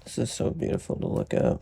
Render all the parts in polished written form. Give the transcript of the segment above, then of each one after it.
This is so beautiful to look at.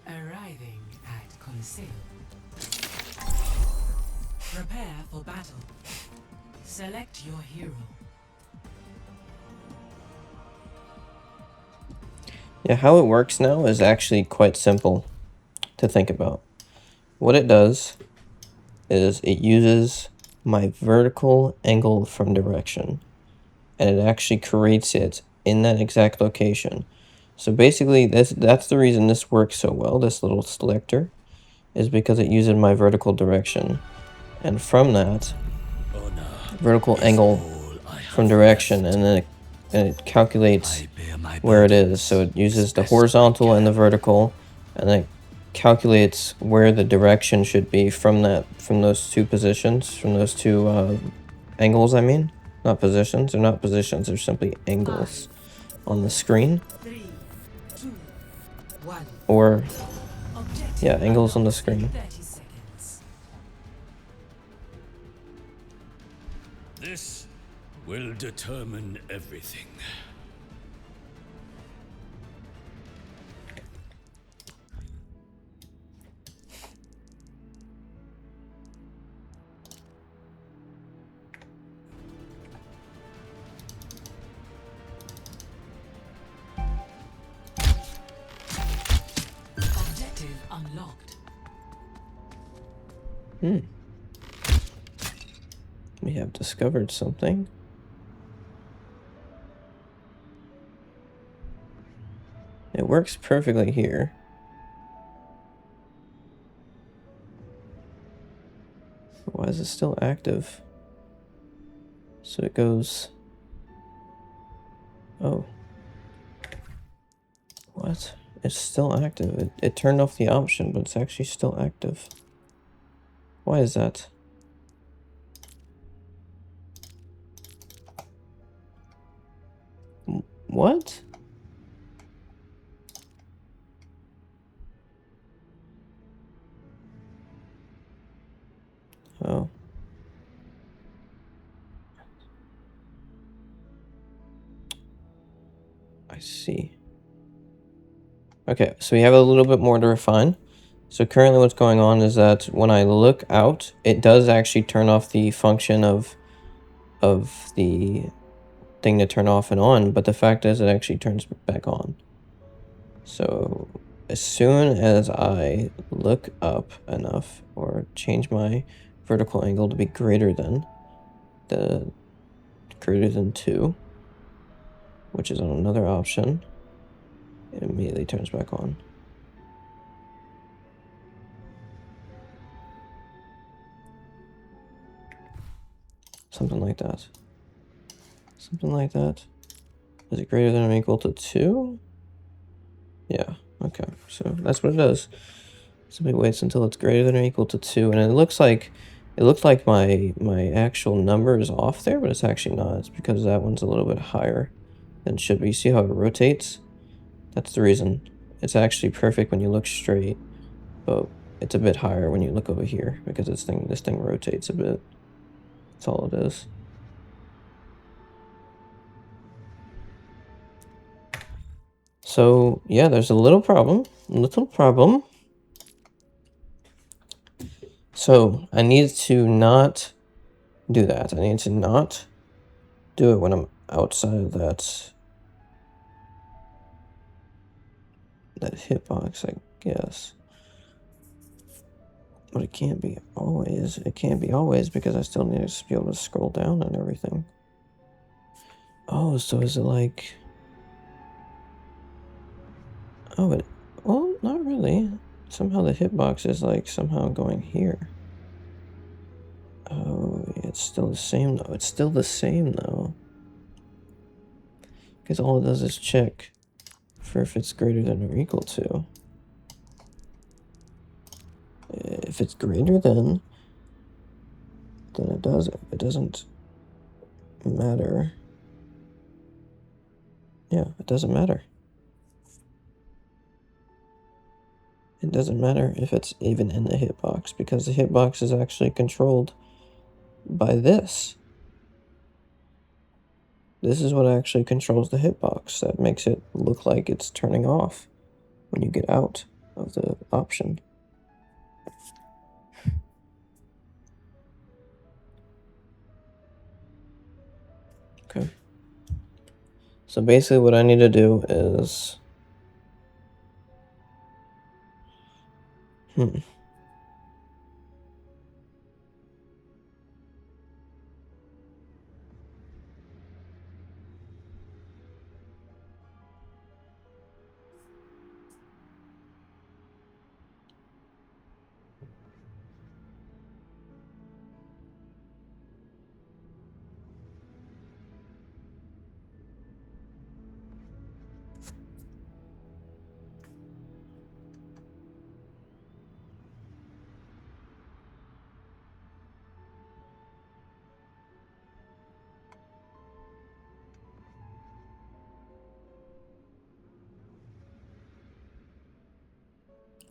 Arriving at Conseil. Prepare for battle. Select your hero. Yeah, how it works now is actually quite simple to think about. What it does is it uses my vertical angle from direction, and it actually creates it in that exact location. So basically, that's the reason this works so well, this little selector, is because it uses my vertical direction. And from that vertical angle from direction, and then it calculates where it is. So it uses the horizontal and the vertical, and then it calculates where the direction should be from those two positions, from those two angles. I mean, not positions. They're not positions. They're simply angles on the screen. 3, 2, 1. Or Objective yeah, angles on the unlocked in screen. 30 seconds. This will determine everything. Objective unlocked. We have discovered something. It works perfectly here. Why is it still active? So it goes... Oh. What? It's still active. It turned off the option, but it's actually still active. Why is that? What? Oh. I see. Okay, so we have a little bit more to refine. So currently what's going on is that when I look out, it does actually turn off the function of the thing to turn off and on, but the fact is it actually turns back on. So as soon as I look up enough or change my vertical angle to be greater than 2, which is on another option, it immediately turns back on. Something like that. Something like that. Is it greater than or equal to 2? Yeah, okay. So that's what it does. Simply waits until it's greater than or equal to 2, and it looks like my actual number is off there, but it's actually not. It's because that one's a little bit higher than it should be. You see how it rotates? That's the reason. It's actually perfect when you look straight, but it's a bit higher when you look over here because this thing rotates a bit. That's all it is. So yeah, there's a little problem. So I need to not do that. I need to not do it when I'm outside of that hitbox, I guess. But it can't be always. It can't be always because I still need to be able to scroll down and everything. Oh, so is it like... Oh, well, not really. Somehow the hitbox is like somehow going here. Oh, yeah, it's still the same though. It's still the same though. Because all it does is check for if it's greater than or equal to. If it's greater than it does it. It doesn't matter. Yeah, it doesn't matter. It doesn't matter if it's even in the hitbox because the hitbox is actually controlled by this. This is what actually controls the hitbox. That makes it look like it's turning off when you get out of the option. Okay. So basically what I need to do is...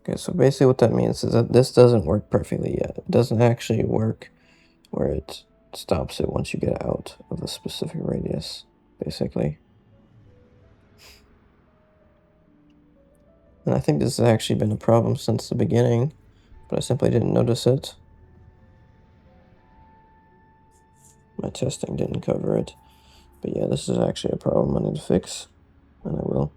Okay, so basically what that means is that this doesn't work perfectly yet. It doesn't actually work where it stops it once you get out of a specific radius, basically. And I think this has actually been a problem since the beginning, but I simply didn't notice it. My testing didn't cover it. But yeah, this is actually a problem I need to fix, and I will.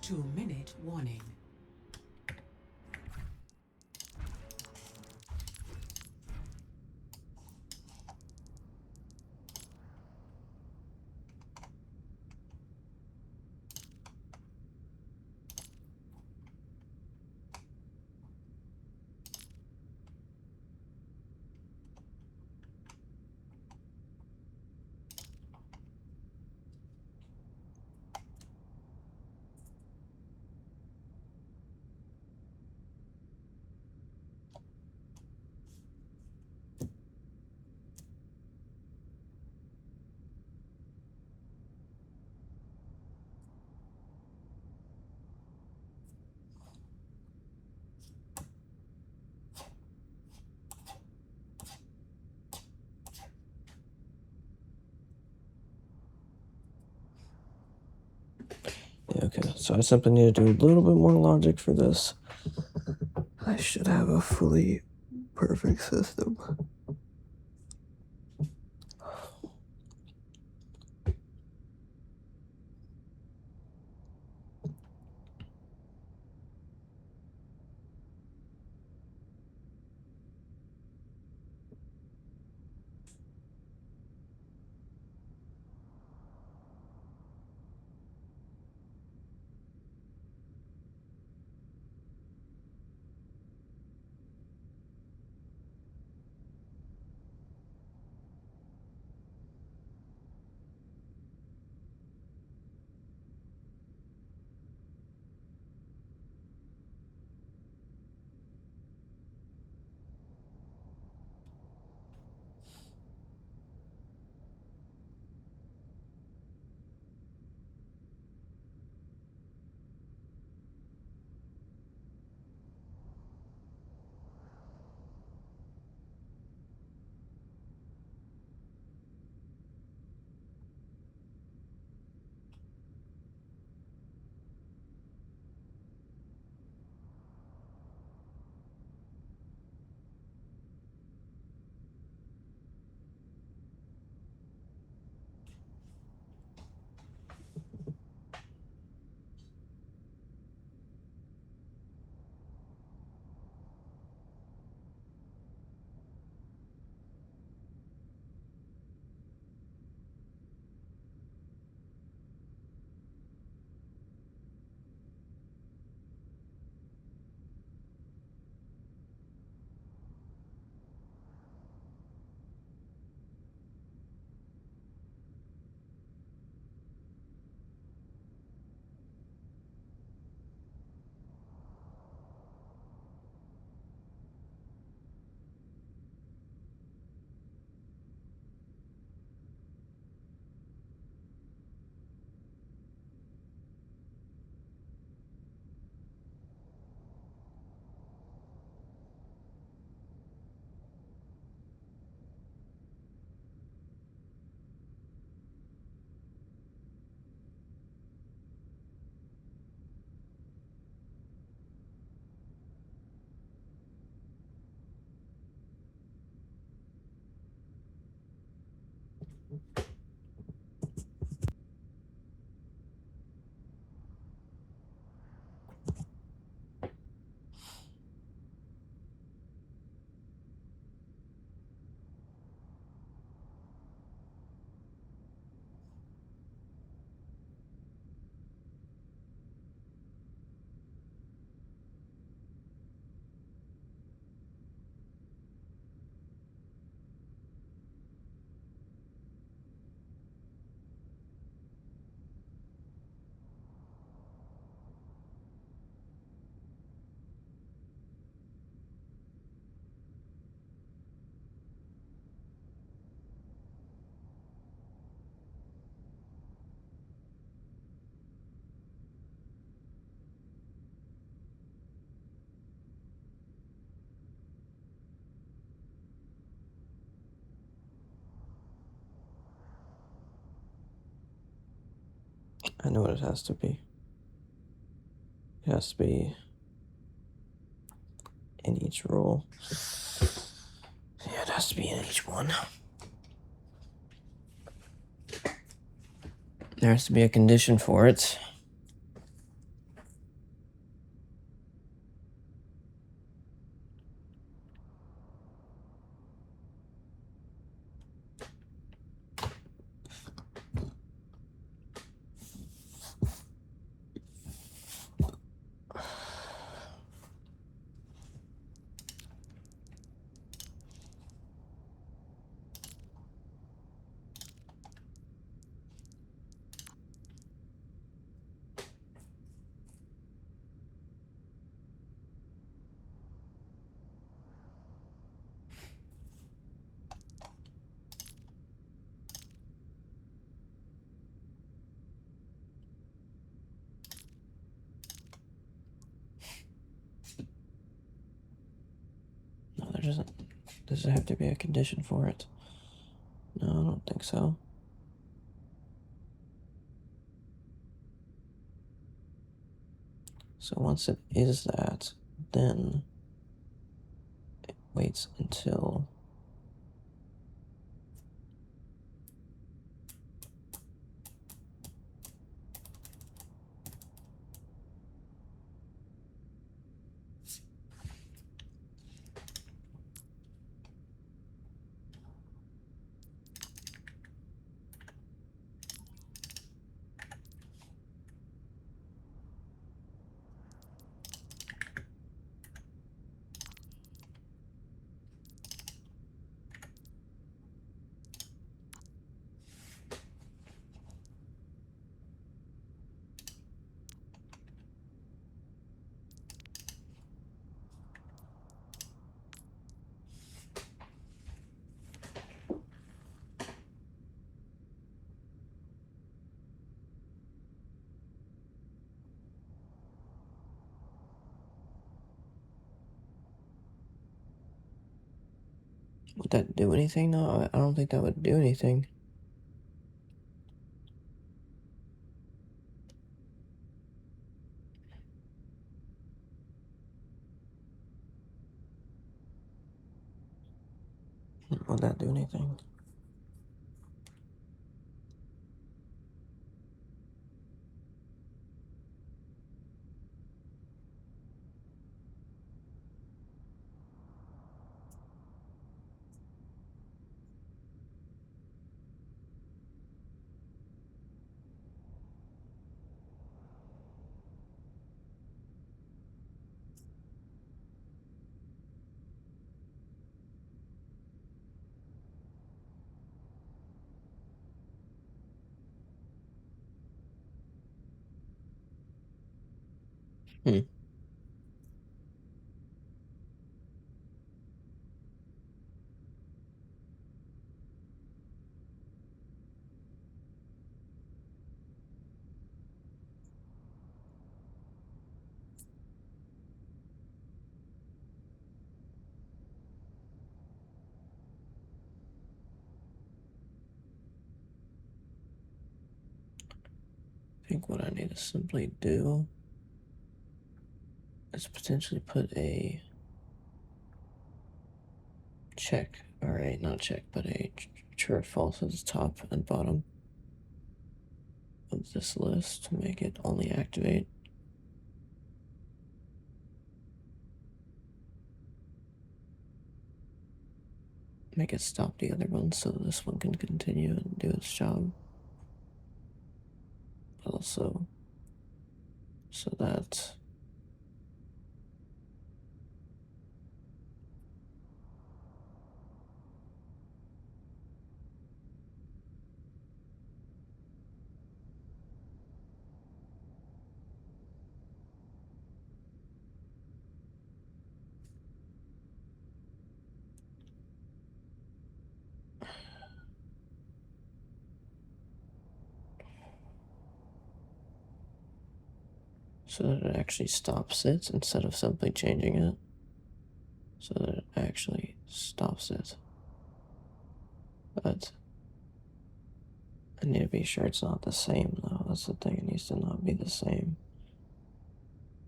Two-minute warning. Yeah, okay, so I simply need to do a little bit more logic for this. I should have a fully perfect system. I know what it has to be. It has to be in each rule. Yeah, it has to be in each one. There has to be a condition for it. No, there doesn't. Does it have to be a condition for it? No, I don't think so. So once it is that, then it waits until would that do anything? No, I don't think that would do anything. Would that do anything? Hmm. I think what I need to simply do is potentially put a check, or a not check, but a true or false at the top and bottom of this list to make it only activate. Make it stop the other one so this one can continue and do its job. Also, so that it actually stops it instead of simply changing it. So that it actually stops it. But I need to be sure it's not the same, though. That's the thing. It needs to not be the same.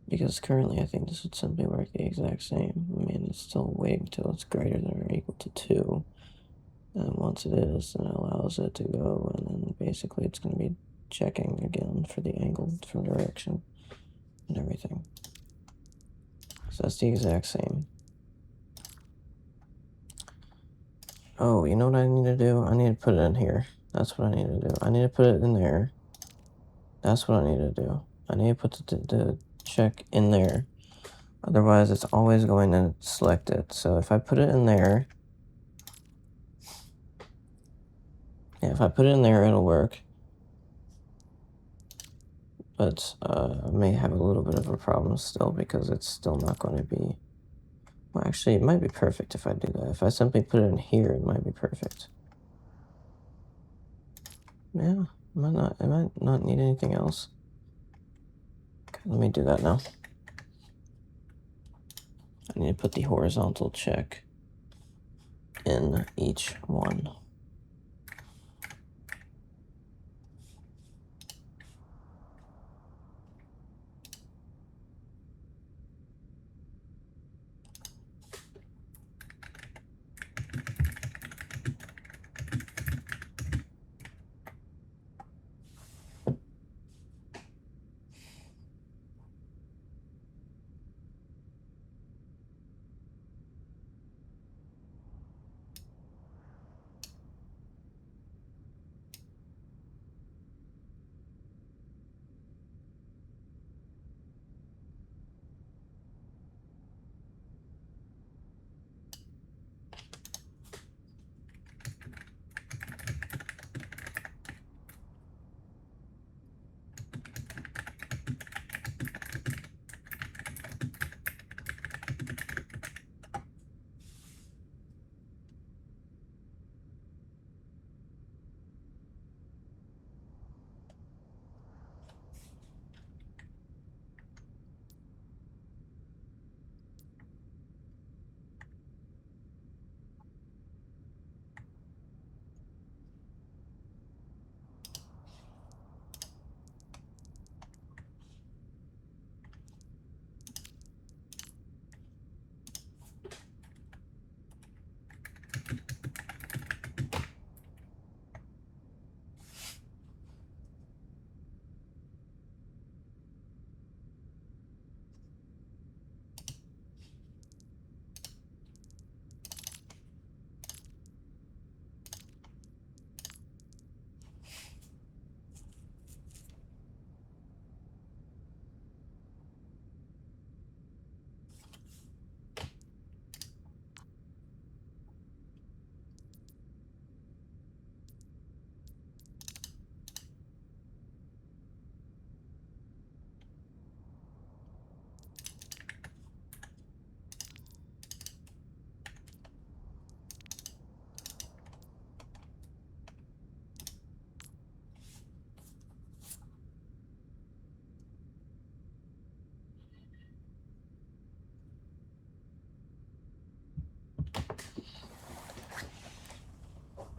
Because currently, I think this would simply work the exact same. I mean, it's still waiting until it's greater than or equal to 2. And once it is, then it allows it to go. And then basically, it's going to be checking again for the angle from direction and everything. So that's the exact same. Oh, you know what I need to do? I need to put it in here. That's what I need to do. I need to put it in there. That's what I need to do. I need to put the check in there. Otherwise, it's always going to select it. So if I put it in there, yeah, if I put it in there, it'll work. But I may have a little bit of a problem still because it's still not going to be... Well, actually, it might be perfect if I do that. If I simply put it in here, it might be perfect. Yeah, it might not need anything else. Okay, let me do that now. I need to put the horizontal check in each one.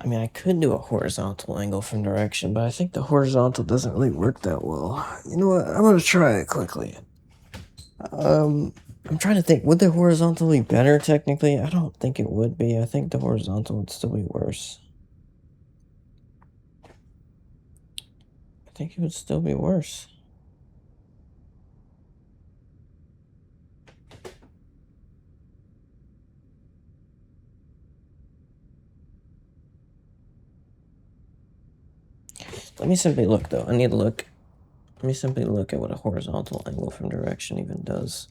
I mean, I could do a horizontal angle from direction, but I think the horizontal doesn't really work that well. You know what? I'm gonna try it quickly. I'm trying to think, would the horizontal be better technically? I don't think it would be. I think the horizontal would still be worse. I think it would still be worse. Let me simply look, though. I need to look. Let me simply look at what a horizontal angle from direction even does.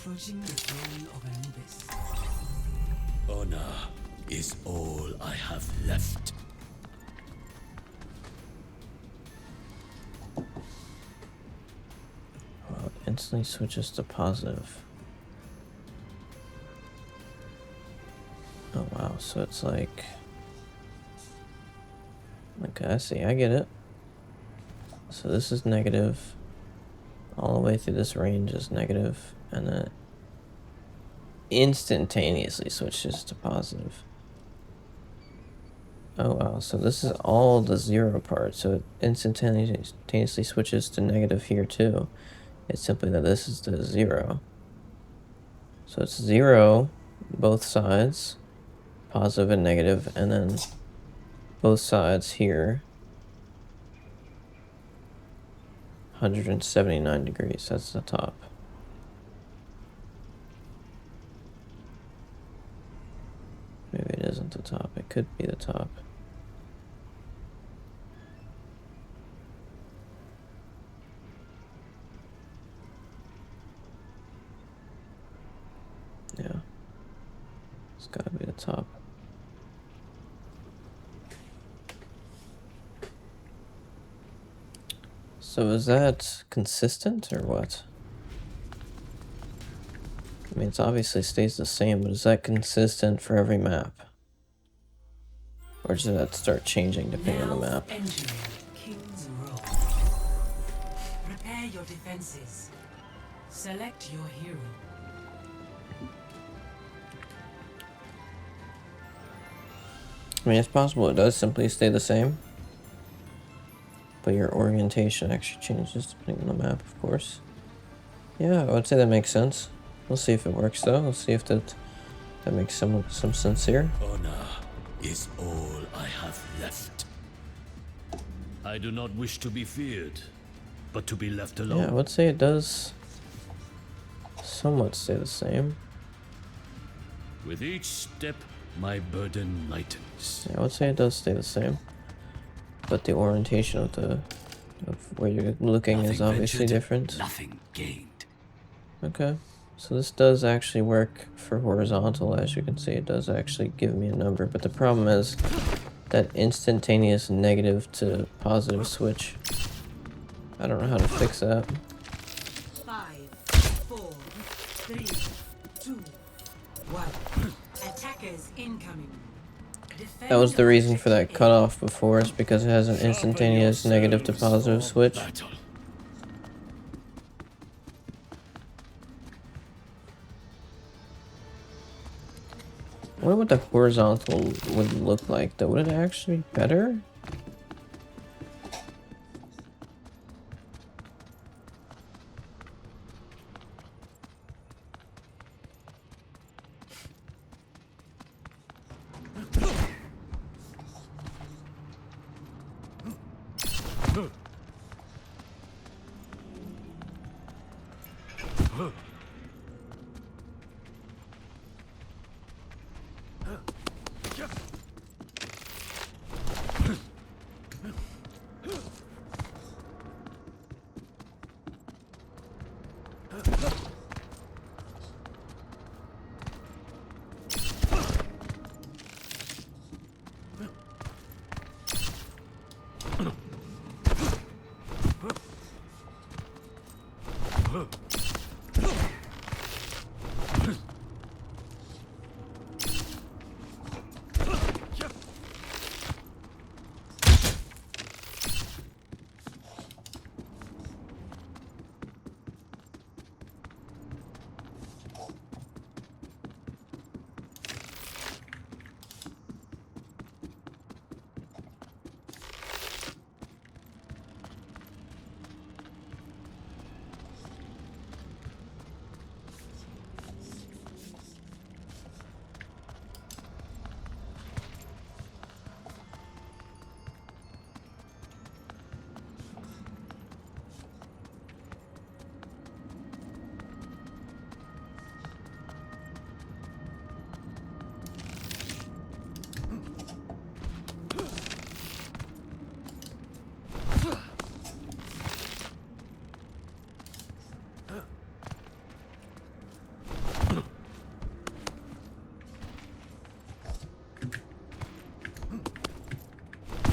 Approaching the throne of Anubis. Honor is all I have left. Well, it instantly switches to positive. Oh wow, so it's like... Okay, I see, I get it. So this is negative. All the way through this range is negative, and then it instantaneously switches to positive. Oh wow, so this is all the 0 part, so it instantaneously switches to negative here too. It's simply that this is the 0. So it's 0, both sides, positive and negative, and then both sides here, 179 degrees, that's the top. Maybe it isn't the top, it could be the top. Yeah, it's gotta be the top. So is that consistent or what? I mean, it's obviously stays the same, but is that consistent for every map? Or does that start changing depending on the map? Entering King's Row. Prepare your defenses. Select your hero. I mean, it's possible it does simply stay the same, but your orientation actually changes depending on the map, of course. Yeah, I would say that makes sense. We'll see if it works though. We'll see if that makes some sense here. Honor is all I have left. I do not wish to be feared, but to be left alone. Yeah, I would say it does somewhat stay the same. With each step, my burden lightens. Yeah, I would say it does stay the same, but the orientation of where you're looking is obviously ventured, different. Nothing gained. Okay, so this does actually work for horizontal. As you can see, it does actually give me a number, but the problem is that instantaneous negative to positive switch. I don't know how to fix that. 5, 4, 3, 2, 1. Attackers incoming. Defend That was the reason for that objective A. cutoff before, is because it has an instantaneous negative to positive switch. Battle. I wonder what the horizontal would look like though. Would it actually be better?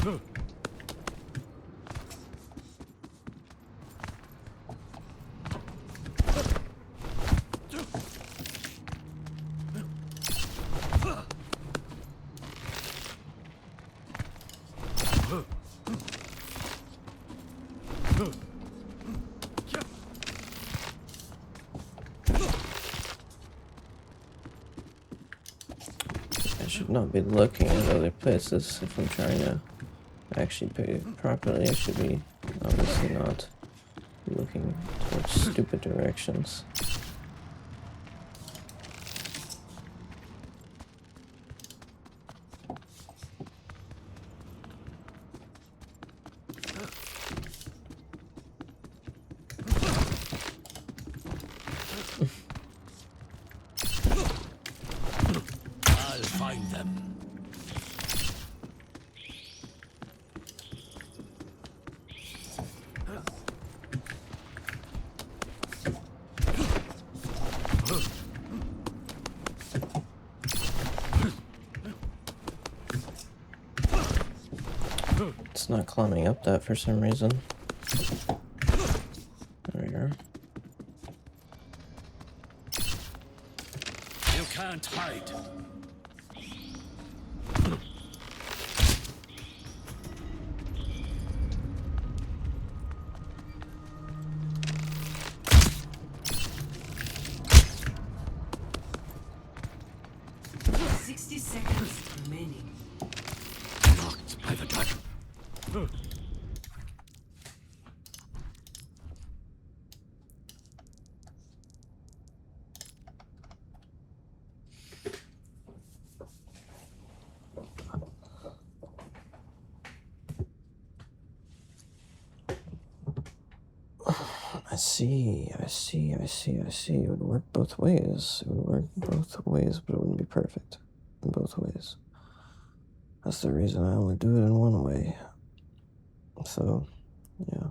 I should not be looking at other places if I'm trying to actually pay properly. I should be obviously not looking towards stupid directions. I'll find them. It's not climbing up that for some reason. There we are. You can't hide. Seconds remaining. Knocked by the dragon. I see. It would work both ways. It would work both ways, but it wouldn't be perfect in both ways. That's the reason I only do it in one way. So, yeah.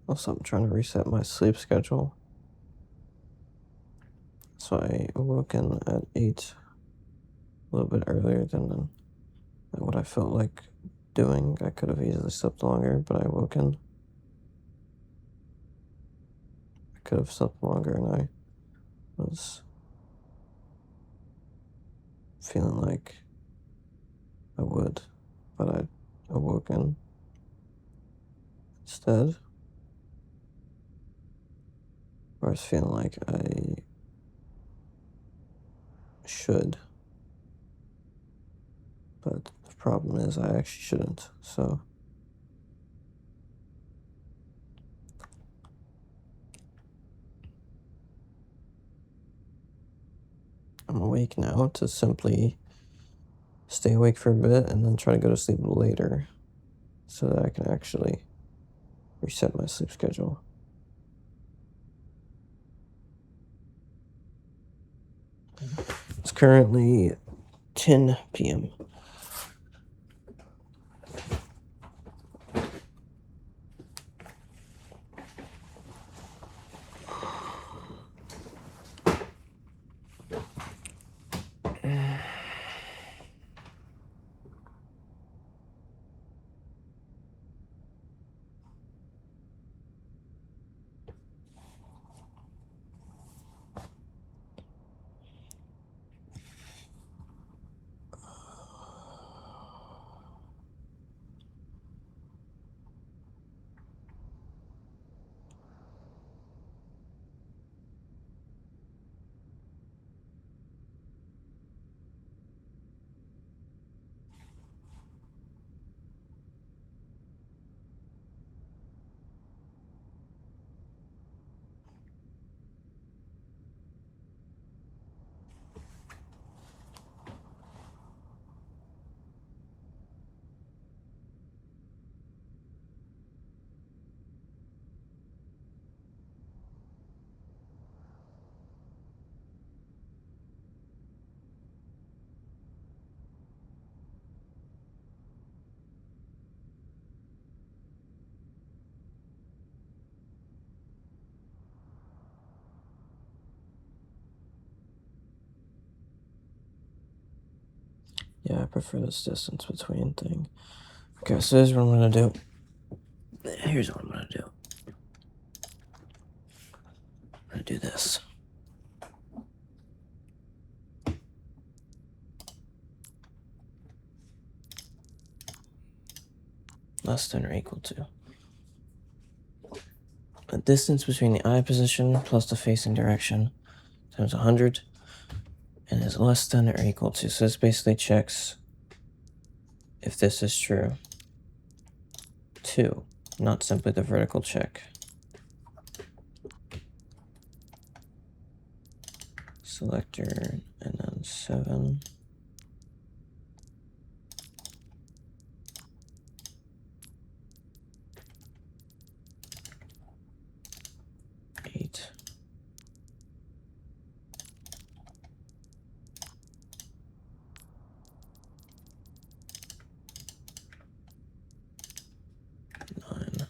Also, I'm trying to reset my sleep schedule. So I awoken at 8, a little bit earlier than what I felt like doing. I could have easily slept longer, but I woken. I could have slept longer, and I was feeling like I would, but I awoken instead. Or I was feeling like I should, but the problem is I actually shouldn't. So I'm awake now to simply stay awake for a bit and then try to go to sleep later so that I can actually reset my sleep schedule. It's currently 10 p.m. Yeah, I prefer this distance between thing. Okay, so here's what I'm gonna do. Here's what I'm gonna do. I'm gonna do this. Less than or equal to the distance between the eye position plus the facing direction times 100 and is less than or equal to. So this basically checks if this is true. 2, not simply the vertical check. Selector and then 7. Eight. Nine.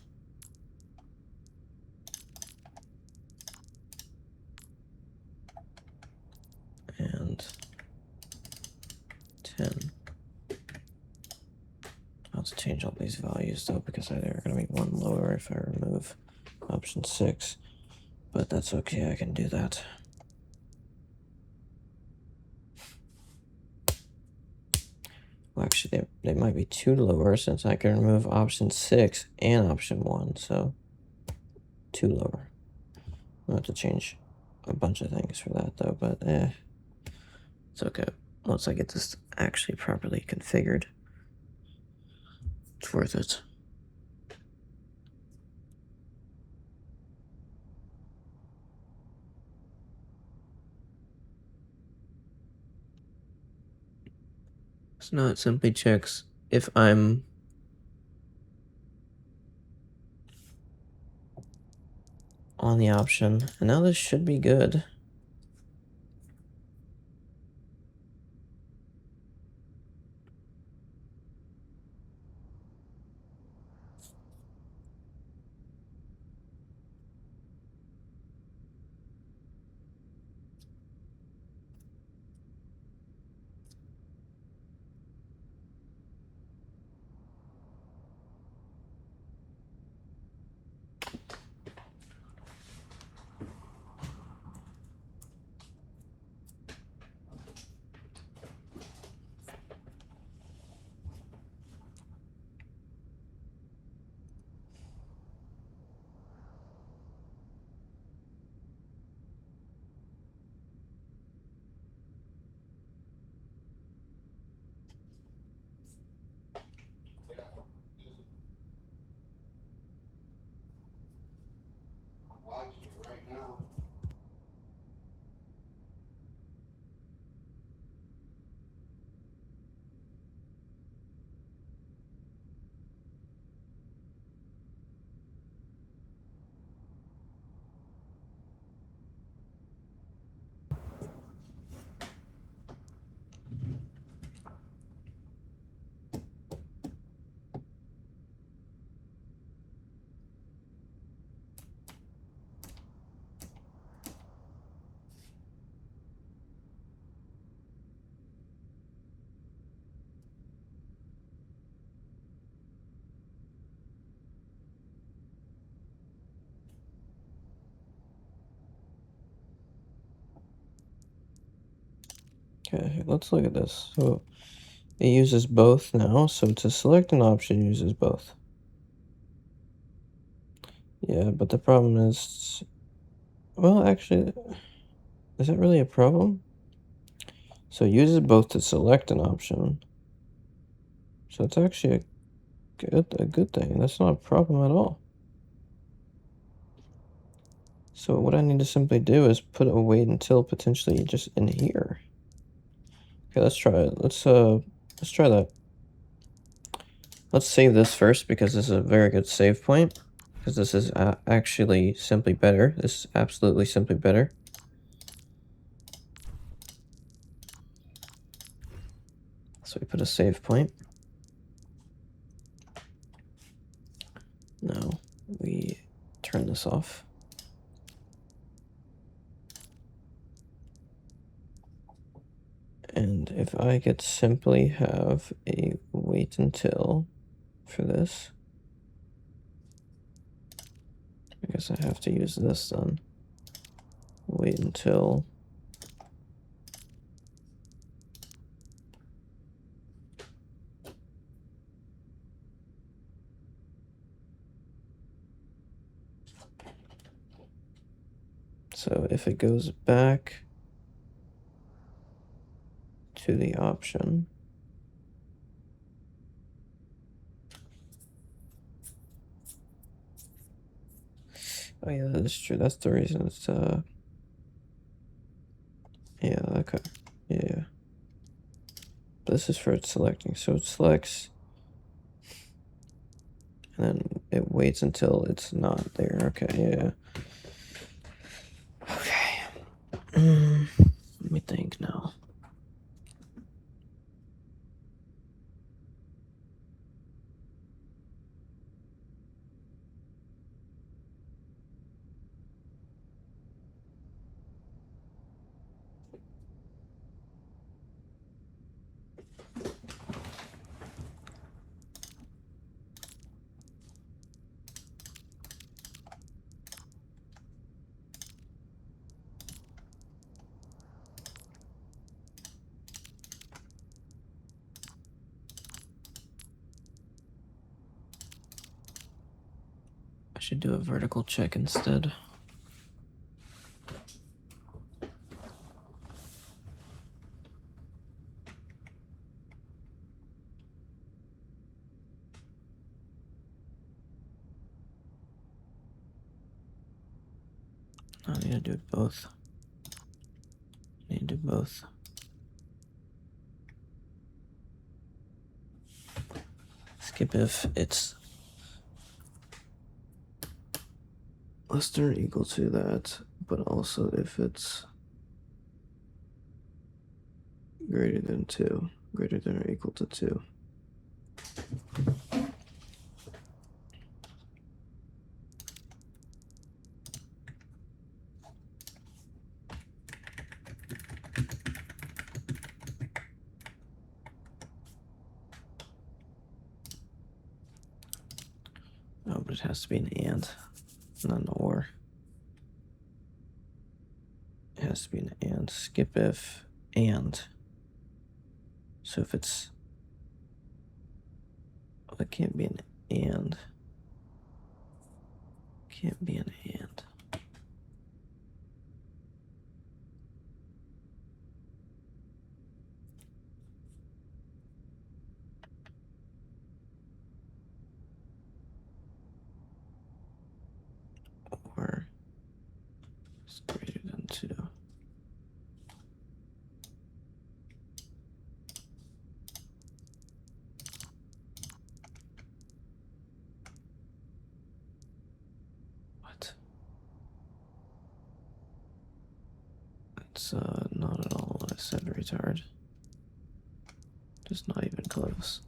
And 10. I'll have to change all these values though because they're going to be one lower if I remove option 6. But that's okay, I can do that. Well, actually, they might be 2 lower since I can remove option 6 and option 1, so 2 lower. I'll have to change a bunch of things for that though, but it's okay. Once I get this actually properly configured, it's worth it. So now it simply checks if I'm on the option, and now this should be good. Okay, let's look at this. So it uses both now, so to select an option uses both. Yeah, but the problem is, well, actually, is that really a problem? So it uses both to select an option. So it's actually a good thing. That's not a problem at all. So what I need to simply do is put a wait until potentially just in here. Okay, let's try it. Let's try that. Let's save this first because this is a very good save point. Because this is actually simply better. This is absolutely simply better. So we put a save point. Now we turn this off. And if I could simply have a wait until for this, I guess I have to use this then. Wait until so if it goes back to the option, oh yeah, that's true. That's the reason it's yeah, okay. Yeah. This is for it selecting. So it selects and then it waits until it's not there. Okay, yeah. Okay. Let me think now. I should do a vertical check instead. I need to do both. I need to do both. Skip if it's less than or equal to that, but also if it's greater than 2, greater than or equal to 2. Oh, but it has to be an and, not an or. It has to be an and. Skip if and. So if it's, oh, it can't be an and. Can't be an and. Or it's greater than 2. What? That's not at all what I said, retard. Just not even close.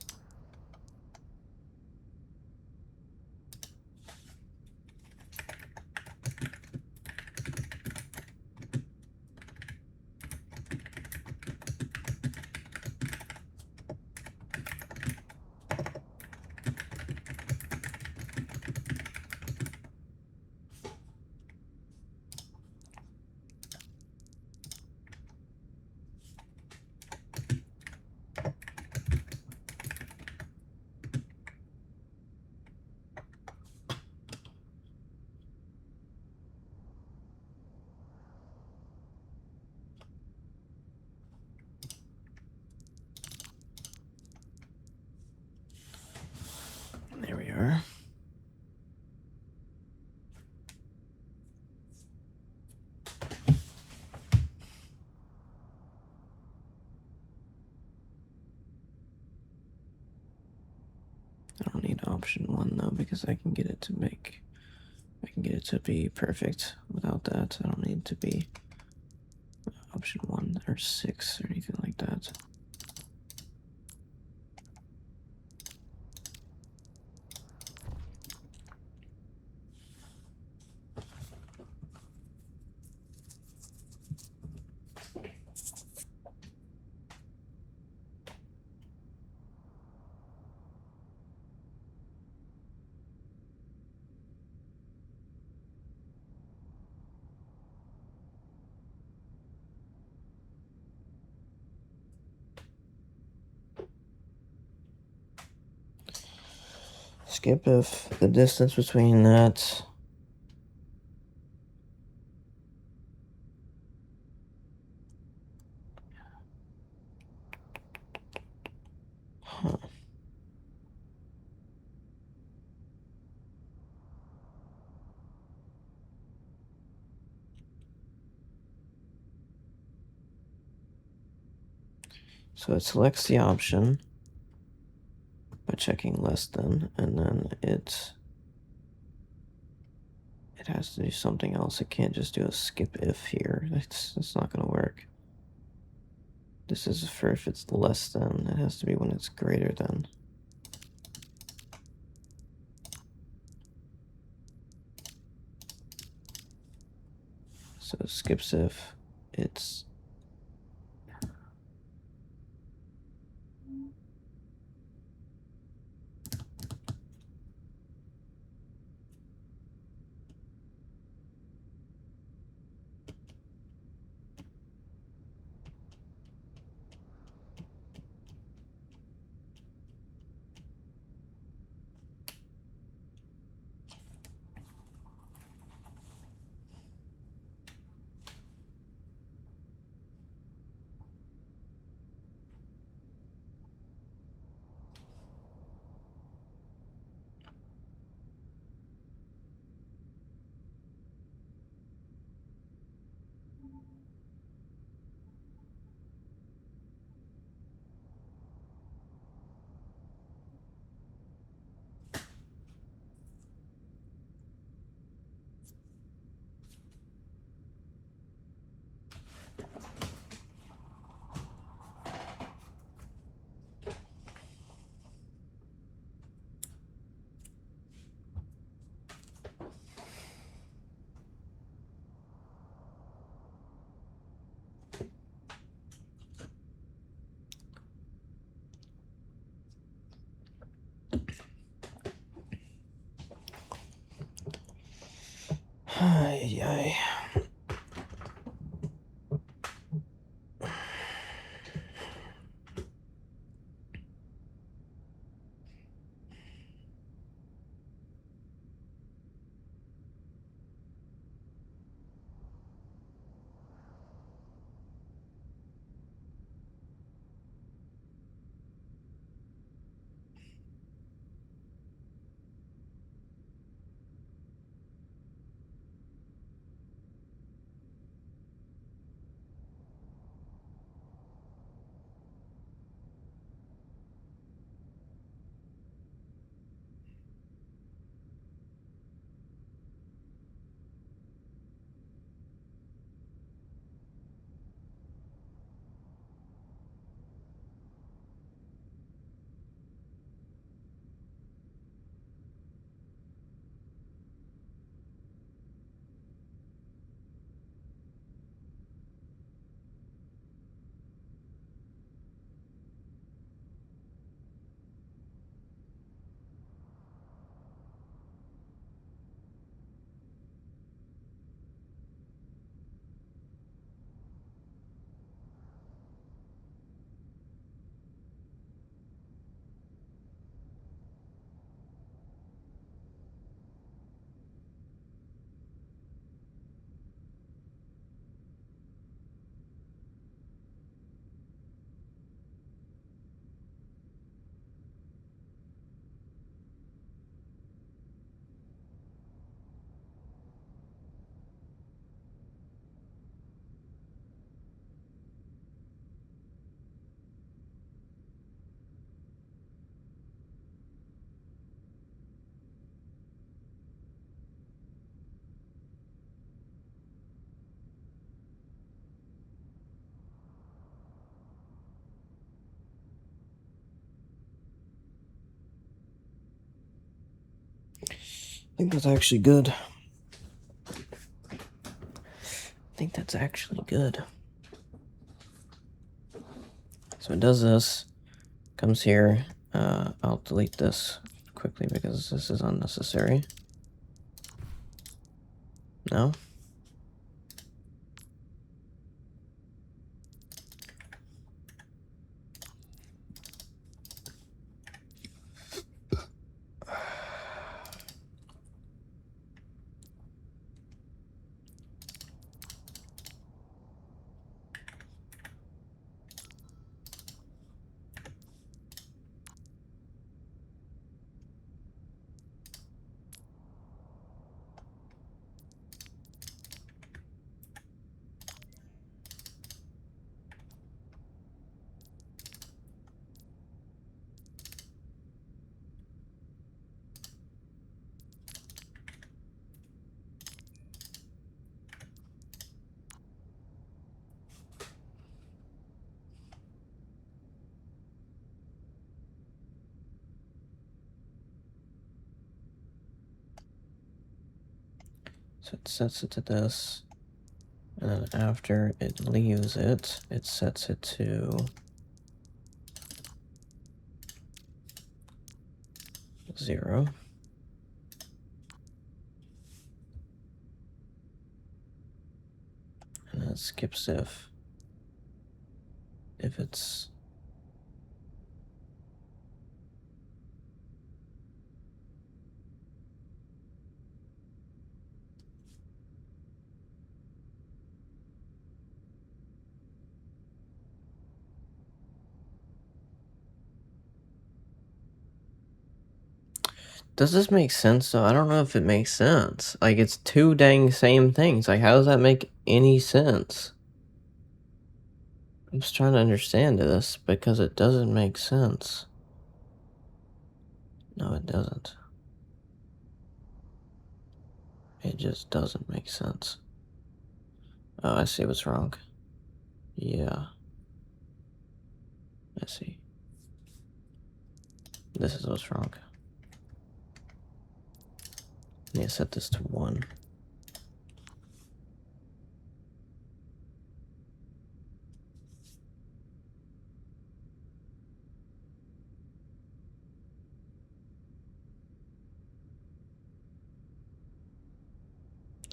There we are. I don't need option 1 though, because I can get it to be perfect without that. I don't need to be option 1 or 6 or anything like that. skip if the distance between that. Huh. So it selects the option by checking less than, and then it has to do something else. It can't just do a skip if here. That's not going to work. This is for if it's less than. It has to be when it's greater than. So skips if it's Ay. I think that's actually good. So it does this, comes here. I'll delete this quickly because this is unnecessary. No? So it sets it to this, and then after it leaves it, it sets it to 0. And then it skips if it's Does this make sense though? I don't know if it makes sense. Like, it's two dang same things. Like, how does that make any sense? I'm just trying to understand this because it doesn't make sense. No, it doesn't. It just doesn't make sense. Oh, I see what's wrong. Yeah. I see. This is what's wrong. I need to set this to 1.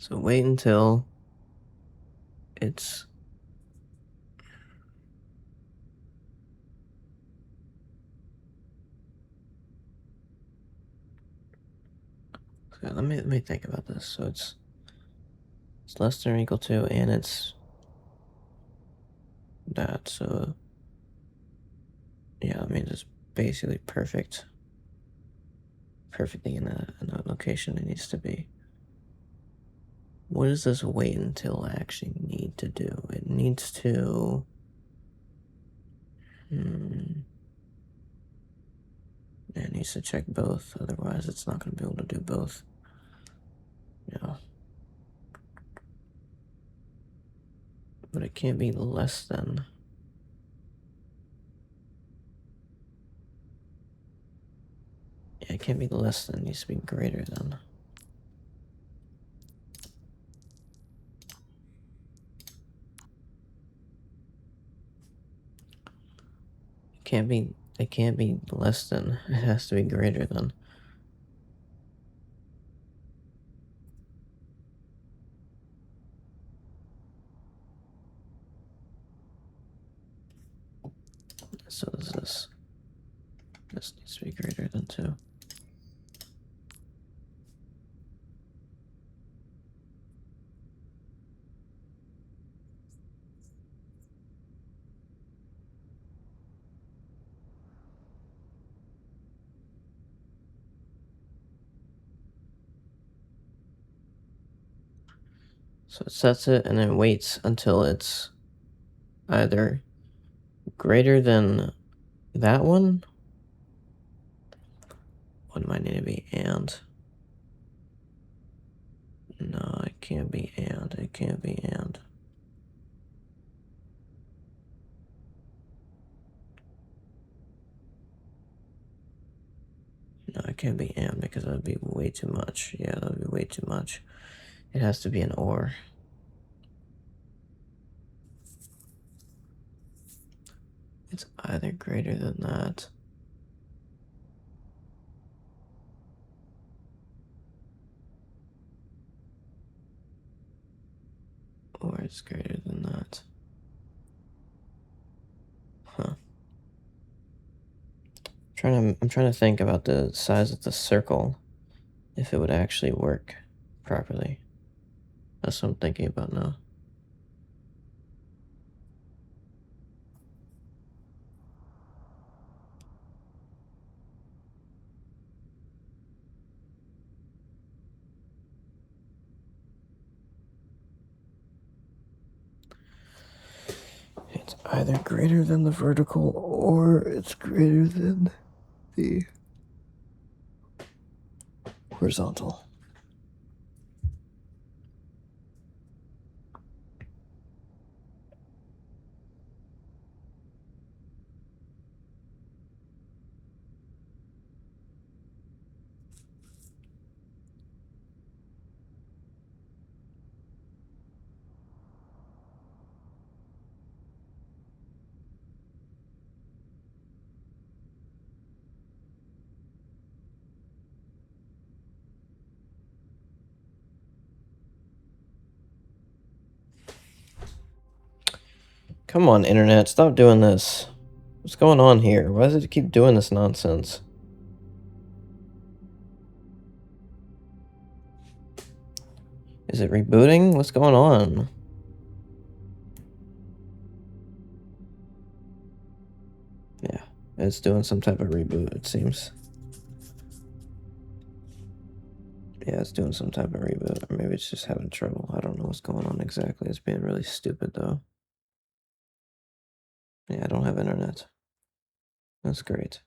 So wait until it's so let me think about this. So it's less than or equal to, and it's that. So yeah, I mean it's basically perfectly in a location it needs to be. What does this wait until actually need to do? It needs to it needs to check both, otherwise it's not going to be able to do both. Yeah. But it can't be less than. Yeah, it can't be less than, it needs to be greater than. It can't be less than, it has to be greater than. So is this. This needs to be greater than 2. So it sets it and then waits until it's either greater than that one. What might need to be and? No, it can't be and. It can't be and. No, it can't be and because that would be way too much. Yeah, that would be way too much. It has to be an or. It's either greater than that. Or it's greater than that. Huh. I'm trying to think about the size of the circle, if it would actually work properly. That's what I'm thinking about now. It's either greater than the vertical or it's greater than the horizontal. Come on, internet, stop doing this. What's going on here? Why does it keep doing this nonsense? Is it rebooting? What's going on? Yeah, it's doing some type of reboot, it seems. Yeah, it's doing some type of reboot. Or maybe it's just having trouble. I don't know what's going on exactly. It's being really stupid, though. Yeah, I don't have internet. That's great.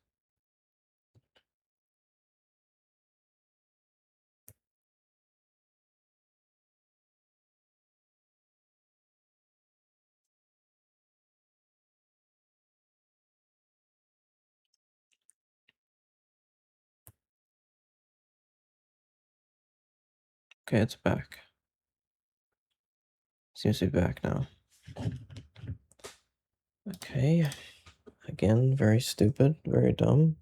Okay, it's back. Seems to be back now. Okay. Again, very stupid, very dumb.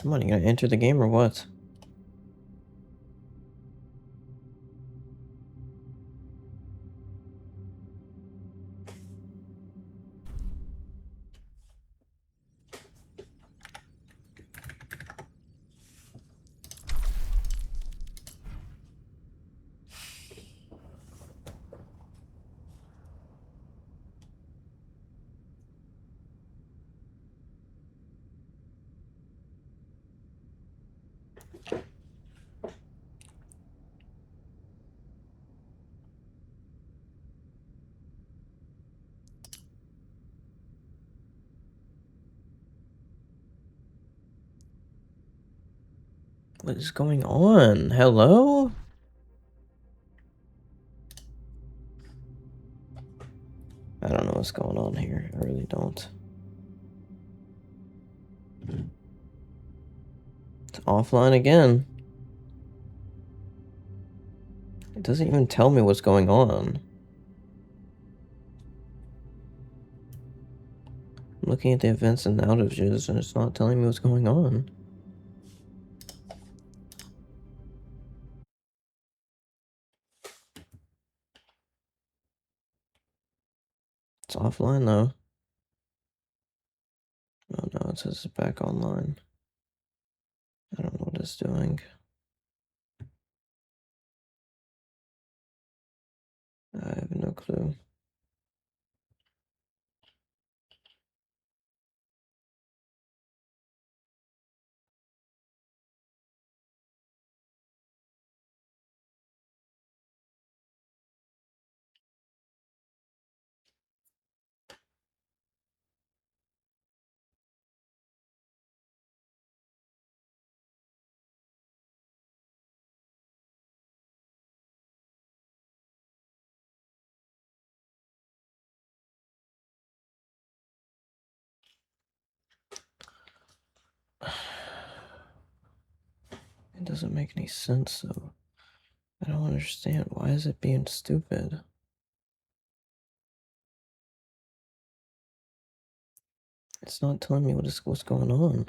Come on, you gotta enter the game or what? What is going on? Hello? I don't know what's going on here. I really don't. It's offline again. It doesn't even tell me what's going on. I'm looking at the events and outages, and it's not telling me what's going on. It's offline, though. Oh, no, it says it's back online. I don't know what it's doing. I have no clue. It doesn't make any sense, though. I don't understand. Why is it being stupid? It's not telling me what's going on.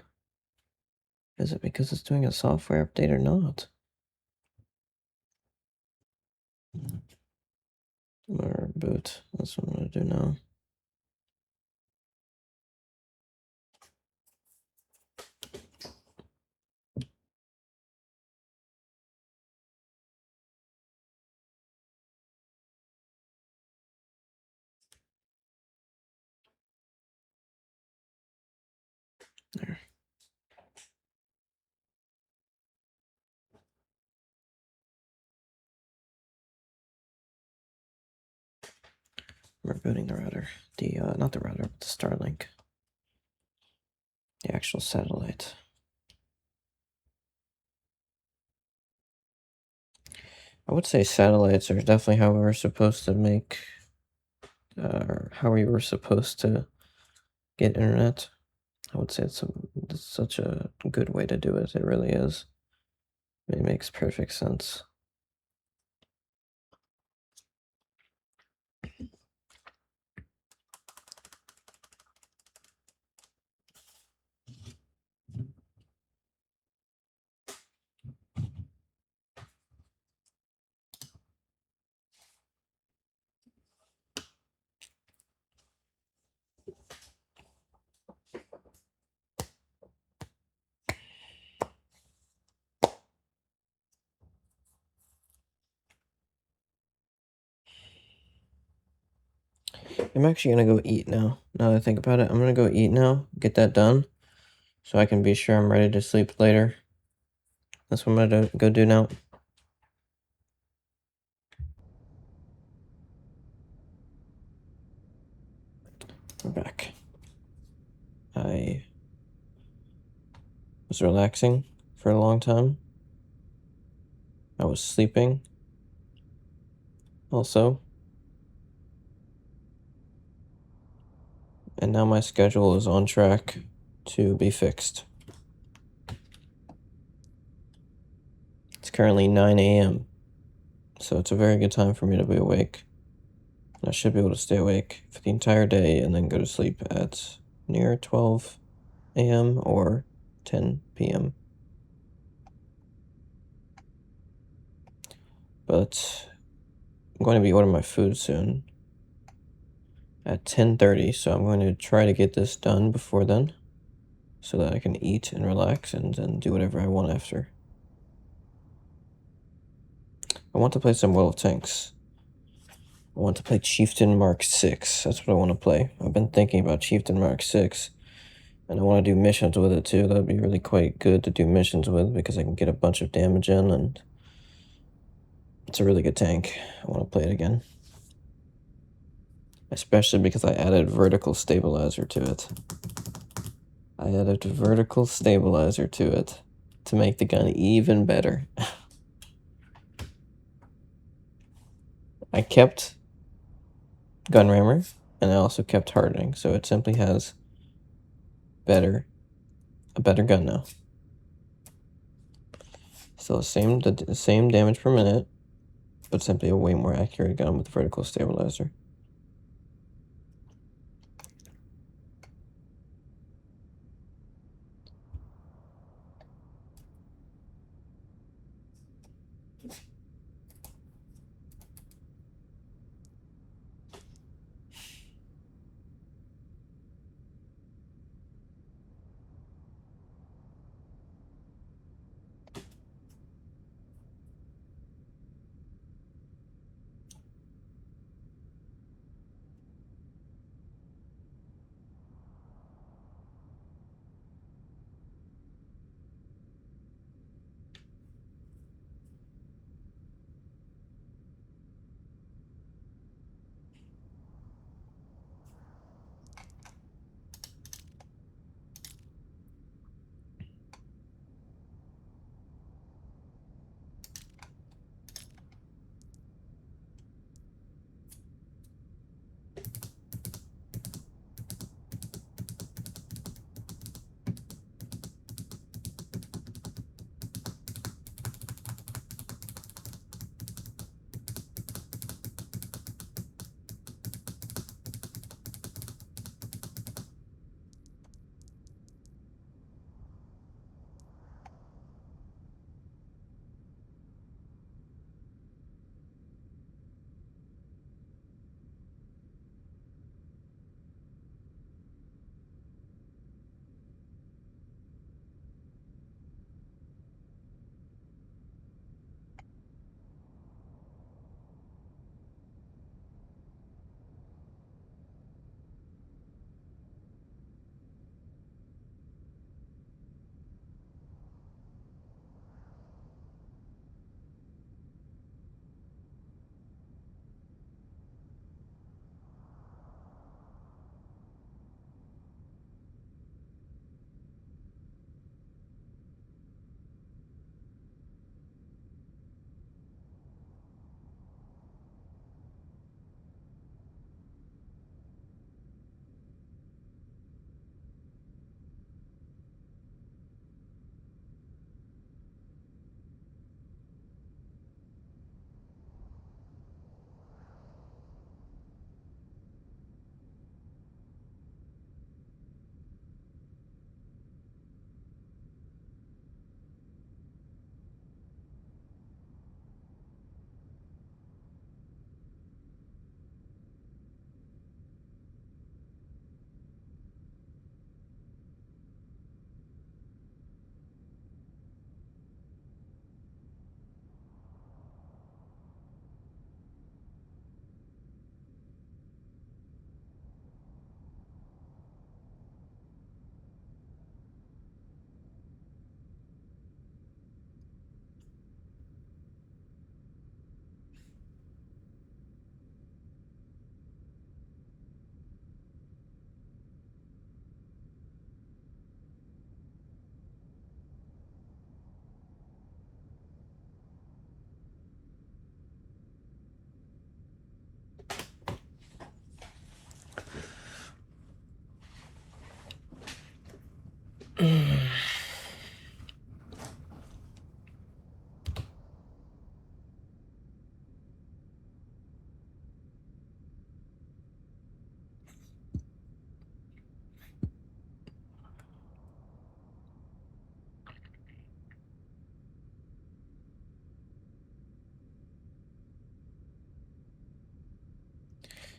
Is it because it's doing a software update or not? I'm gonna reboot. That's what I'm gonna do now. There. I'm rebooting the router. Not the router, but the Starlink. The actual satellite. I would say satellites are definitely how we're supposed to make how we were supposed to get internet. I would say it's such a good way to do it. It really is. It makes perfect sense. I'm actually gonna go eat now. Now that I think about it, I'm gonna go eat now, get that done, so I can be sure I'm ready to sleep later. That's what I'm gonna go do now. We're back. I was relaxing for a long time. I was sleeping also. And now my schedule is on track to be fixed. It's currently 9 a.m., so it's a very good time for me to be awake. I should be able to stay awake for the entire day and then go to sleep at near 12 a.m. or 10 p.m. But I'm going to be ordering my food soon at 10:30, so I'm going to try to get this done before then so that I can eat and relax and then do whatever I want after. I want to play some World of Tanks. I want to play Chieftain Mark 6. That's what I want to play. I've been thinking about Chieftain Mark 6. And I want to do missions with it too. That'd be really quite good to do missions with because I can get a bunch of damage in and it's a really good tank. I want to play it again. Especially because I added vertical stabilizer to it. I added vertical stabilizer to it to make the gun even better. I kept gun rammer and I also kept hardening, so it simply has a better gun now. Still the same damage per minute, but simply a way more accurate gun with vertical stabilizer.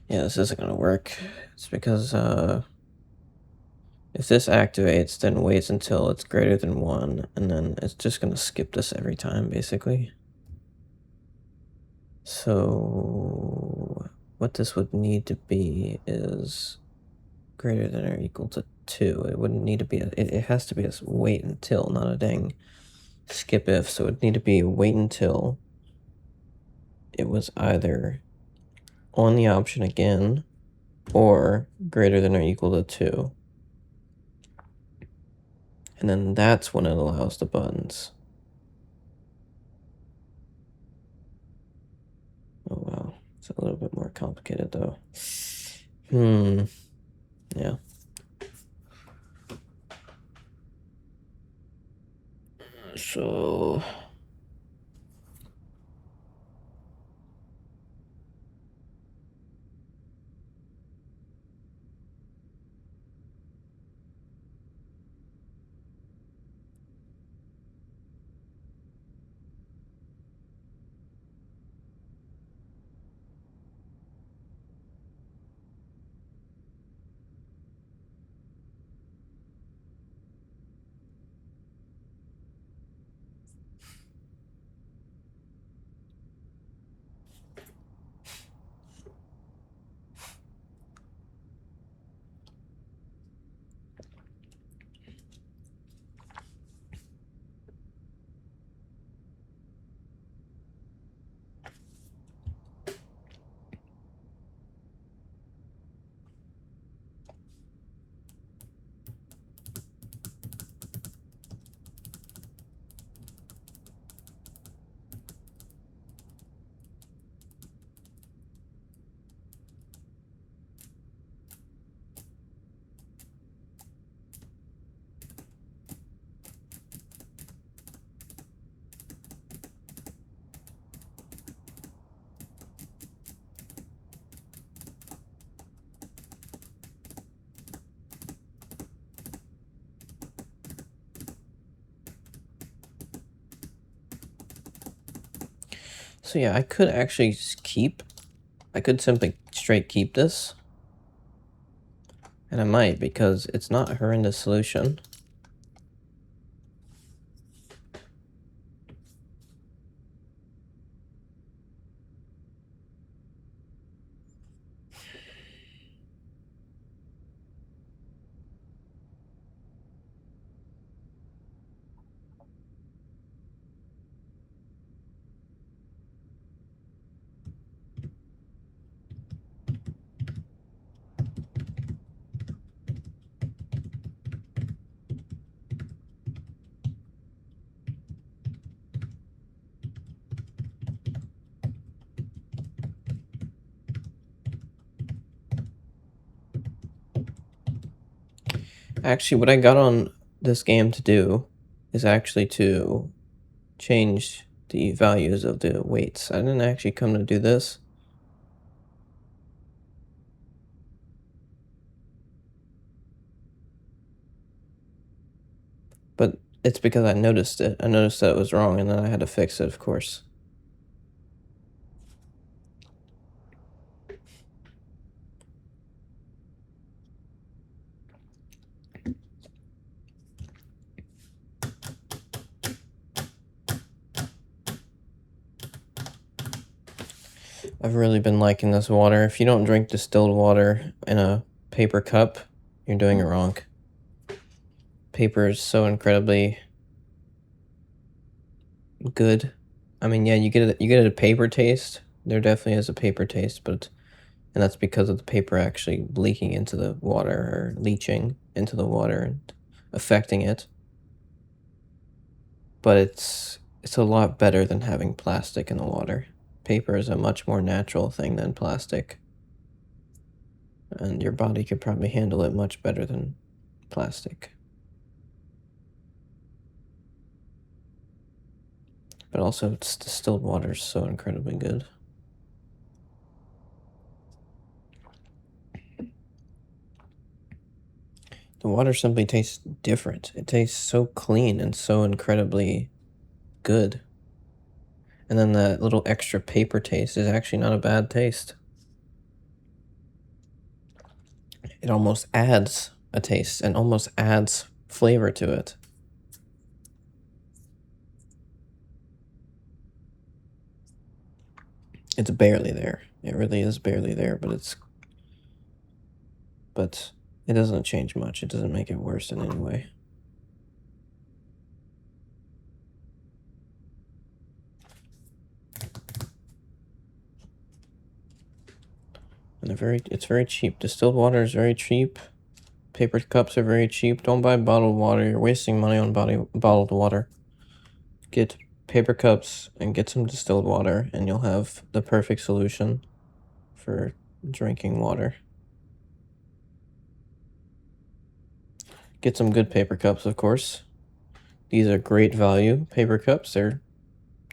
Yeah, this isn't gonna work. It's because if this activates, then waits until it's greater than 1, and then it's just gonna skip this every time, basically. So what this would need to be is greater than or equal to 2. It wouldn't need to be it has to be a wait until, not a dang skip if. So it'd need to be wait until it was either on the option again or greater than or equal to 2. And then that's when it allows the buttons. Oh wow, it's a little bit more complicated though. Yeah. So yeah, I could actually I could simply straight keep this. And I might, because it's not a horrendous solution. Actually, what I got on this game to do is actually to change the values of the weights. I didn't actually come to do this. But it's because I noticed it. I noticed that it was wrong, and then I had to fix it, of course. I've really been liking this water. If you don't drink distilled water in a paper cup, you're doing it wrong. Paper is so incredibly good. I mean, yeah, you get a paper taste. There definitely is a paper taste, and that's because of the paper actually leaking into the water or leaching into the water and affecting it. But it's a lot better than having plastic in the water. Paper is a much more natural thing than plastic. And your body could probably handle it much better than plastic. But also, it's distilled water is so incredibly good. The water simply tastes different. It tastes so clean and so incredibly good. And then that little extra paper taste is actually not a bad taste. it almost adds a taste and almost adds flavor to it. It's barely there. It really is barely there, but it doesn't change much. It doesn't make it worse in any way. And it's very cheap. Distilled water is very cheap. Paper cups are very cheap. Don't buy bottled water. You're wasting money on bottled water. Get paper cups and get some distilled water, and you'll have the perfect solution for drinking water. Get some good paper cups, of course. These are great value paper cups. They're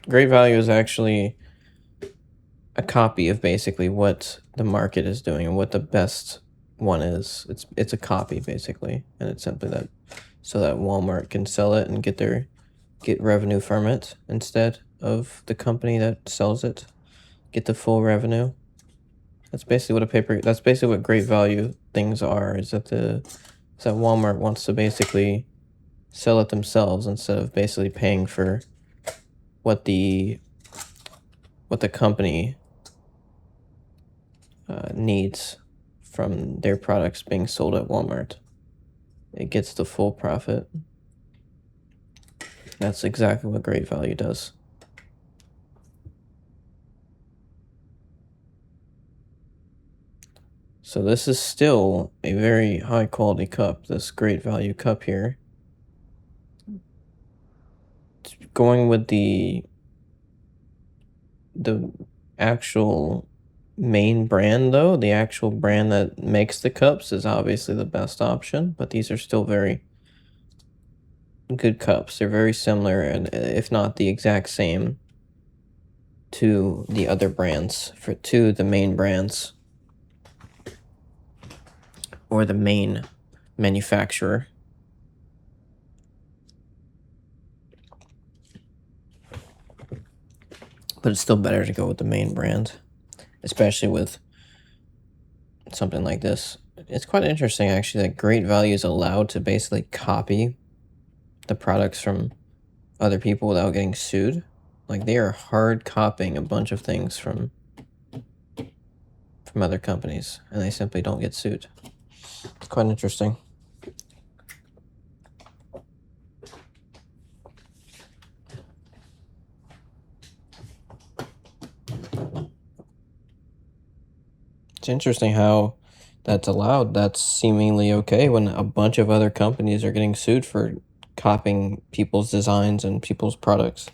great value is actually a copy of basically what the market is doing and what the best one is. It's a copy basically, and it's simply that so that Walmart can sell it and get revenue from it instead of the company that sells it. Get the full revenue. That's basically what great value things are, is that Walmart wants to basically sell it themselves instead of basically paying for what the company needs from their products being sold at Walmart. It gets the full profit. That's exactly what great value does. So this is still a very high quality cup, this great value cup here. Going with the actual main brand though, the actual brand that makes the cups is obviously the best option, but these are still very good cups. They're very similar, and if not the exact same, to the other brands, to the main brands or the main manufacturer. But it's still better to go with the main brand, especially with something like this. It's quite interesting actually that Great Value is allowed to basically copy the products from other people without getting sued. Like, they are hard copying a bunch of things from other companies, and they simply don't get sued. It's quite interesting. It's interesting how that's allowed. That's seemingly okay when a bunch of other companies are getting sued for copying people's designs and people's products.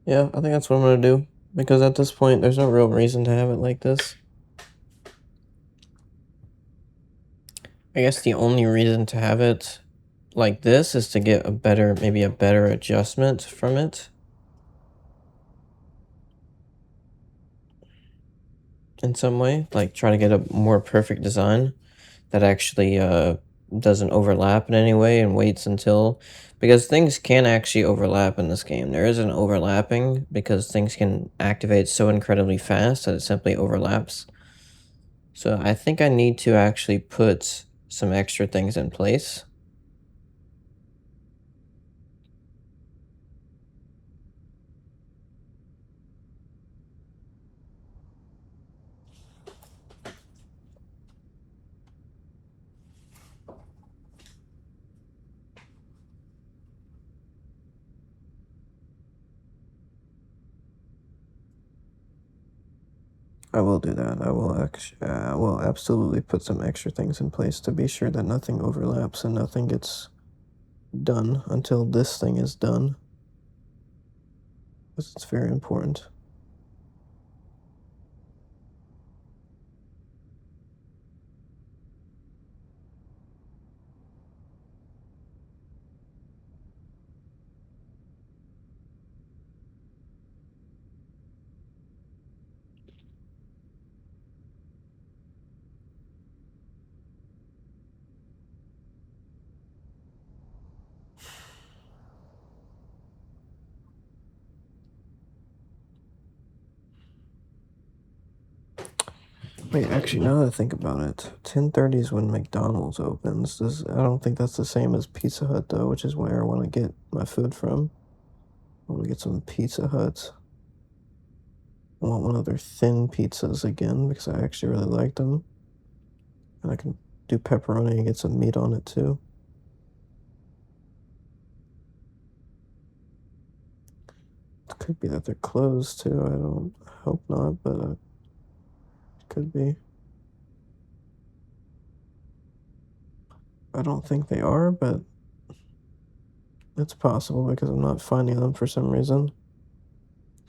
Yeah, I think that's what I'm going to do, because at this point, there's no real reason to have it like this. I guess the only reason to have it like this is to get maybe a better adjustment from it. In some way, like try to get a more perfect design that actually doesn't overlap in any way and waits until, because things can actually overlap in this game. There is an overlapping because things can activate so incredibly fast that it simply overlaps. So I think I need to actually put some extra things in place. I will do that. I will absolutely put some extra things in place to be sure that nothing overlaps and nothing gets done until this thing is done. Because it's very important. Wait, actually, now that I think about it, 10:30 is when McDonald's opens. I don't think that's the same as Pizza Hut, though, which is where I want to get my food from. I want to get some Pizza Hut. I want one of their thin pizzas again, because I actually really like them. And I can do pepperoni and get some meat on it, too. It could be that they're closed, too. I don't hope not, but it could be. I don't think they are, but it's possible because I'm not finding them for some reason.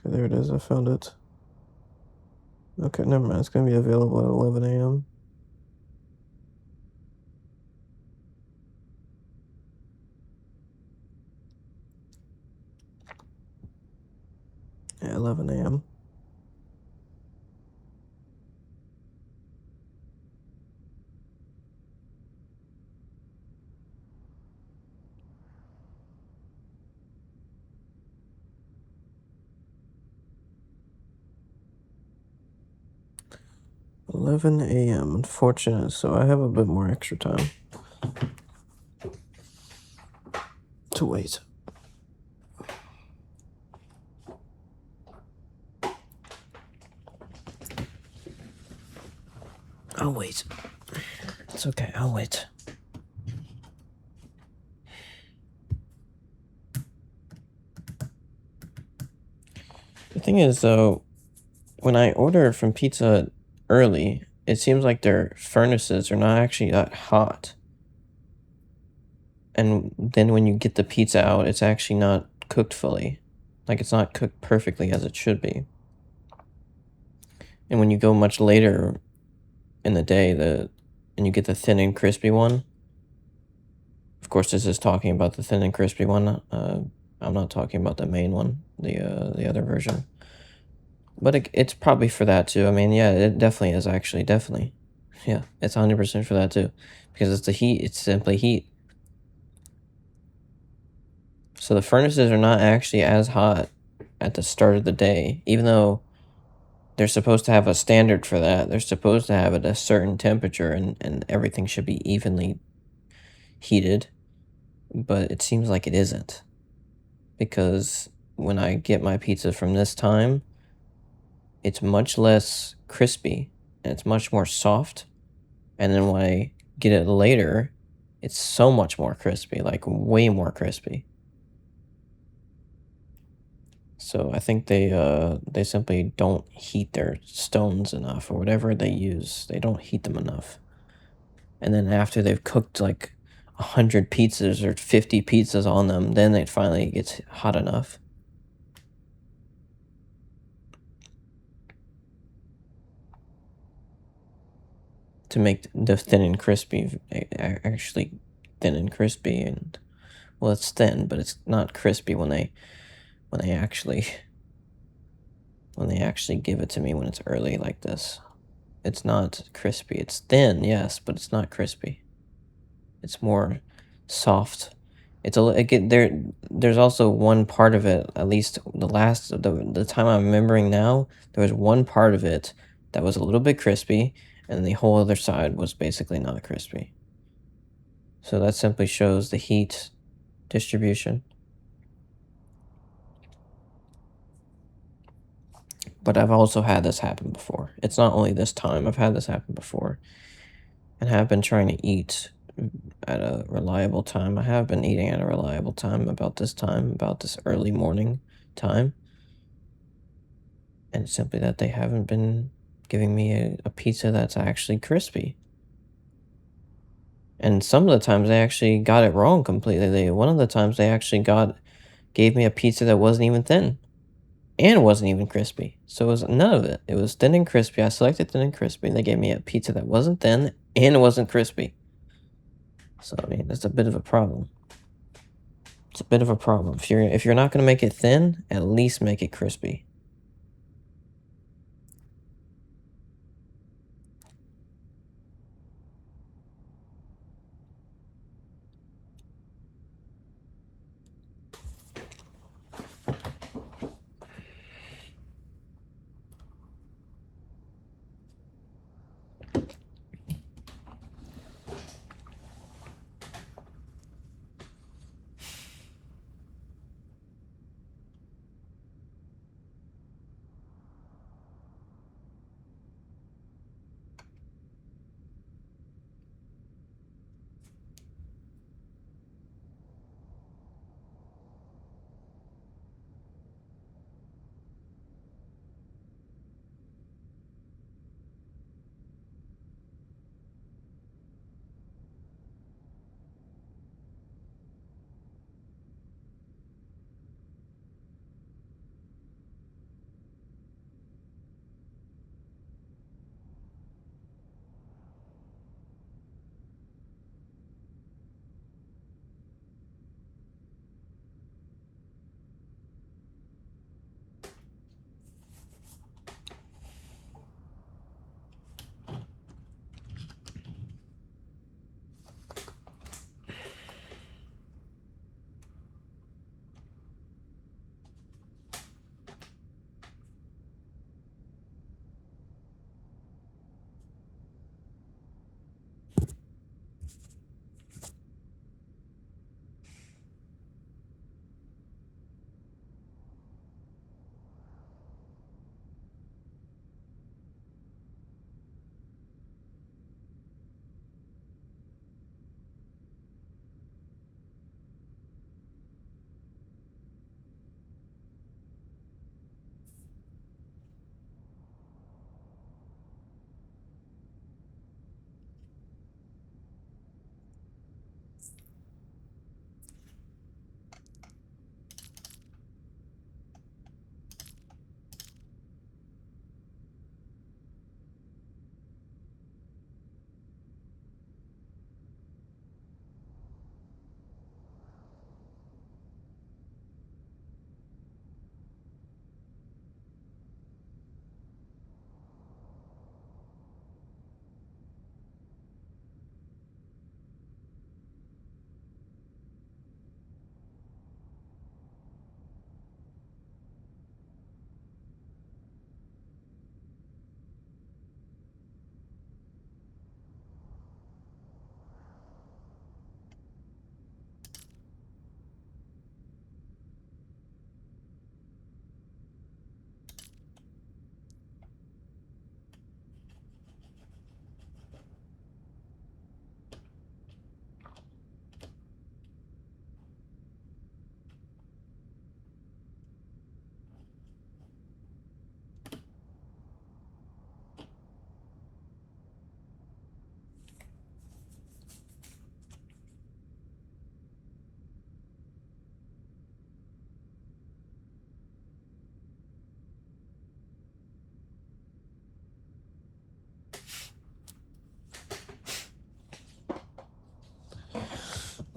Okay, there it is. I found it. Okay, never mind. It's going to be available at 11 a.m. Yeah, 11 a.m. Unfortunate, so I have a bit more extra time to wait. I'll wait. It's okay, I'll wait. The thing is, though, when I order from Pizza Hut early, it seems like their furnaces are not actually that hot. And then when you get the pizza out, it's actually not cooked fully. Like, it's not cooked perfectly as it should be. And when you go much later in the day, and you get the thin and crispy one, of course, this is talking about the thin and crispy one. I'm not talking about the main one, the other version. But it's probably for that too. I mean, yeah, it definitely is actually, definitely. Yeah, it's 100% for that too. Because it's the heat, it's simply heat. So the furnaces are not actually as hot at the start of the day, even though they're supposed to have a standard for that. They're supposed to have it at a certain temperature and everything should be evenly heated. But it seems like it isn't. Because when I get my pizza from this time, it's much less crispy and it's much more soft. And then when I get it later, it's so much more crispy, like way more crispy. So I think they simply don't heat their stones enough, or whatever they use. They don't heat them enough. And then after they've cooked like 100 pizzas or 50 pizzas on them, then it finally gets hot enough. To make the thin and crispy actually thin and crispy. And well, it's thin, but it's not crispy when they actually give it to me when it's early like this. It's not crispy. It's thin, yes, but it's not crispy. It's more soft. It's there's also one part of it, at least the time I'm remembering now, there was one part of it that was a little bit crispy, and the whole other side was basically not crispy. So that simply shows the heat distribution. But I've also had this happen before. It's not only this time, I've had this happen before. And have been trying to eat at a reliable time. I have been eating at a reliable time, about this early morning time. And it's simply that they haven't been giving me a pizza that's actually crispy. And some of the times they actually got it wrong completely. One of the times they actually gave me a pizza that wasn't even thin. And it wasn't even crispy. So it was none of it. It was thin and crispy. I selected thin and crispy, and they gave me a pizza that wasn't thin and it wasn't crispy. So I mean, that's a bit of a problem. It's a bit of a problem. If you're not gonna make it thin, at least make it crispy.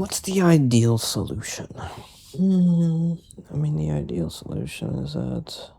What's the ideal solution? I mean, the ideal solution is that...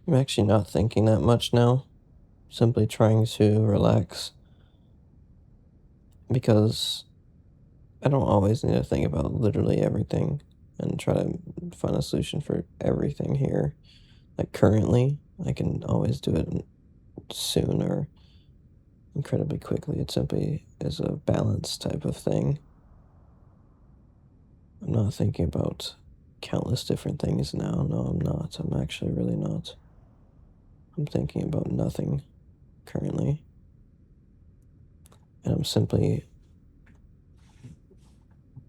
I'm actually not thinking that much now. Simply trying to relax. Because I don't always need to think about literally everything and try to find a solution for everything here. Like currently, I can always do it soon or incredibly quickly. It simply is a balance type of thing. I'm not thinking about countless different things now. No, I'm not. I'm actually really not. I'm thinking about nothing currently. And I'm simply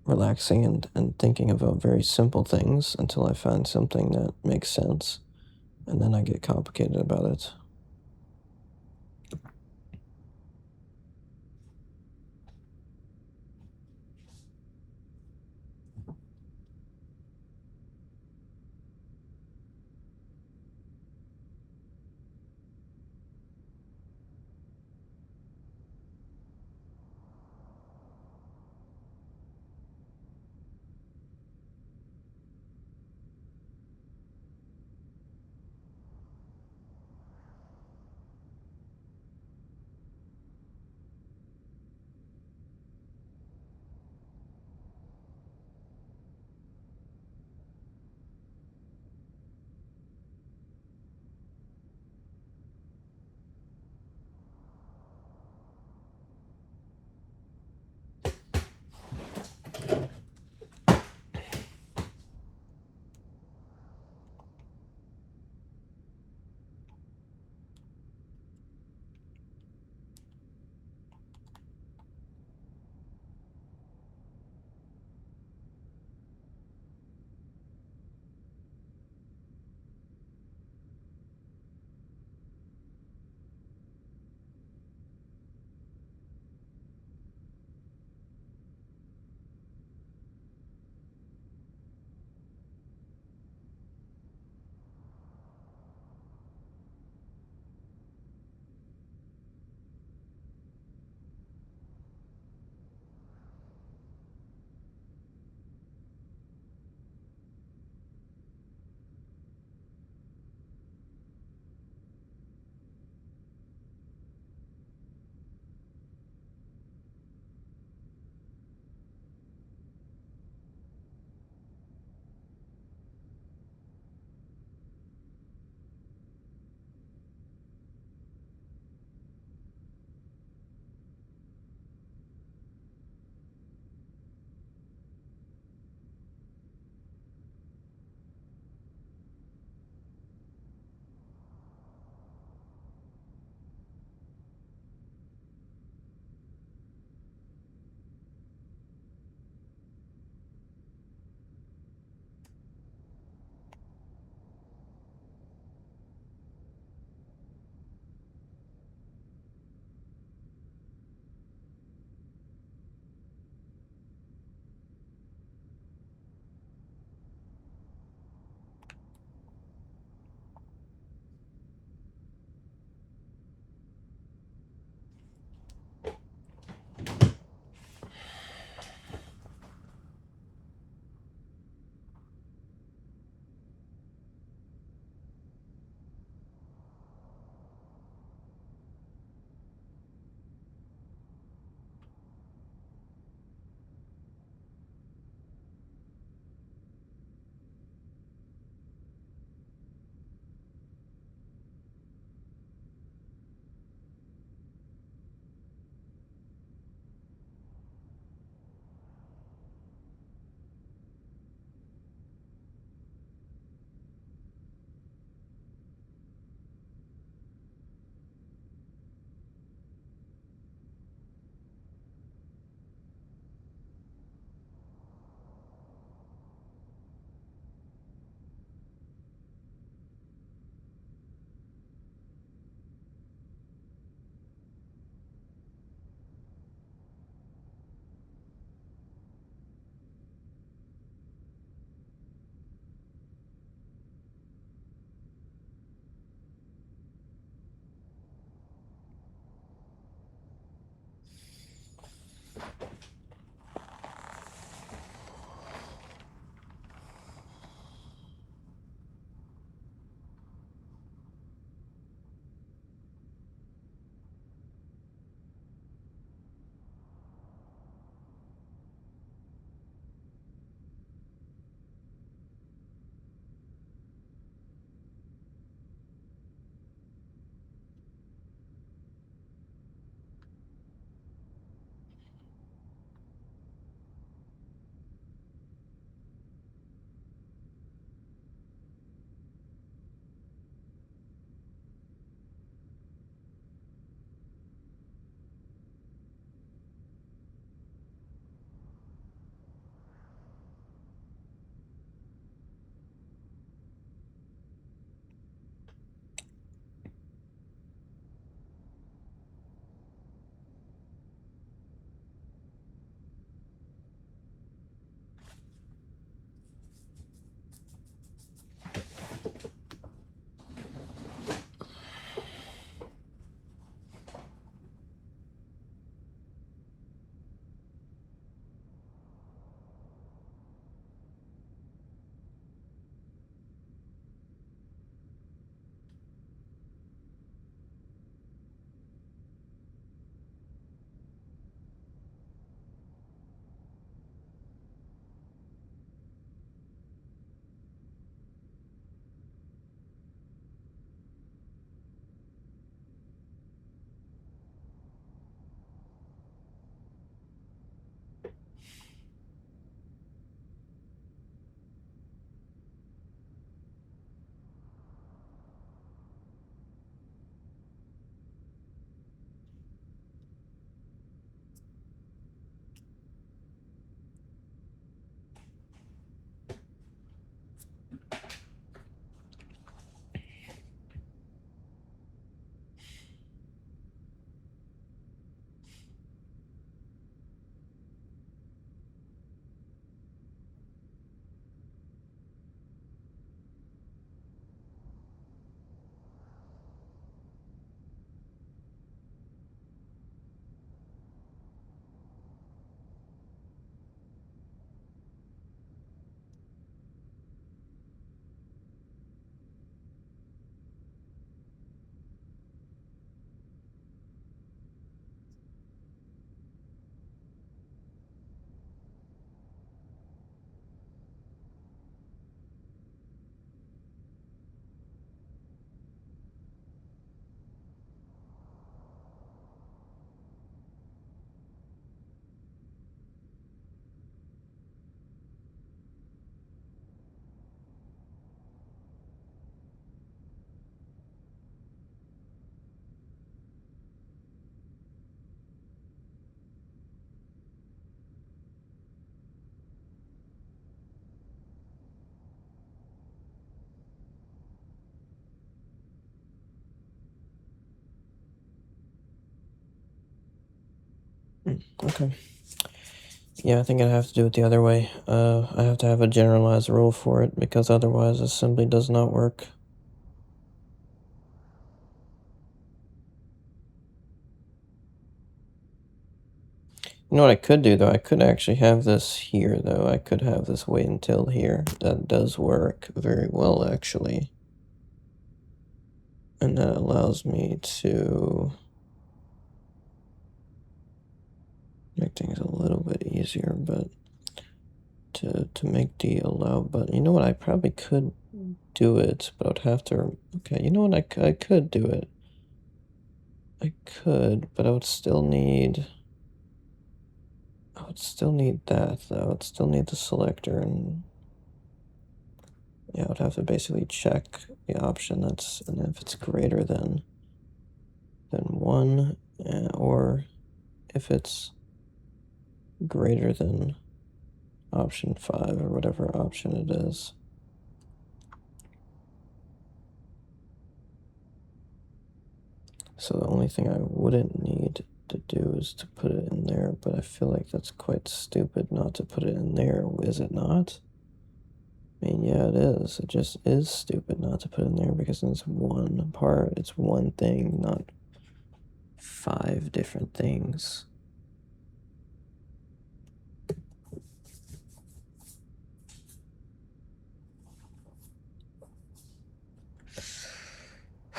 relaxing and thinking about very simple things until I find something that makes sense. And then I get complicated about it. Okay. Yeah, I think I have to do it the other way. I have to have a generalized rule for it, because otherwise it simply does not work. You know what I could do, though? I could actually have this here, though. I could have this wait until here. That does work very well, actually. And that allows me to make things a little bit easier, but to make the allow button. You know what? I probably could do it, but I would have to. Okay, you know what? I could do it. I could, but I would still need. I would still need that, though. I would still need the selector, and yeah, I would have to basically check the option that's, and if it's greater than 1, or if it's greater than option 5, or whatever option it is. So the only thing I wouldn't need to do is to put it in there, but I feel like that's quite stupid not to put it in there, is it not? I mean, yeah, it is. It just is stupid not to put it in there, because it's one part, it's one thing, not 5 different things.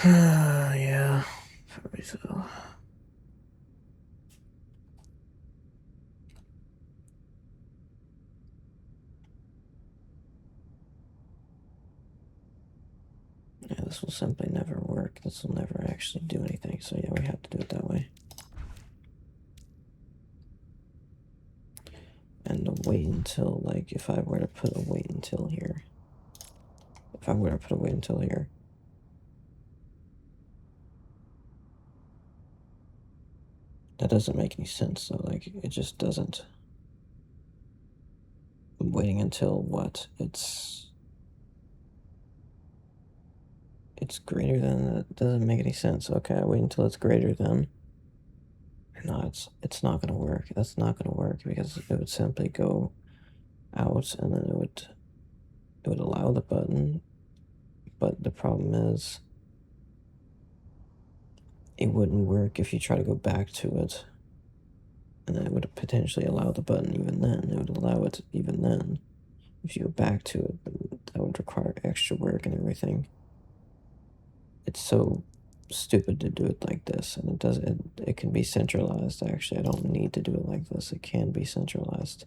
Yeah, probably so. Yeah, this will simply never work. This will never actually do anything. So yeah, we have to do it that way. And the wait until, like, if I were to put a wait until here. If I were to put a wait until here. That doesn't make any sense, so like, it just doesn't. I'm waiting until what? It's greater than, that doesn't make any sense. Okay, I wait until it's greater than. No, it's not gonna work. That's not gonna work, because it would simply go out, and then it would allow the button, but the problem is it wouldn't work if you try to go back to it, and then it would potentially allow the button even then. It would allow it even then. If you go back to it, that would require extra work and everything. It's so stupid to do it like this, and it can be centralized. Actually, I don't need to do it like this. It can be centralized.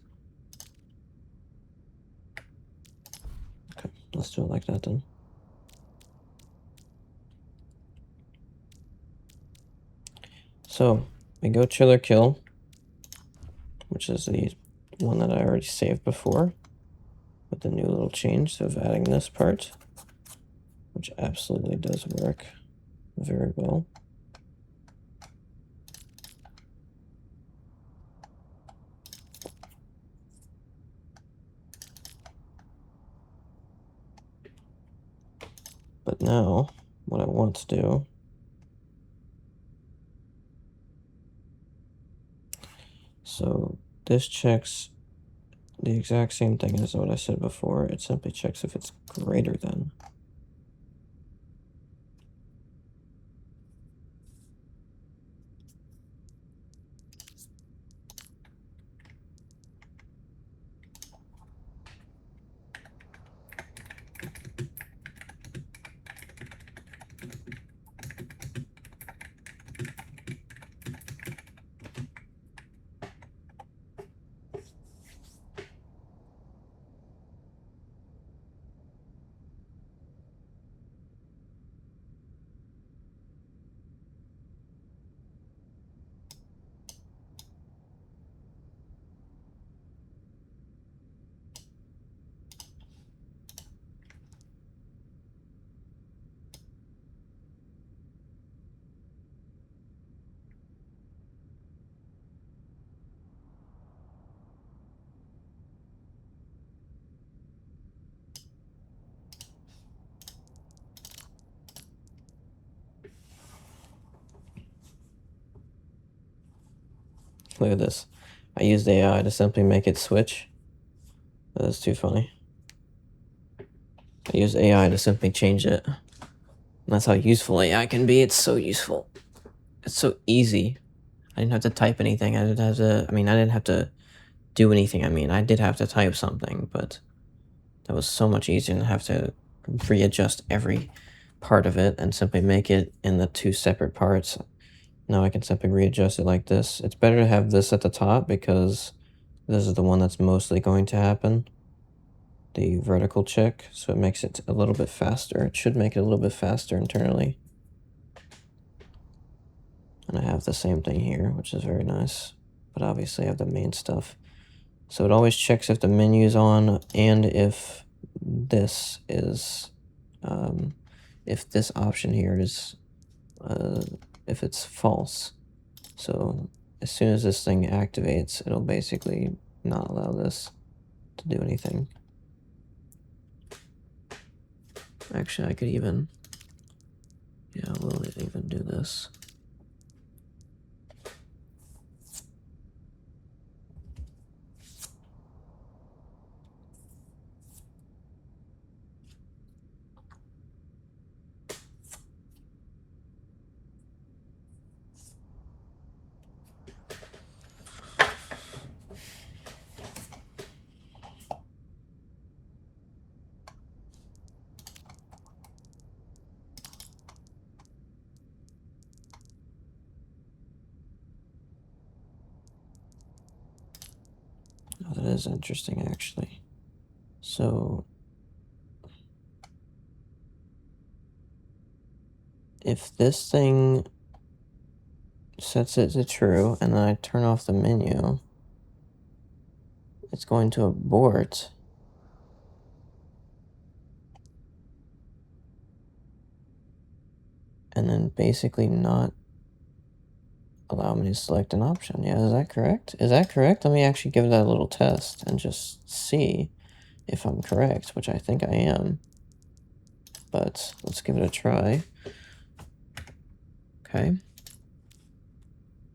Okay, let's do it like that then. So we go chiller kill, which is the one that I already saved before, with the new little change of adding this part, which absolutely does work very well. But now, what I want to do, so this checks the exact same thing as what I said before. It simply checks if it's greater than. Look at this. I used AI to simply make it switch. That's too funny. I used AI to simply change it. And that's how useful AI can be. It's so useful. It's so easy. I didn't have to type anything. I didn't have to, I didn't have to do anything. I did have to type something, but that was so much easier than have to readjust every part of it and simply make it in the two separate parts. Now I can simply readjust it like this. It's better to have this at the top because this is the one that's mostly going to happen. The vertical check, so it makes it a little bit faster. It should make it a little bit faster internally. And I have the same thing here, which is very nice. But obviously I have the main stuff. So it always checks if the menu's on and if this is, if this option here is, if it's false. So as soon as this thing activates, it'll basically not allow this to do anything. Actually, I could even, yeah, we'll even do this. Oh, that is interesting, actually. So if this thing sets it to true and then I turn off the menu, it's going to abort. And then basically not allow me to select an option. Yeah, is that correct? Is that correct? Let me actually give that a little test and just see if I'm correct, which I think I am. But let's give it a try. Okay.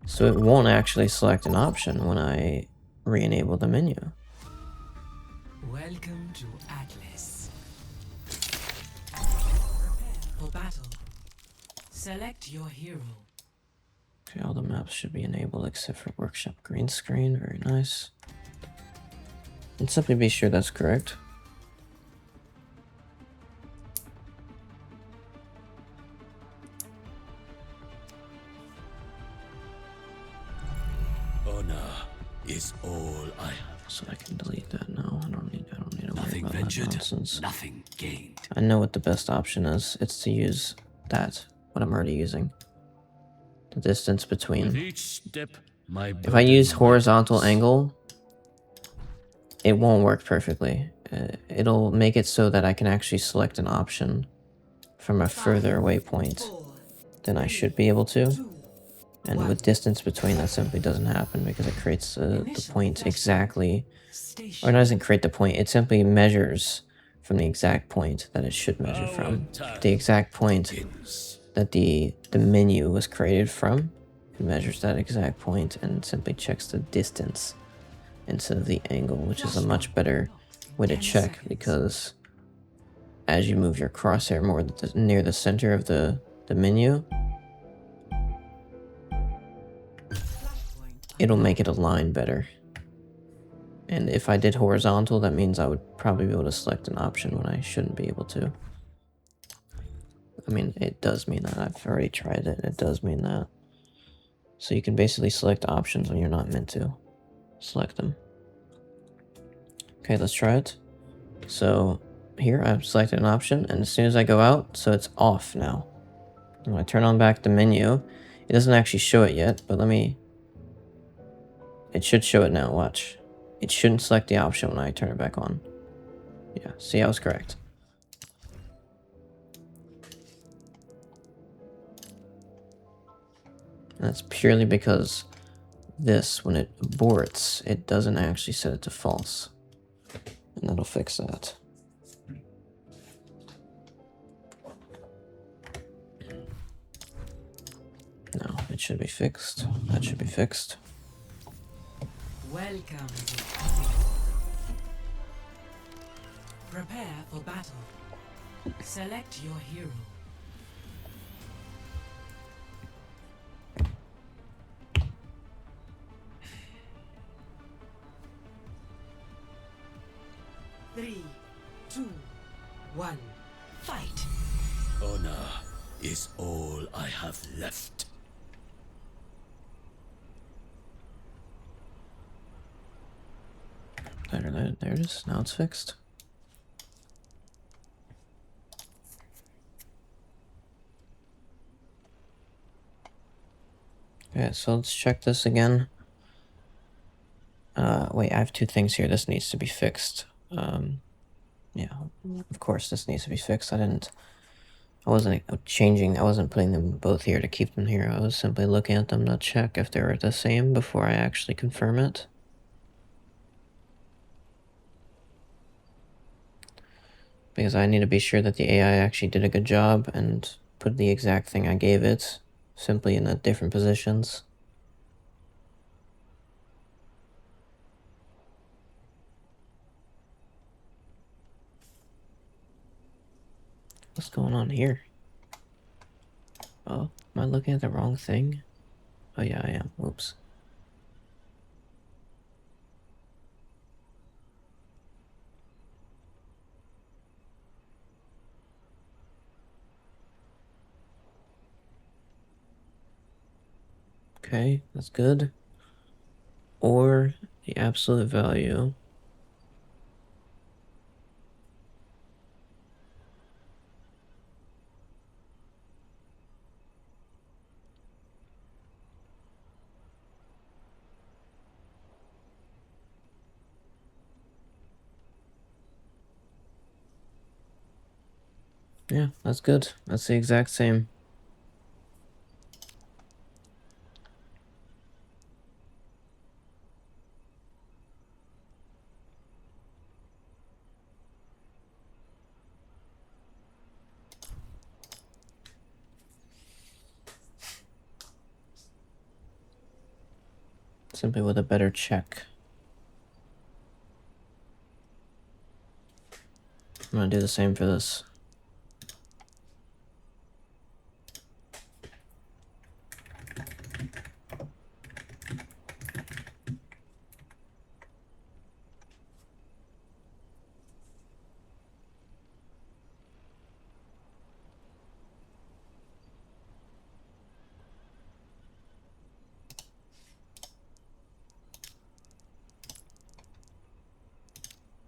So it won't actually select an option when I re-enable the menu. Welcome to Atlas. Prepare for battle. Select your hero. Okay, all the maps should be enabled except for workshop green screen. Very nice. And simply be sure that's correct. Honor is all I have. So I can delete that now. I don't need to worry Nothing about that ventured, nonsense. nothing gained. I know what the best option is. It's to use that, what I'm already using. The distance With between. each step, my If I use burden horizontal lightens. angle, it won't work perfectly. It'll make it so that I can actually select an option from a further away point than I should be able to. And with distance between, that simply doesn't happen because it creates the point exactly, or it doesn't create the point, it simply measures from the exact point that it should measure from. The exact point that the menu was created from, it measures that exact point and simply checks the distance instead of the angle, which is a much better way to check because as you move your crosshair more near the center of the menu, it'll make it align better. And if I did horizontal, that means I would probably be able to select an option when I shouldn't be able to. I mean, it does mean that. I've already tried it. It does mean that. So you can basically select options when you're not meant to select them. Okay, let's try it. So here I've selected an option, and as soon as I go out, so it's off now. And when I turn on back the menu, it doesn't actually show it yet, but it should show it now, watch. It shouldn't select the option when I turn it back on. Yeah, see, I was correct. And that's purely because this, when it aborts, it doesn't actually set it to false. And that'll fix that. No, it should be fixed. That should be fixed. Welcome to coming. Prepare for battle. Select your hero. Three, two, one, fight. Honor is all I have left. There it is. Now it's fixed. Okay, so let's check this again. Wait, I have two things here. This needs to be fixed. Yeah, of course this needs to be fixed. I wasn't changing, I wasn't putting them both here to keep them here. I was simply looking at them to check if they were the same before I actually confirm it. Because I need to be sure that the AI actually did a good job and put the exact thing I gave it, simply in the different positions. What's going on here? Oh, am I looking at the wrong thing? Oh yeah, I am. Oops. Okay, that's good. Or the absolute value. Yeah, that's good. That's the exact same. Simply with a better check. I'm gonna do the same for this.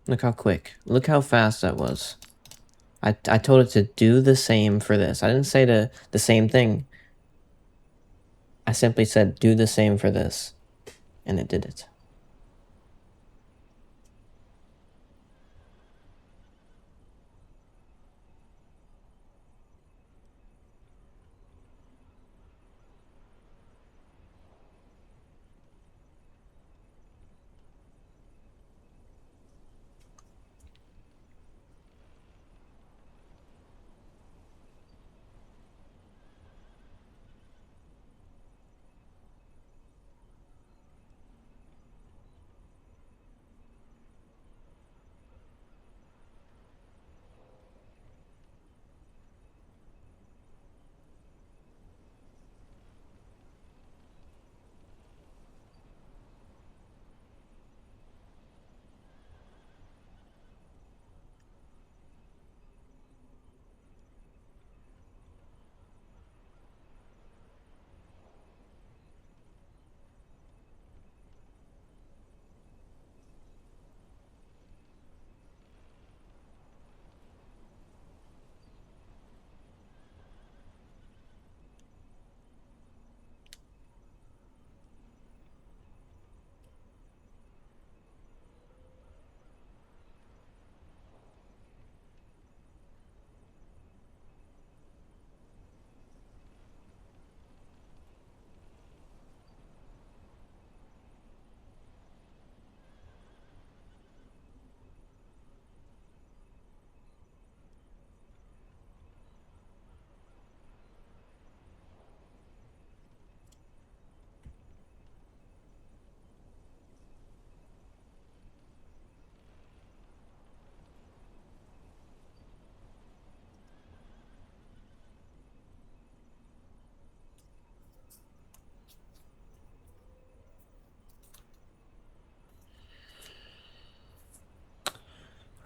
Look how quick. Look how fast that was. I told it to do the same for this. I didn't say the same thing. I simply said do the same for this. And it did it.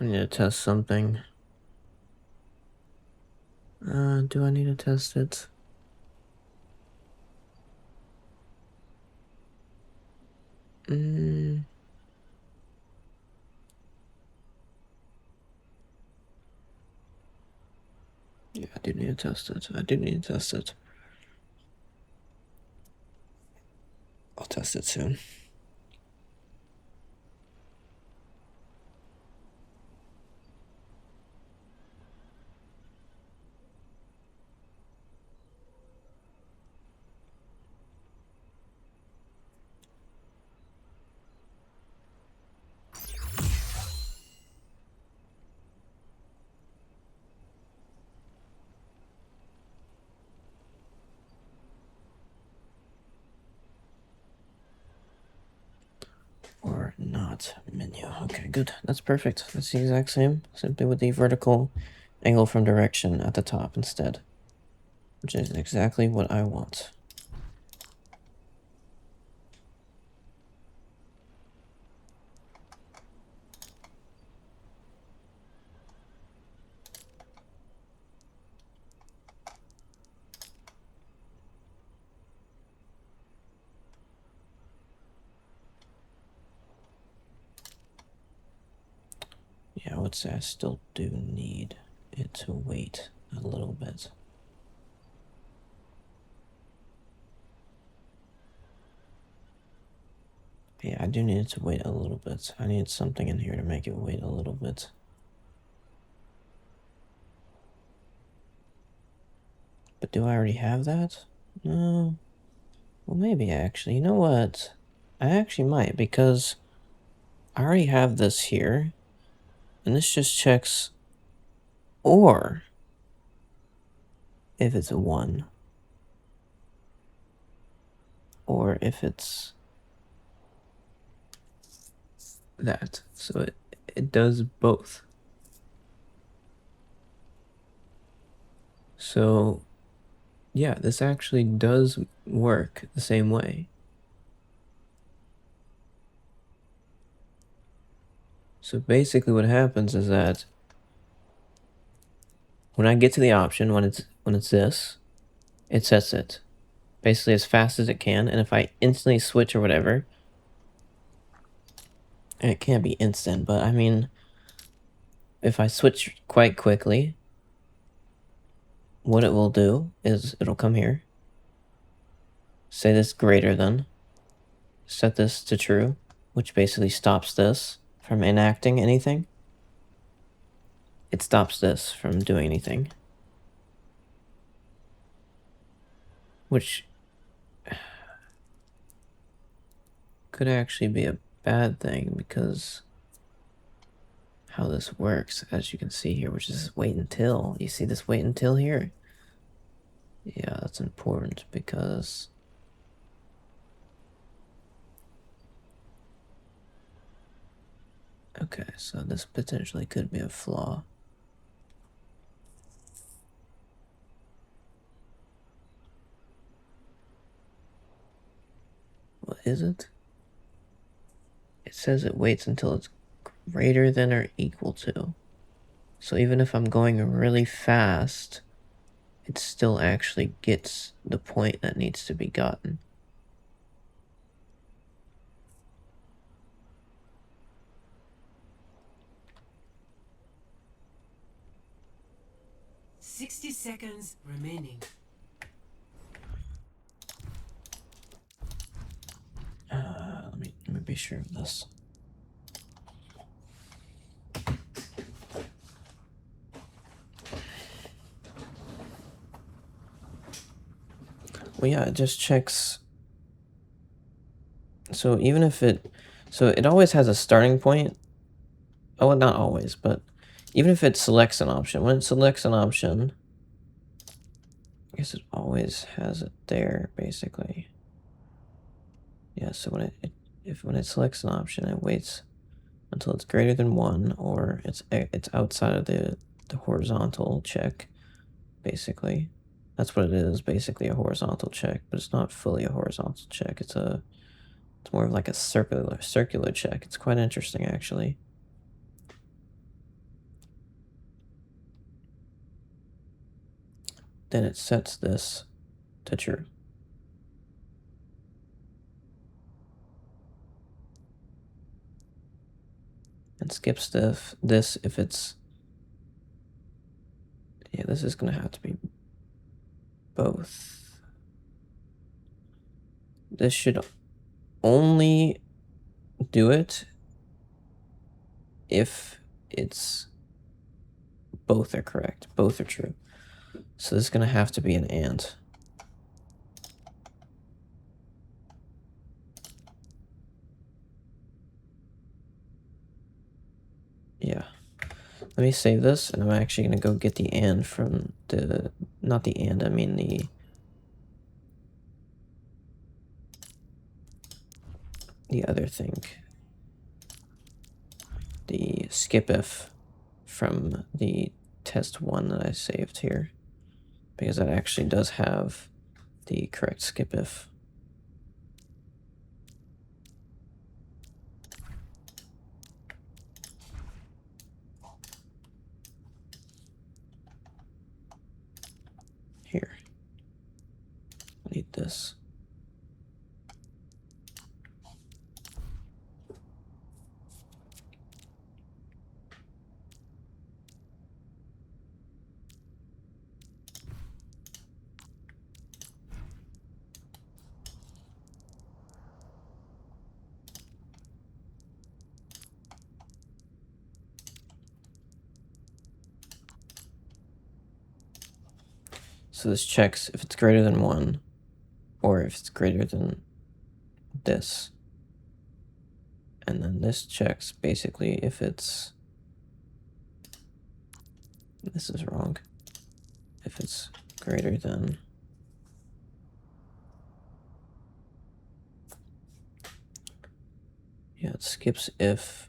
I need to test something. Do I need to test it? Yeah, I do need to test it. I do need to test it. I'll test it soon. Or not menu. Okay, good. That's perfect. That's the exact same, simply with the vertical angle from direction at the top instead, which is exactly what I want. Yeah, I would say I still do need it to wait a little bit. Yeah, I do need it to wait a little bit. I need something in here to make it wait a little bit. But do I already have that? No. Well, maybe actually. You know what? I actually might, because I already have this here. And this just checks or if it's a 1. Or if it's that. So it does both. So yeah, this actually does work the same way. So basically what happens is that when I get to the option, when it's this, it sets it basically as fast as it can, and if I instantly switch or whatever, and it can't be instant, but I mean, if I switch quite quickly, what it will do is it'll come here, say this greater than, set this to true, which basically stops this from enacting anything. It stops this from doing anything. Which could actually be a bad thing because how this works, as you can see here, which is wait until. You see this wait until here? Yeah, that's important because okay, so this potentially could be a flaw. What is it? It says it waits until it's greater than or equal to. So even if I'm going really fast, it still actually gets the point that needs to be gotten. $60 remaining. Let me be sure of this. Well, yeah, it just checks. So even if so it always has a starting point. Oh, well, not always, but even if it selects an option, when it selects an option, I guess it always has it there, basically. Yeah, so when it selects an option, it waits until it's greater than 1, or it's outside of the horizontal check, basically. That's what it is, basically a horizontal check, but it's not fully a horizontal check. It's more of like a circular check. It's quite interesting, actually. then it sets this to true. And skips this if it's, yeah, this is gonna have to be both. This should only do it if it's both are correct, both are true. So this is gonna have to be an and. Yeah. Let me save this, and I'm actually gonna go get the and from the, not the and, I mean the other thing. The skip if from the test 1 that I saved here, because that actually does have the correct skip if. Here. I need this. So this checks if it's greater than 1, or if it's greater than this. And then this checks basically if it's, this is wrong, if it's greater than, yeah, it skips if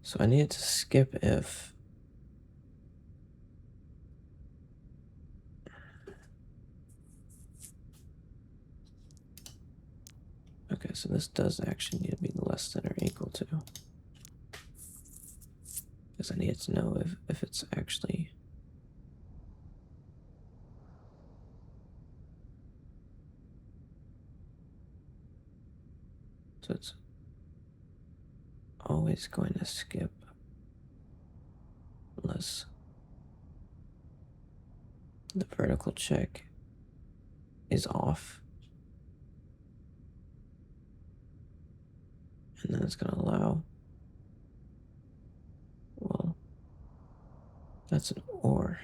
so I need to skip if, okay, so this does actually need to be less than or equal to, because I need to know if it's actually, so it's always going to skip unless the vertical check is off. And then it's going to allow, well, that's an or.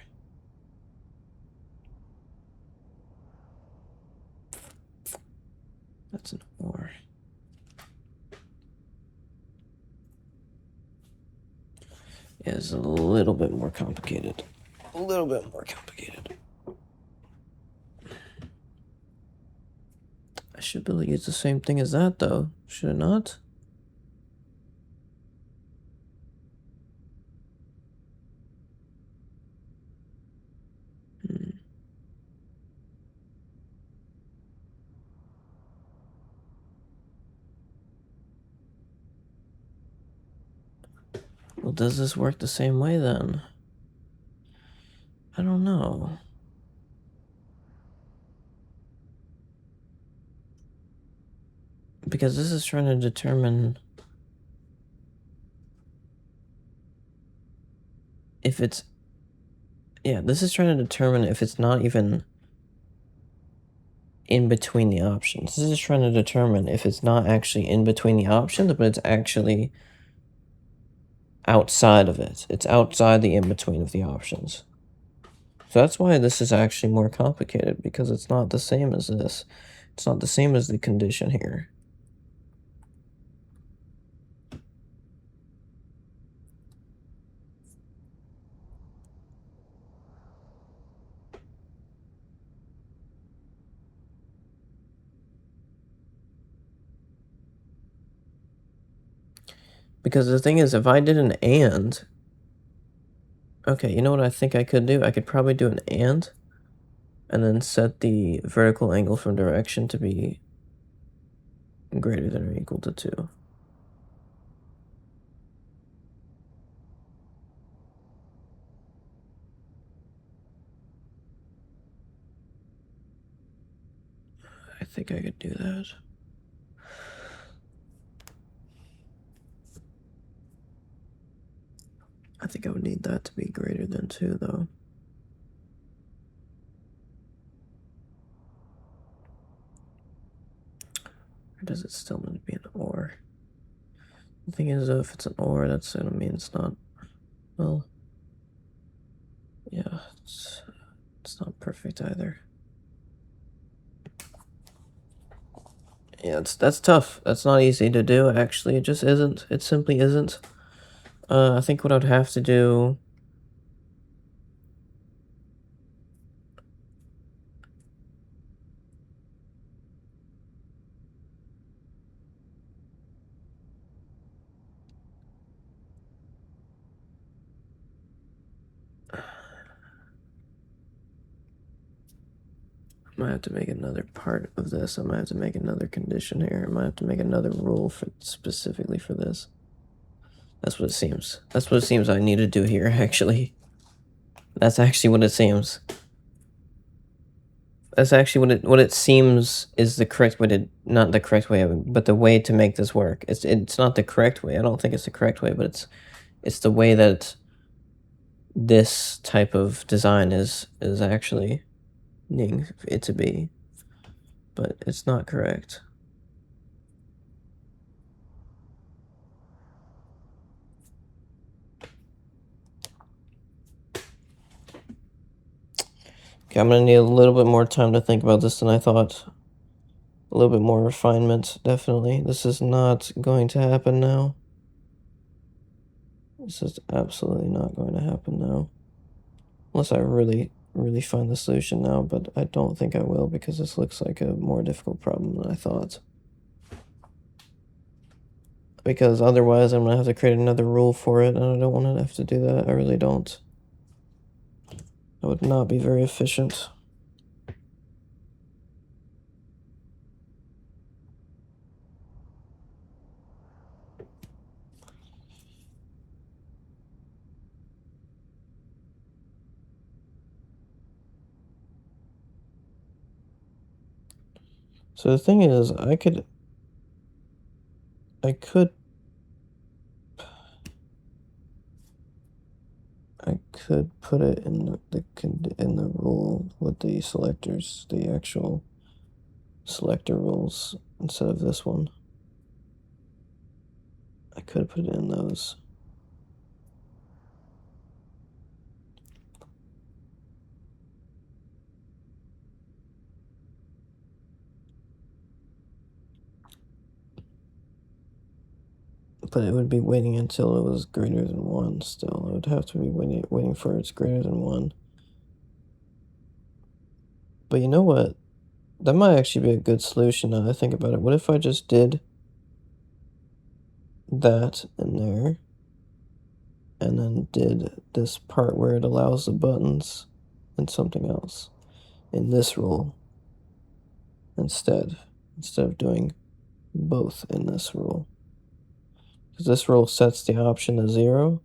That's an or. Is a little bit more complicated. A little bit more complicated. I should be able to use the same thing as that, though. Should it not? Well, does this work the same way, then? I don't know. Because this is trying to determine if it's, yeah, this is trying to determine if it's not even in between the options. This is trying to determine if it's not actually in between the options, but it's actually outside of it. It's outside the in-between of the options. So that's why this is actually more complicated, because it's not the same as this. It's not the same as the condition here. Because the thing is, if I did an and... Okay, you know what I think I could do? I could probably do an and then set the vertical angle from direction to be greater than or equal to 2. I think I could do that. I think I would need that to be greater than 2, though. Or does it still need to be an or? The thing is, though, if it's an or, that's gonna mean it's not... Well... Yeah, it's not perfect either. Yeah, that's tough. That's not easy to do, actually. It just isn't. It simply isn't. I think what I'd have to do... I might have to make another part of this. I might have to make another condition here. I might have to make another rule for specifically for this. That's what it seems. That's what it seems I need to do here, actually. That's actually what it seems. That's actually what it seems is the correct way to... Not the correct way, but the way to make this work. It's not the correct way. I don't think it's the correct way, but it's the way that this type of design is actually needing it to be. But it's not correct. Okay, I'm gonna need a little bit more time to think about this than I thought. A little bit more refinement, definitely. This is not going to happen now. This is absolutely not going to happen now. Unless I really, really find the solution now, but I don't think I will because this looks like a more difficult problem than I thought. Because otherwise I'm gonna have to create another rule for it, and I don't want to have to do that. I really don't. That would not be very efficient. So the thing is, I could put it in the rule with the selectors, the actual selector rules instead of this one. I could put it in those. But it would be waiting until it was greater than 1 still. It would have to be waiting for it's greater than 1. But you know what? That might actually be a good solution now that I think about it. What if I just did that in there and then did this part where it allows the buttons and something else in this rule instead of doing both in this rule? Because this rule sets the option to 0,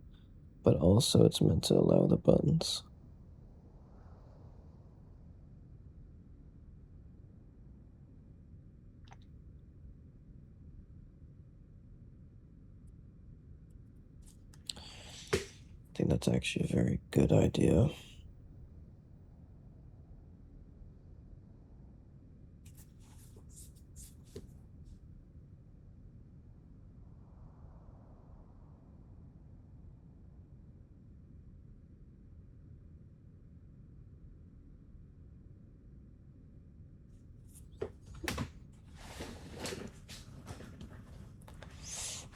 but also it's meant to allow the buttons. I think that's actually a very good idea.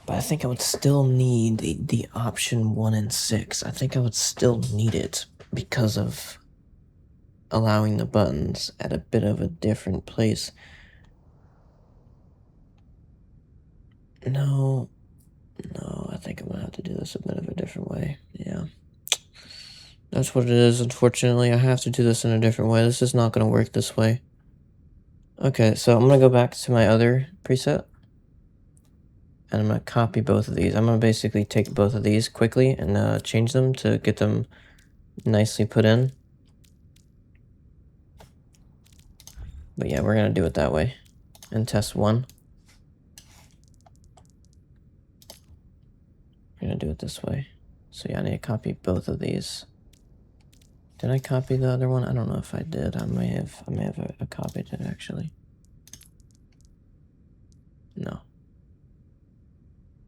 But I think I would still need the option 1 and 6. I think I would still need it because of allowing the buttons at a bit of a different place. No. No, I think I'm gonna have to do this a bit of a different way. Yeah. That's what it is, unfortunately. I have to do this in a different way. This is not gonna work this way. Okay, so I'm gonna go back to my other preset. And I'm gonna copy both of these. I'm gonna basically take both of these quickly and change them to get them nicely put in. But yeah, we're gonna do it that way. And test one. We're gonna do it this way. So yeah, I need to copy both of these. Did I copy the other one? I don't know if I did. I may have copied it actually. No.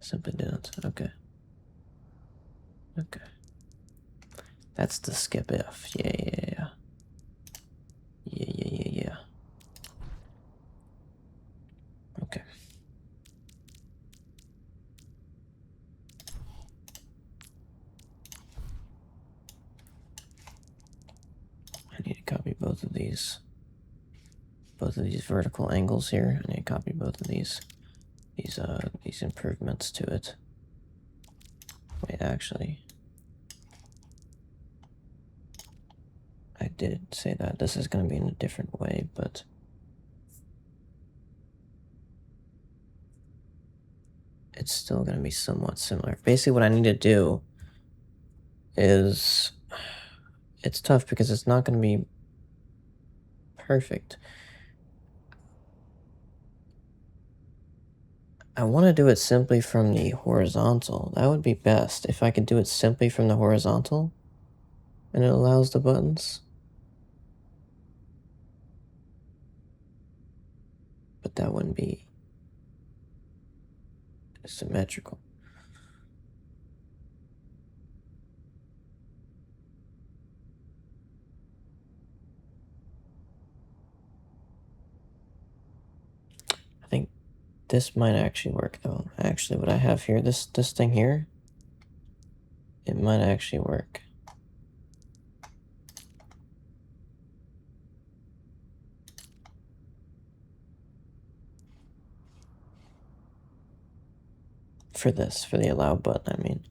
Simply didn't. Okay. Okay. That's the skip if. Yeah. Okay. I need to copy both of these vertical angles here. I need to copy both of these improvements to it. Wait, actually, I did say that this is going to be in a different way, but it's still going to be somewhat similar. Basically, what I need to do is, it's tough because it's not going to be perfect. I want to do it simply from the horizontal. That would be best if I could do it simply from the horizontal and it allows the buttons. But that wouldn't be symmetrical. I think this might actually work though. Actually, what I have here, this thing here, it might actually work. For this, for the allow button, I mean.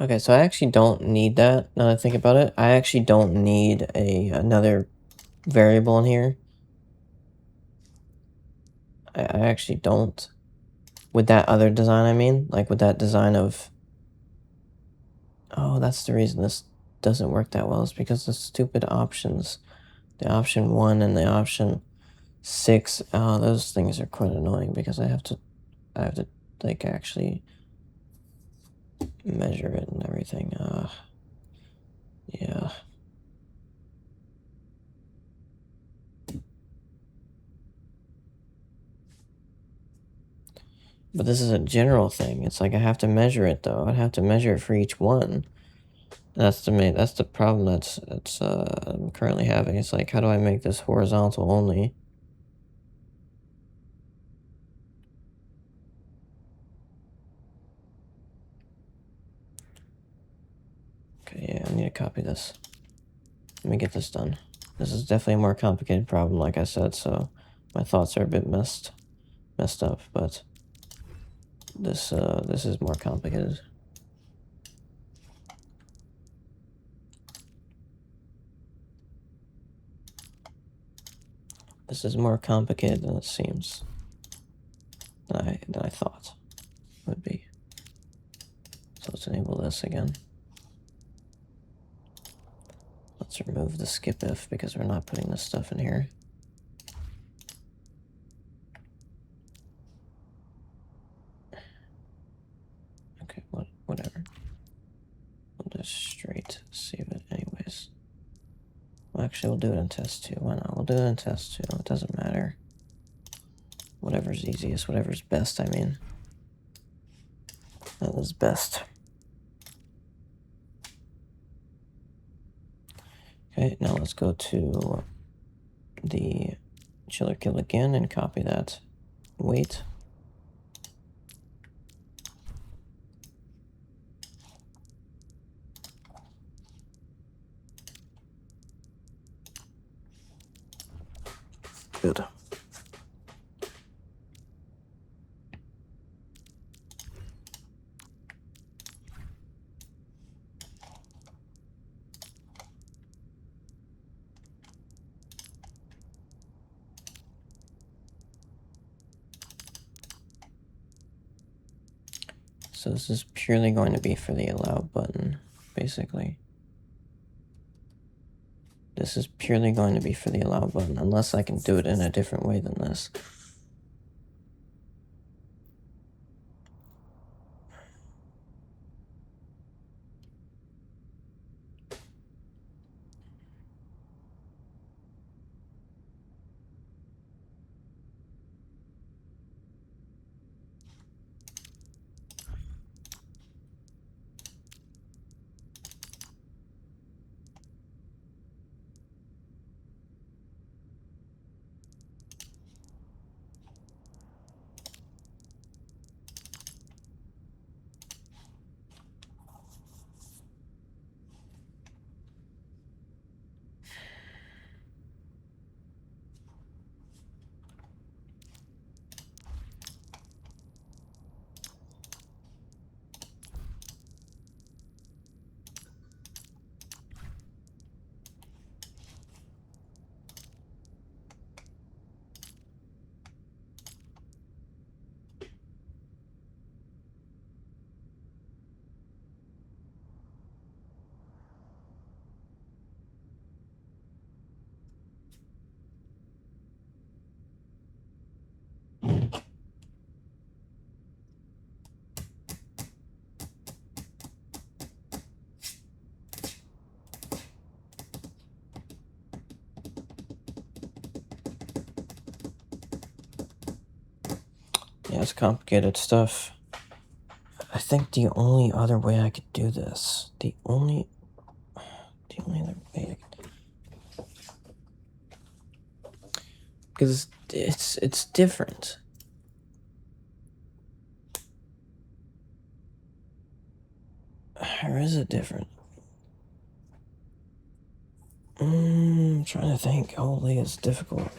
Okay, so I actually don't need that, now that I think about it. I actually don't need another variable in here. I actually don't. With that other design, I mean, like with that design of... Oh, that's the reason this doesn't work that well, is because the stupid options. The option 1 and the option 6, those things are quite annoying because I have to like actually measure it and everything. Yeah. But this is a general thing. It's like I have to measure it though. I'd have to measure it for each one. That's the problem I'm currently having. It's like, how do I make this horizontal only? Okay, yeah, I need to copy this. Let me get this done. This is definitely a more complicated problem, like I said, so my thoughts are a bit messed up, but this is more complicated. This is more complicated than it seems. Than I thought it would be. So let's enable this again. Let's remove the skip if because we're not putting this stuff in here. Okay, whatever. We'll just straight save it anyways. Well, actually, we'll do it in test 2. Why not? We'll do it in test 2. It doesn't matter. Whatever's easiest, whatever's best, I mean. That is best. Okay, now let's go to the chiller kill again and copy that weight. Good. So this is purely going to be for the allow button, basically. This is purely going to be for the allow button, unless I can do it in a different way than this. Yeah, it's complicated stuff. I think the only other way I could do this, the only other way I could, because it's different. Or is it different? I'm trying to think. Holy, it's difficult.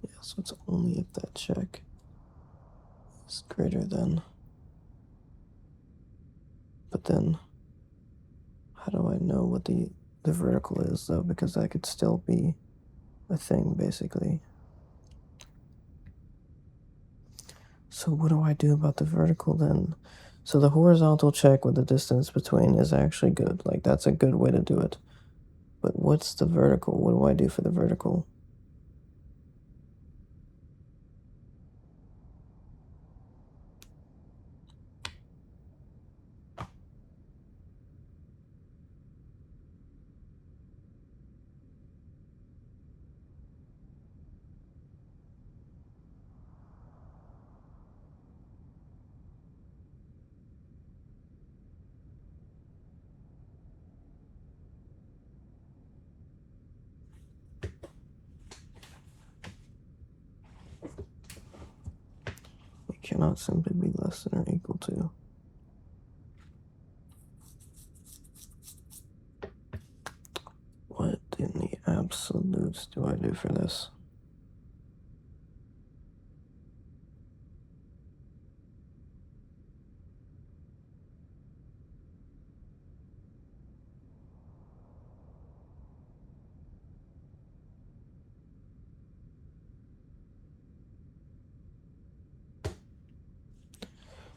Yeah, so it's only if that check is greater than. But then, how do I know what the vertical is, though? Because that could still be a thing, basically. So what do I do about the vertical, then? So the horizontal check with the distance between is actually good. Like, that's a good way to do it. But what's the vertical? What do I do for the vertical? It cannot simply be less than or equal to. What in the absolutes do I do for this?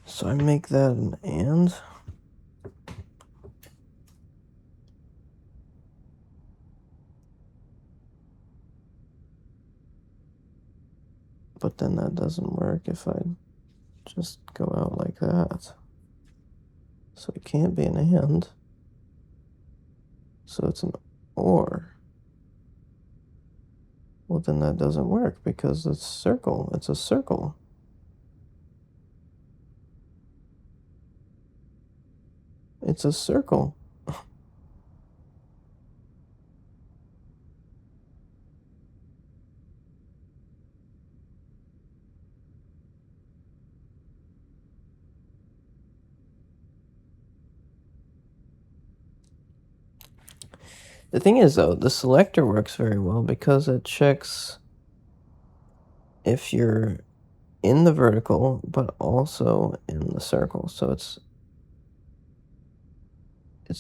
So I make that an and. But then that doesn't work if I just go out like that. So it can't be an and. So it's an or. Well, then that doesn't work because it's circle. It's a circle. It's a circle. The thing is, though, the selector works very well because it checks if you're in the vertical, but also in the circle. So it's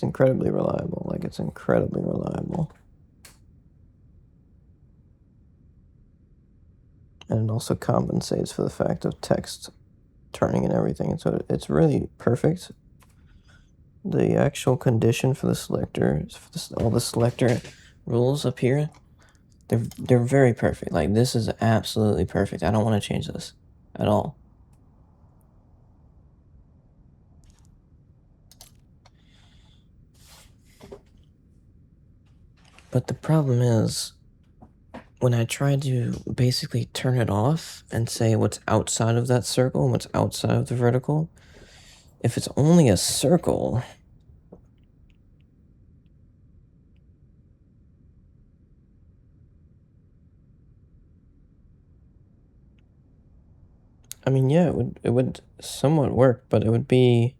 incredibly reliable. Like, it's incredibly reliable. And it also compensates for the fact of text turning and everything. And so it's really perfect. The actual condition for the selector, all the selector rules up here, they're very perfect. Like, this is absolutely perfect. I don't want to change this at all. But the problem is, when I try to basically turn it off and say what's outside of that circle and what's outside of the vertical, if it's only a circle, I mean, yeah, it would somewhat work, but it would be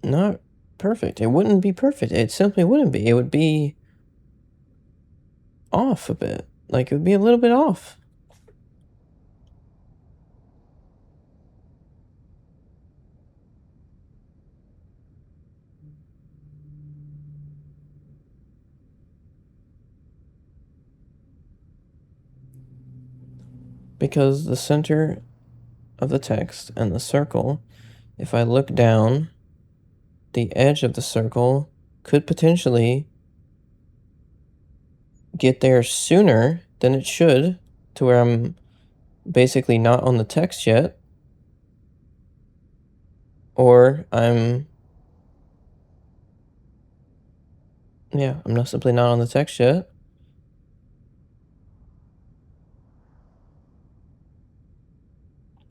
not perfect. It wouldn't be perfect. It simply wouldn't be. It would be off a bit. Like, it would be a little bit off. Because the center of the text and the circle, if I look down, the edge of the circle could potentially get there sooner than it should, to where I'm basically not on the text yet, or I'm not simply not on the text yet.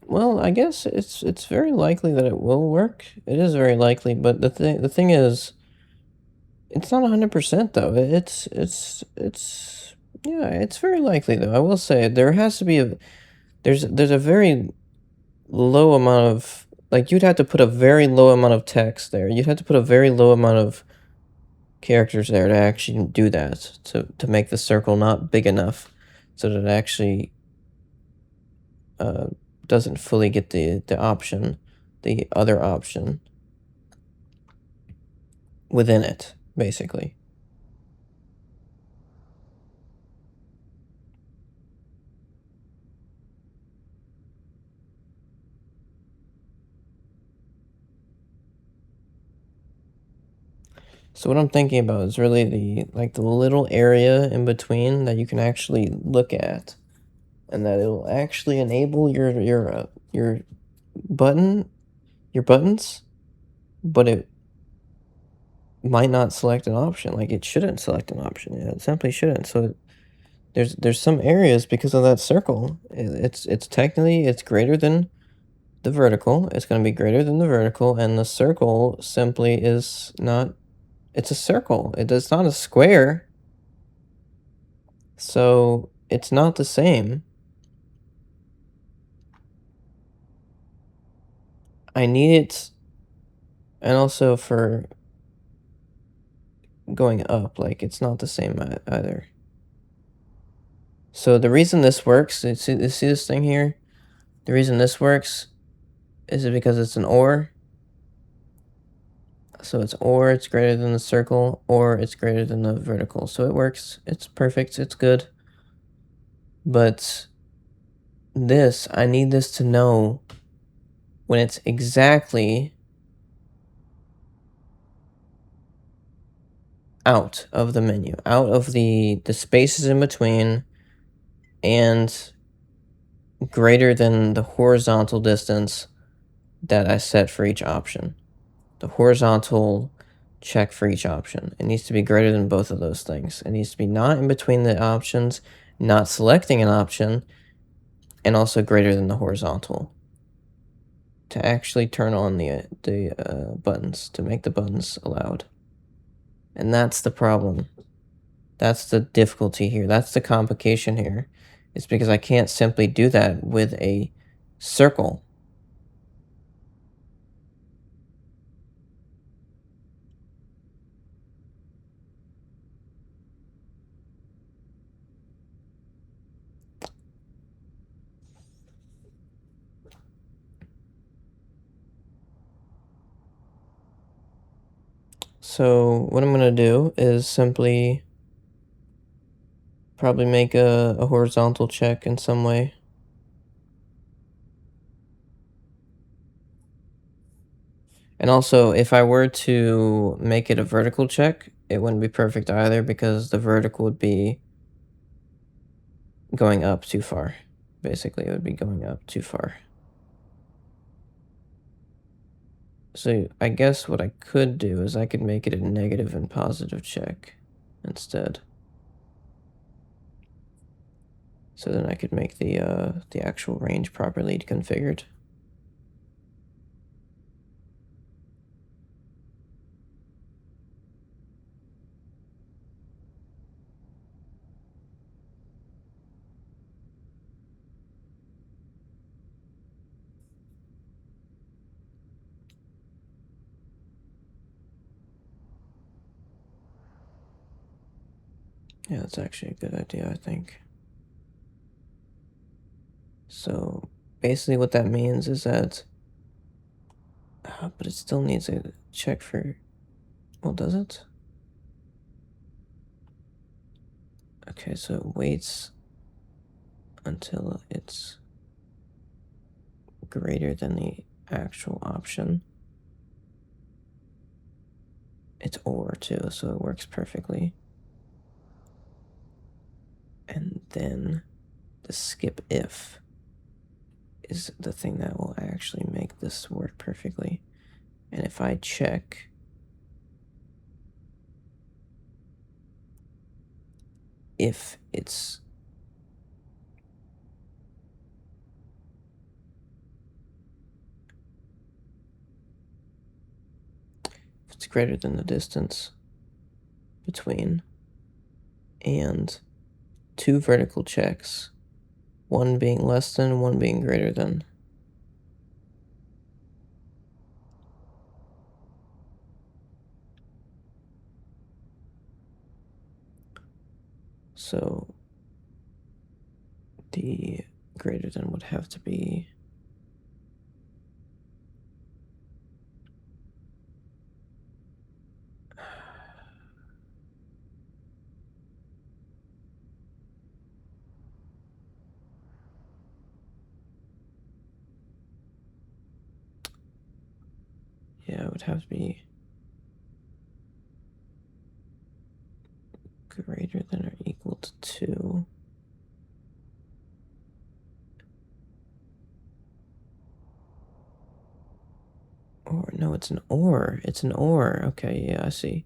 Well, I guess it's very likely that it will work. It is very likely, but the thing is, it's not 100% though. It's yeah, it's very likely though. I will say there has to be there's a very low amount of, like, you'd have to put a very low amount of text there. You'd have to put a very low amount of characters there to actually do that, to make the circle not big enough so that it actually doesn't fully get the option, the other option within it, basically. So what I'm thinking about is really the little area in between that you can actually look at, and that it'll actually enable your buttons, but it might not select an option. Like, it shouldn't select an option. Yeah, it simply shouldn't. So there's some areas, because of that circle, it's technically it's greater than the vertical. It's going to be greater than the vertical, and the circle simply is not. It's a circle. It's not a square. So it's not the same. I need it, and also for going up, like, it's not the same either. So the reason this works, you see this thing here? The reason this works is because it's an or. So it's or it's greater than the circle, or it's greater than the vertical. So it works. It's perfect. It's good. But this, I need this to know when it's exactly out of the menu, out of the spaces in between, and greater than the horizontal distance that I set for each option. The horizontal check for each option. It needs to be greater than both of those things. It needs to be not in between the options, not selecting an option, and also greater than the horizontal to actually turn on the buttons, to make the buttons allowed. And that's the problem. That's the difficulty here. That's the complication here. It's because I can't simply do that with a circle. So what I'm going to do is simply probably make a horizontal check in some way. And also, if I were to make it a vertical check, it wouldn't be perfect either because the vertical would be going up too far. Basically, it would be going up too far. So I guess what I could do is I could make it a negative and positive check instead. So then I could make the actual range properly configured. Yeah, that's actually a good idea, I think. So basically what that means is that, but it still needs a check for, well, does it? Okay, so it waits until it's greater than the actual option. It's OR too, so it works perfectly. And then the skip if is the thing that will actually make this work perfectly. And if I check if it's greater than the distance between and two vertical checks, one being less than, one being greater than. So the greater than would have to be yeah, it would have to be greater than or equal to 2. Or no, it's an or. It's an or. Okay, yeah, I see.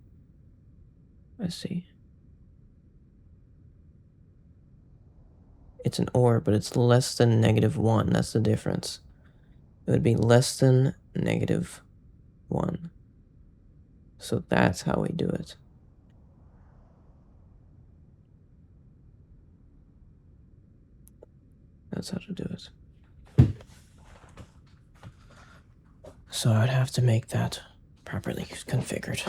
I see. It's an or, but it's less than -1. That's the difference. It would be less than -1. So that's how we do it. That's how to do it. So I'd have to make that properly configured.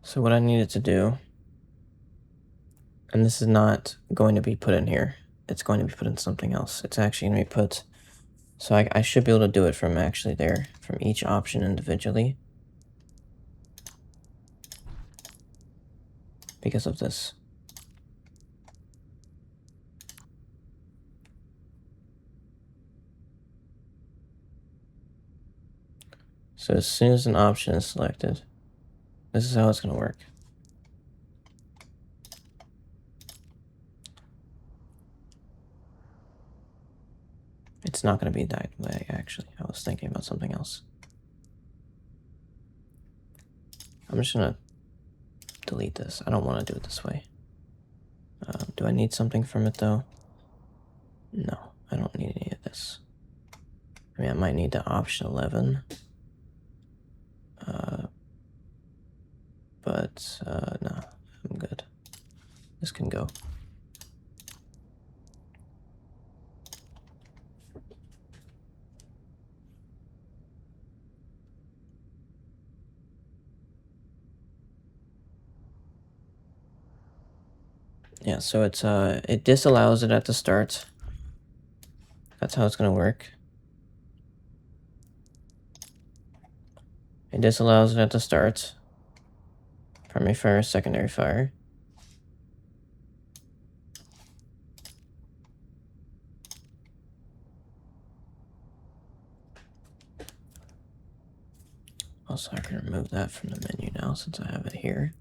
So what I needed to do, and this is not going to be put in here, it's going to be put in something else. It's actually going to be put, so I should be able to do it from actually there, from each option individually, because of this. So as soon as an option is selected, this is how it's going to work. It's not going to be that way, actually. I was thinking about something else. I'm just going to delete this. I don't want to do it this way. Do I need something from it, though? No, I don't need any of this. I mean, I might need the option 11. But no, I'm good. This can go. Yeah, so it's it disallows it at the start. That's how it's gonna work. It disallows it at the start. Primary fire, secondary fire. Also, I can remove that from the menu now since I have it here.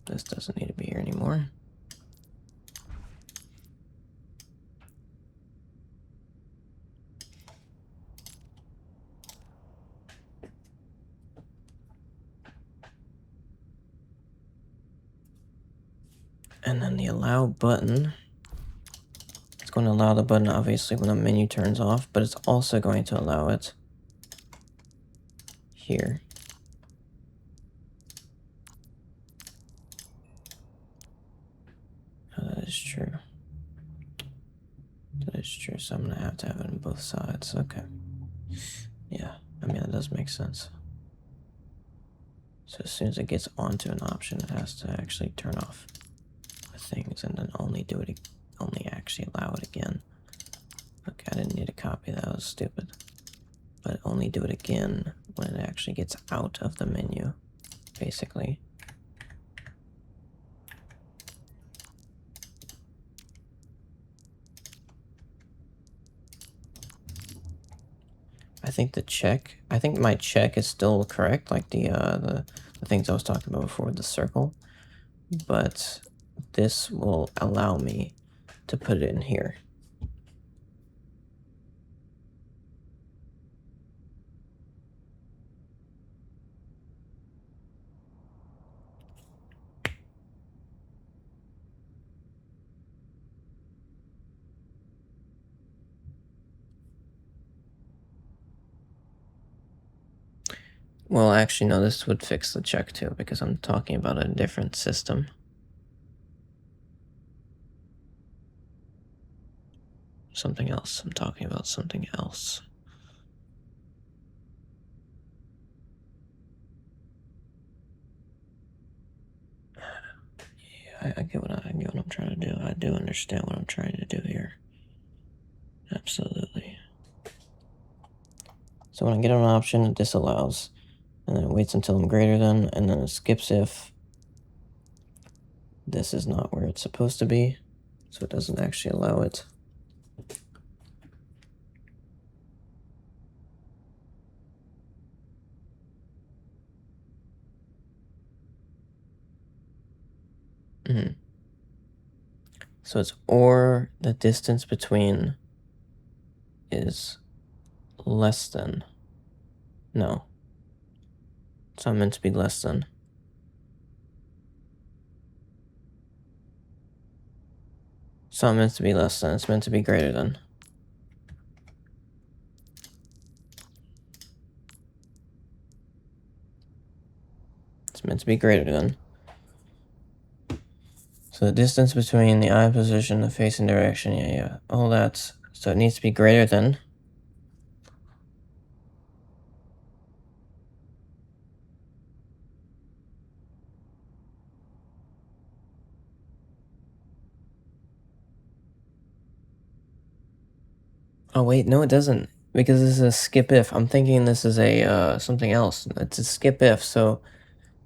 This doesn't need to be here anymore. And then the allow button, it's going to allow the button obviously when the menu turns off, but it's also going to allow it here. That is true. That is true, so I'm going to have it on both sides. Okay. Yeah, I mean, that does make sense. So as soon as it gets onto an option, it has to actually turn off the things and then only actually allow it again. Okay, I didn't need to copy that, was stupid. But only do it again when it actually gets out of the menu, basically. I think my check is still correct, like the things I was talking about before with the circle, but this will allow me to put it in here. Well, actually, no, this would fix the check too, because I'm talking about a different system. Something else. I'm talking about something else. Yeah, I get what I'm trying to do. I do understand what I'm trying to do here. Absolutely. So when I get an option, it disallows, and then it waits until I'm greater than, and then it skips if this is not where it's supposed to be, so it doesn't actually allow it. So it's or the distance between is less than. No. It's not meant to be less than. It's not meant to be less than. It's meant to be greater than. It's meant to be greater than. So the distance between the eye position, the facing direction, yeah, all that. So it needs to be greater than. Oh wait, no it doesn't. Because this is a skip if. I'm thinking this is a something else. It's a skip if, so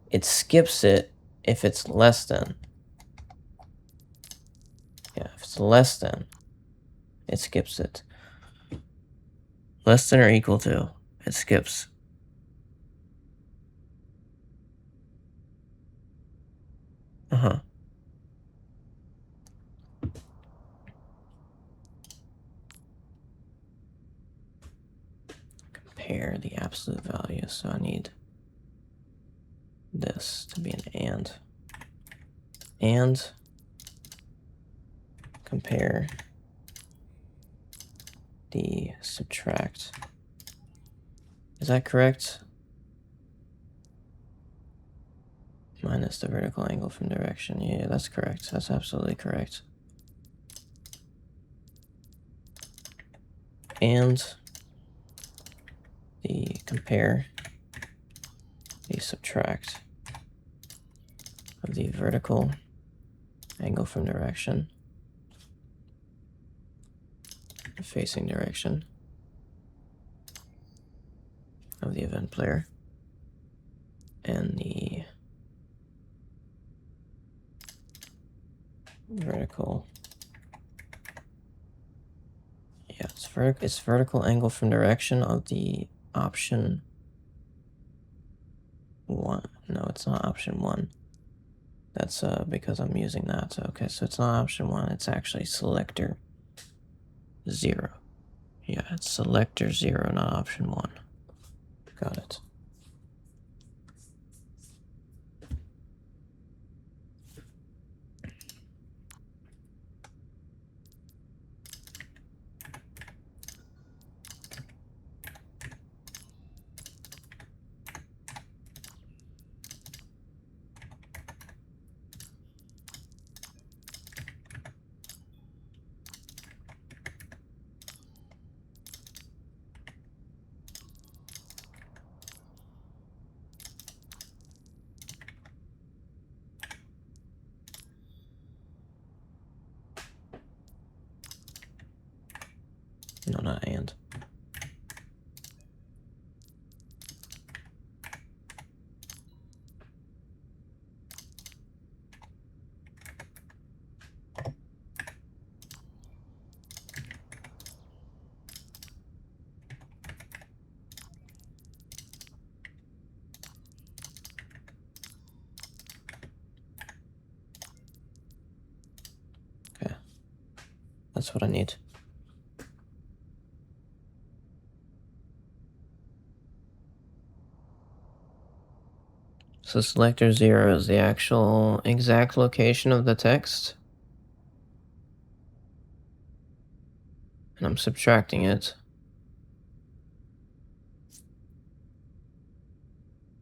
it skips it if it's less than. Yeah, if it's less than, it skips it. Less than or equal to, it skips. Uh-huh. Compare the absolute value, so I need this to be an and. And compare the subtract. Is that correct? Minus the vertical angle from direction. Yeah, that's correct. That's absolutely correct. And the compare the subtract of the vertical angle from direction, facing direction of the event player, and the vertical, yeah, it's vertical angle from direction of the option 1. No, it's not option 1. That's because I'm using that. Okay, so it's not option 1, it's actually selector 0. Yeah, it's selector 0, not option 1. Got it. No, not and. Okay, that's what I need. So selector 0 is the actual exact location of the text. And I'm subtracting it.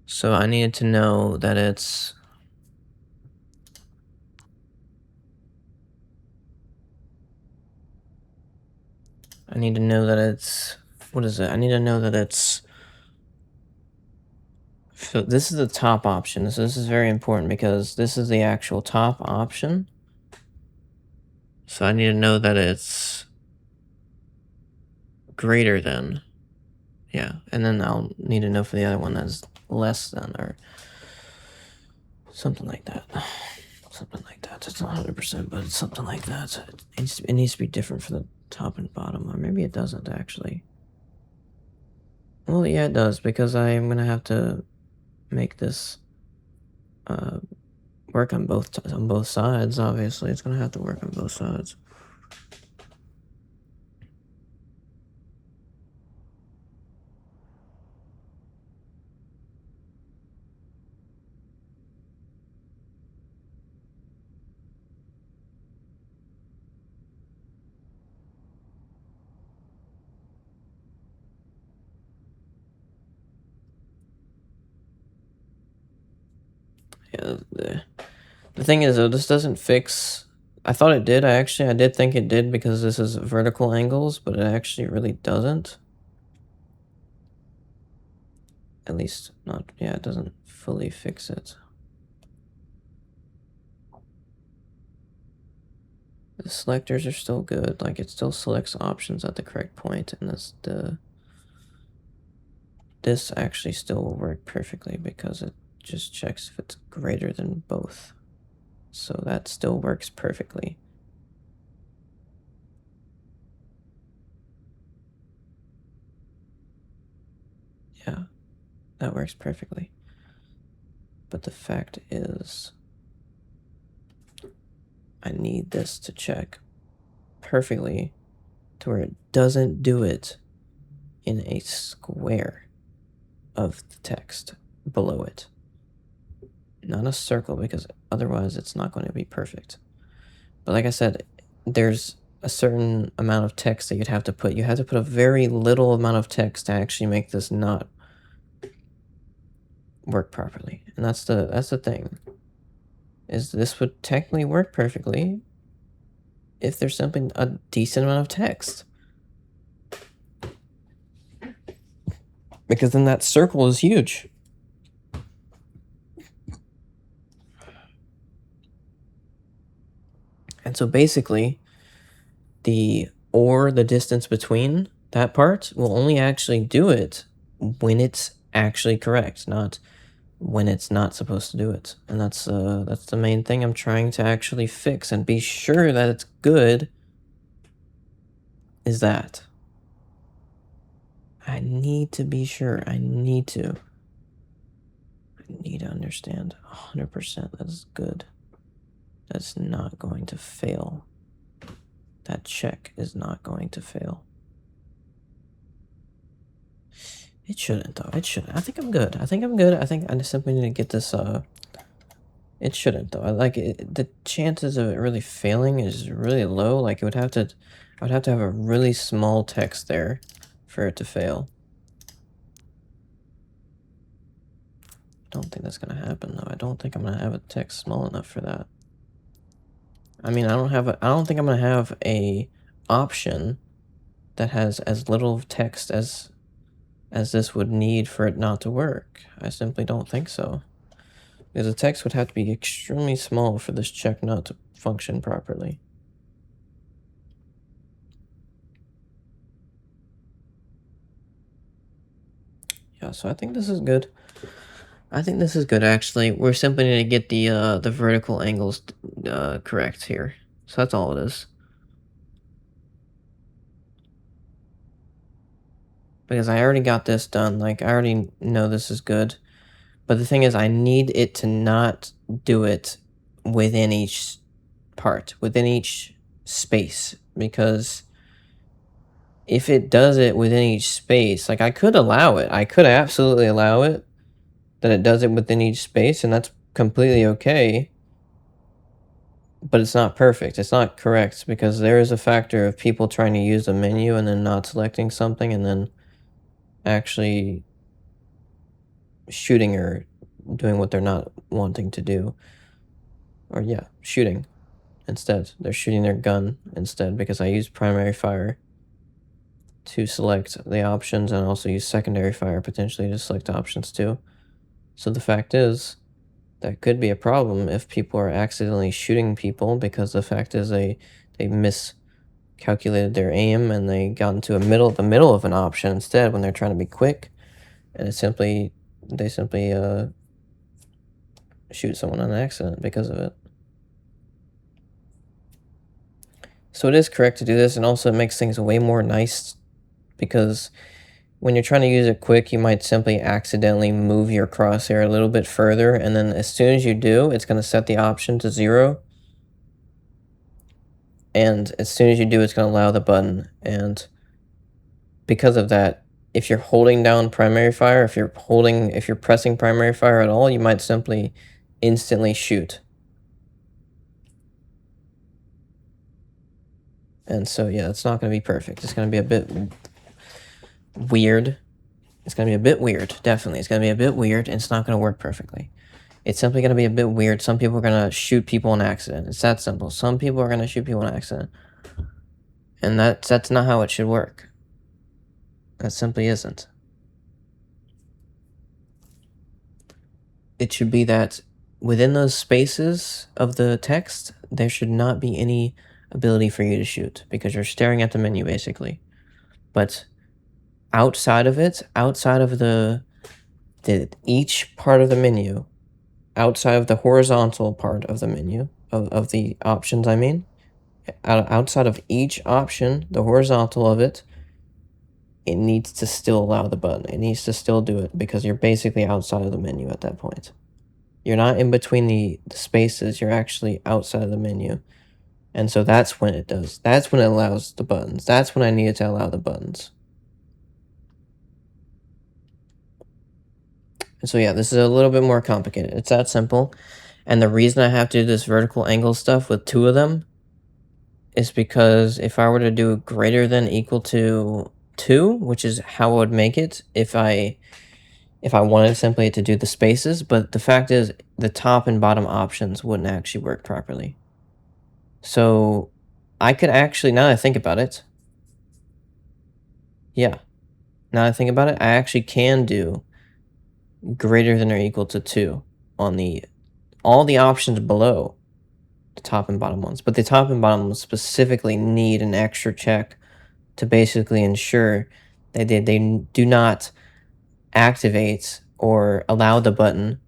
So I needed to know that it's I need to know that it's, what is it? I need to know that it's, so this is the top option. So this is very important because this is the actual top option. So I need to know that it's greater than, yeah. And then I'll need to know for the other one that's less than, or something like that. Something like that. It's not 100%, but it's something like that. It needs to be different for the top and bottom, or maybe it doesn't actually. Well, yeah, it does, because I'm gonna have to make this work on both sides. Obviously, it's gonna have to work on both sides. Yeah. The thing is, though, this doesn't fix. I thought it did. I did think it did, because this is vertical angles, but it actually really doesn't. At least not. Yeah, it doesn't fully fix it. The selectors are still good. Like, it still selects options at the correct point, and this actually still will work perfectly because it just checks if it's greater than both. So that still works perfectly. Yeah, that works perfectly. But the fact is, I need this to check perfectly to where it doesn't do it in a square of the text below it. Not a circle, because otherwise it's not going to be perfect. But like I said, there's a certain amount of text that you'd have to put. You have to put a very little amount of text to actually make this not work properly. And that's the thing. Is this would technically work perfectly if there's simply a decent amount of text. Because then that circle is huge. And so basically, the distance between, that part will only actually do it when it's actually correct, not when it's not supposed to do it. And that's the main thing I'm trying to actually fix and be sure that it's good, is that I need to be sure. I need to understand 100% that is good. That's not going to fail. That check is not going to fail. It shouldn't, though. It shouldn't. I think I'm good. I think I just simply need to get this, it shouldn't, though. The chances of it really failing is really low. Like, I would have to have a really small text there for it to fail. Don't think that's gonna happen, though. I don't think I'm gonna have a text small enough for that. I mean, I don't think I'm gonna have a option that has as little text as this would need for it not to work. I simply don't think so. Because the text would have to be extremely small for this check not to function properly. Yeah, so I think this is good. I think this is good, actually. We're simply going to get the vertical angles correct here. So that's all it is. Because I already got this done. Like, I already know this is good. But the thing is, I need it to not do it within each part, within each space. Because if it does it within each space, like, I could allow it. I could absolutely allow it that it does it within each space, and that's completely okay. But it's not perfect. It's not correct, because there is a factor of people trying to use the menu and then not selecting something and then actually shooting or doing what they're not wanting to do. Or yeah, shooting instead. They're shooting their gun instead, because I use primary fire to select the options and also use secondary fire potentially to select options too. So the fact is, that could be a problem if people are accidentally shooting people, because the fact is they miscalculated their aim and they got into the middle of an option instead when they're trying to be quick, and they simply shoot someone on accident because of it. So it is correct to do this, and also it makes things way more nice, because when you're trying to use it quick, you might simply accidentally move your crosshair a little bit further, and then as soon as you do, it's going to set the option to 0. And as soon as you do, it's going to allow the button. And because of that, if you're holding down primary fire, if you're pressing primary fire at all, you might simply instantly shoot. And so, yeah, it's not going to be perfect. It's going to be a bit weird. It's going to be a bit weird, definitely. It's going to be a bit weird, and it's not going to work perfectly. It's simply going to be a bit weird. Some people are going to shoot people in accident. It's that simple. Some people are going to shoot people in accident. And that's not how it should work. That simply isn't. It should be that within those spaces of the text, there should not be any ability for you to shoot because you're staring at the menu basically. But outside of it, outside of each part of the menu, outside of the horizontal part of the menu, of the options, I mean, outside of each option, the horizontal of it, it needs to still allow the button. It needs to still do it because you're basically outside of the menu at that point. You're not in between the spaces, you're actually outside of the menu. And so that's when it does. That's when it allows the buttons. That's when I needed to allow the buttons. And so yeah, this is a little bit more complicated. It's that simple. And the reason I have to do this vertical angle stuff with 2 of them is because if I were to do greater than equal to 2, which is how I would make it if I wanted simply to do the spaces, but the fact is the top and bottom options wouldn't actually work properly. So I could actually, now that I think about it, yeah, now that I think about it, I actually can do greater than or equal to 2 on all the options below the top and bottom ones. But the top and bottom ones specifically need an extra check to basically ensure that they do not activate or allow the button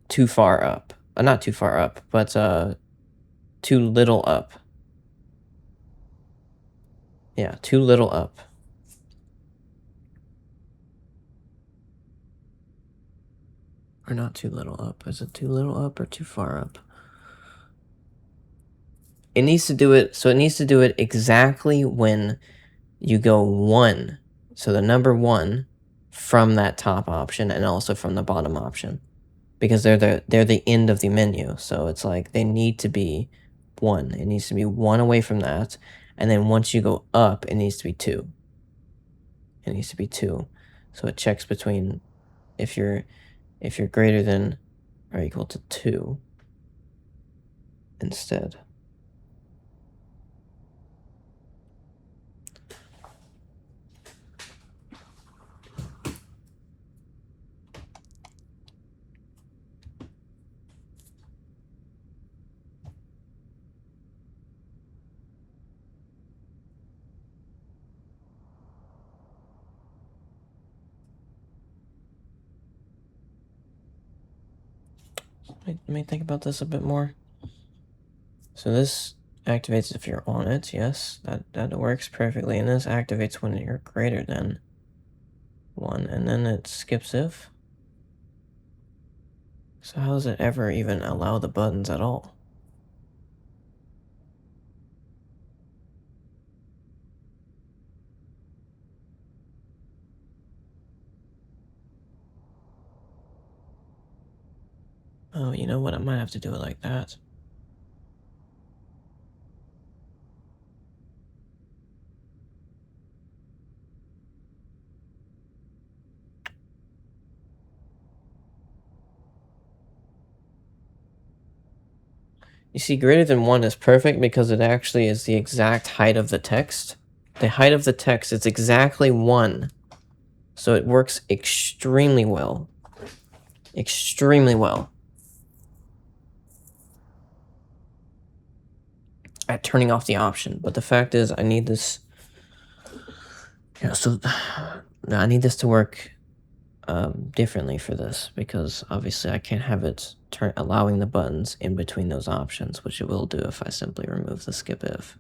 too far up. Not too far up, but too little up. Yeah, too little up. Or not too little up. Is it too little up or too far up? It needs to do it, so it needs to do it exactly when you go 1. So the number 1 from that top option and also from the bottom option. Because they're the end of the menu. So it's like they need to be 1. It needs to be 1 away from that. And then once you go up, it needs to be 2. It needs to be 2. So it checks between if you're greater than or equal to 2 instead. Let me think about this a bit more. So this activates if you're on it, yes, that works perfectly. And this activates when you're greater than 1, and then it skips if. So how does it ever even allow the buttons at all? Oh, you know what? I might have to do it like that. You see, greater than 1 is perfect because it actually is the exact height of the text. The height of the text is exactly 1. So it works extremely well. Extremely well. At turning off the option. But the fact is, I need this... Yeah, so I need this to work differently for this, because obviously I can't have it allowing the buttons in between those options, which it will do if I simply remove the skip if.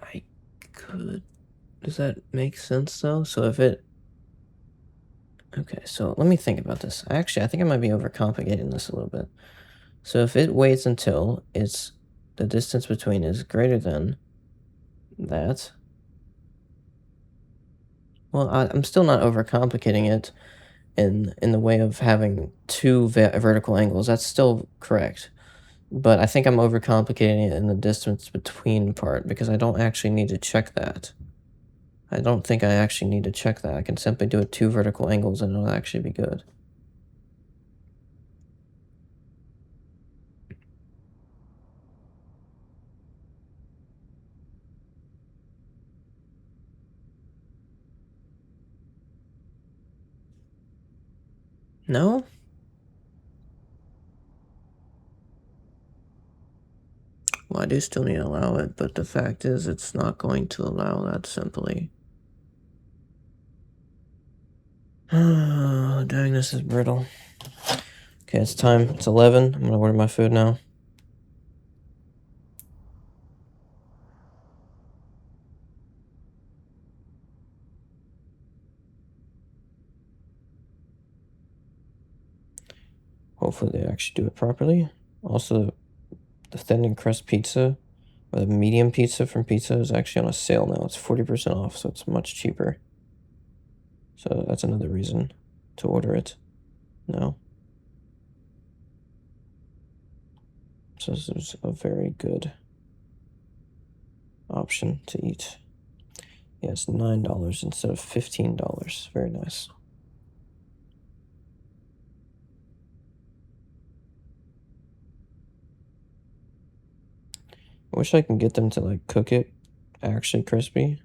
I could... Does that make sense though? So if it... Okay, so let me think about this. Actually, I think I might be overcomplicating this a little bit. So if it waits until the distance between is greater than that, well, I'm still not overcomplicating it in the way of having 2 vertical angles. That's still correct. But I think I'm overcomplicating it in the distance between part, because I don't actually need to check that. I don't think I actually need to check that. I can simply do it 2 vertical angles and it'll actually be good. No? Well, I do still need to allow it, but the fact is it's not going to allow that simply. Oh, dang, this is brittle. Okay, it's time. It's 11. I'm gonna order my food now. Hopefully they actually do it properly. Also, the thin and crust pizza, or the medium pizza from Pizza is actually on a sale now. It's 40% off, so it's much cheaper. So that's another reason to order it now. So this is a very good option to eat. Yeah, it's $9 instead of $15. Very nice. I wish I can get them to like cook it actually crispy.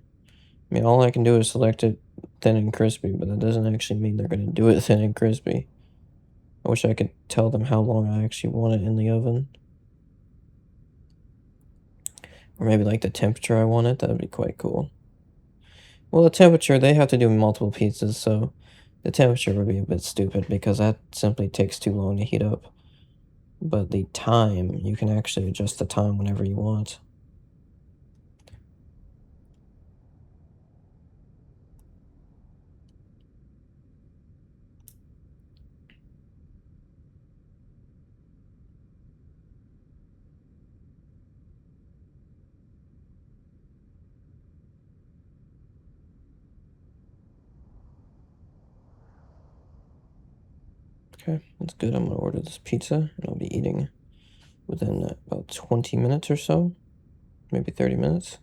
I mean, all I can do is select it thin and crispy, but that doesn't actually mean they're going to do it thin and crispy. I wish I could tell them how long I actually want it in the oven. Or maybe like the temperature I want it. That would be quite cool. Well, the temperature, they have to do multiple pizzas, so the temperature would be a bit stupid because that simply takes too long to heat up. But the time, you can actually adjust the time whenever you want. Okay, that's good. I'm gonna order this pizza, and I'll be eating within about 20 minutes or so, maybe 30 minutes.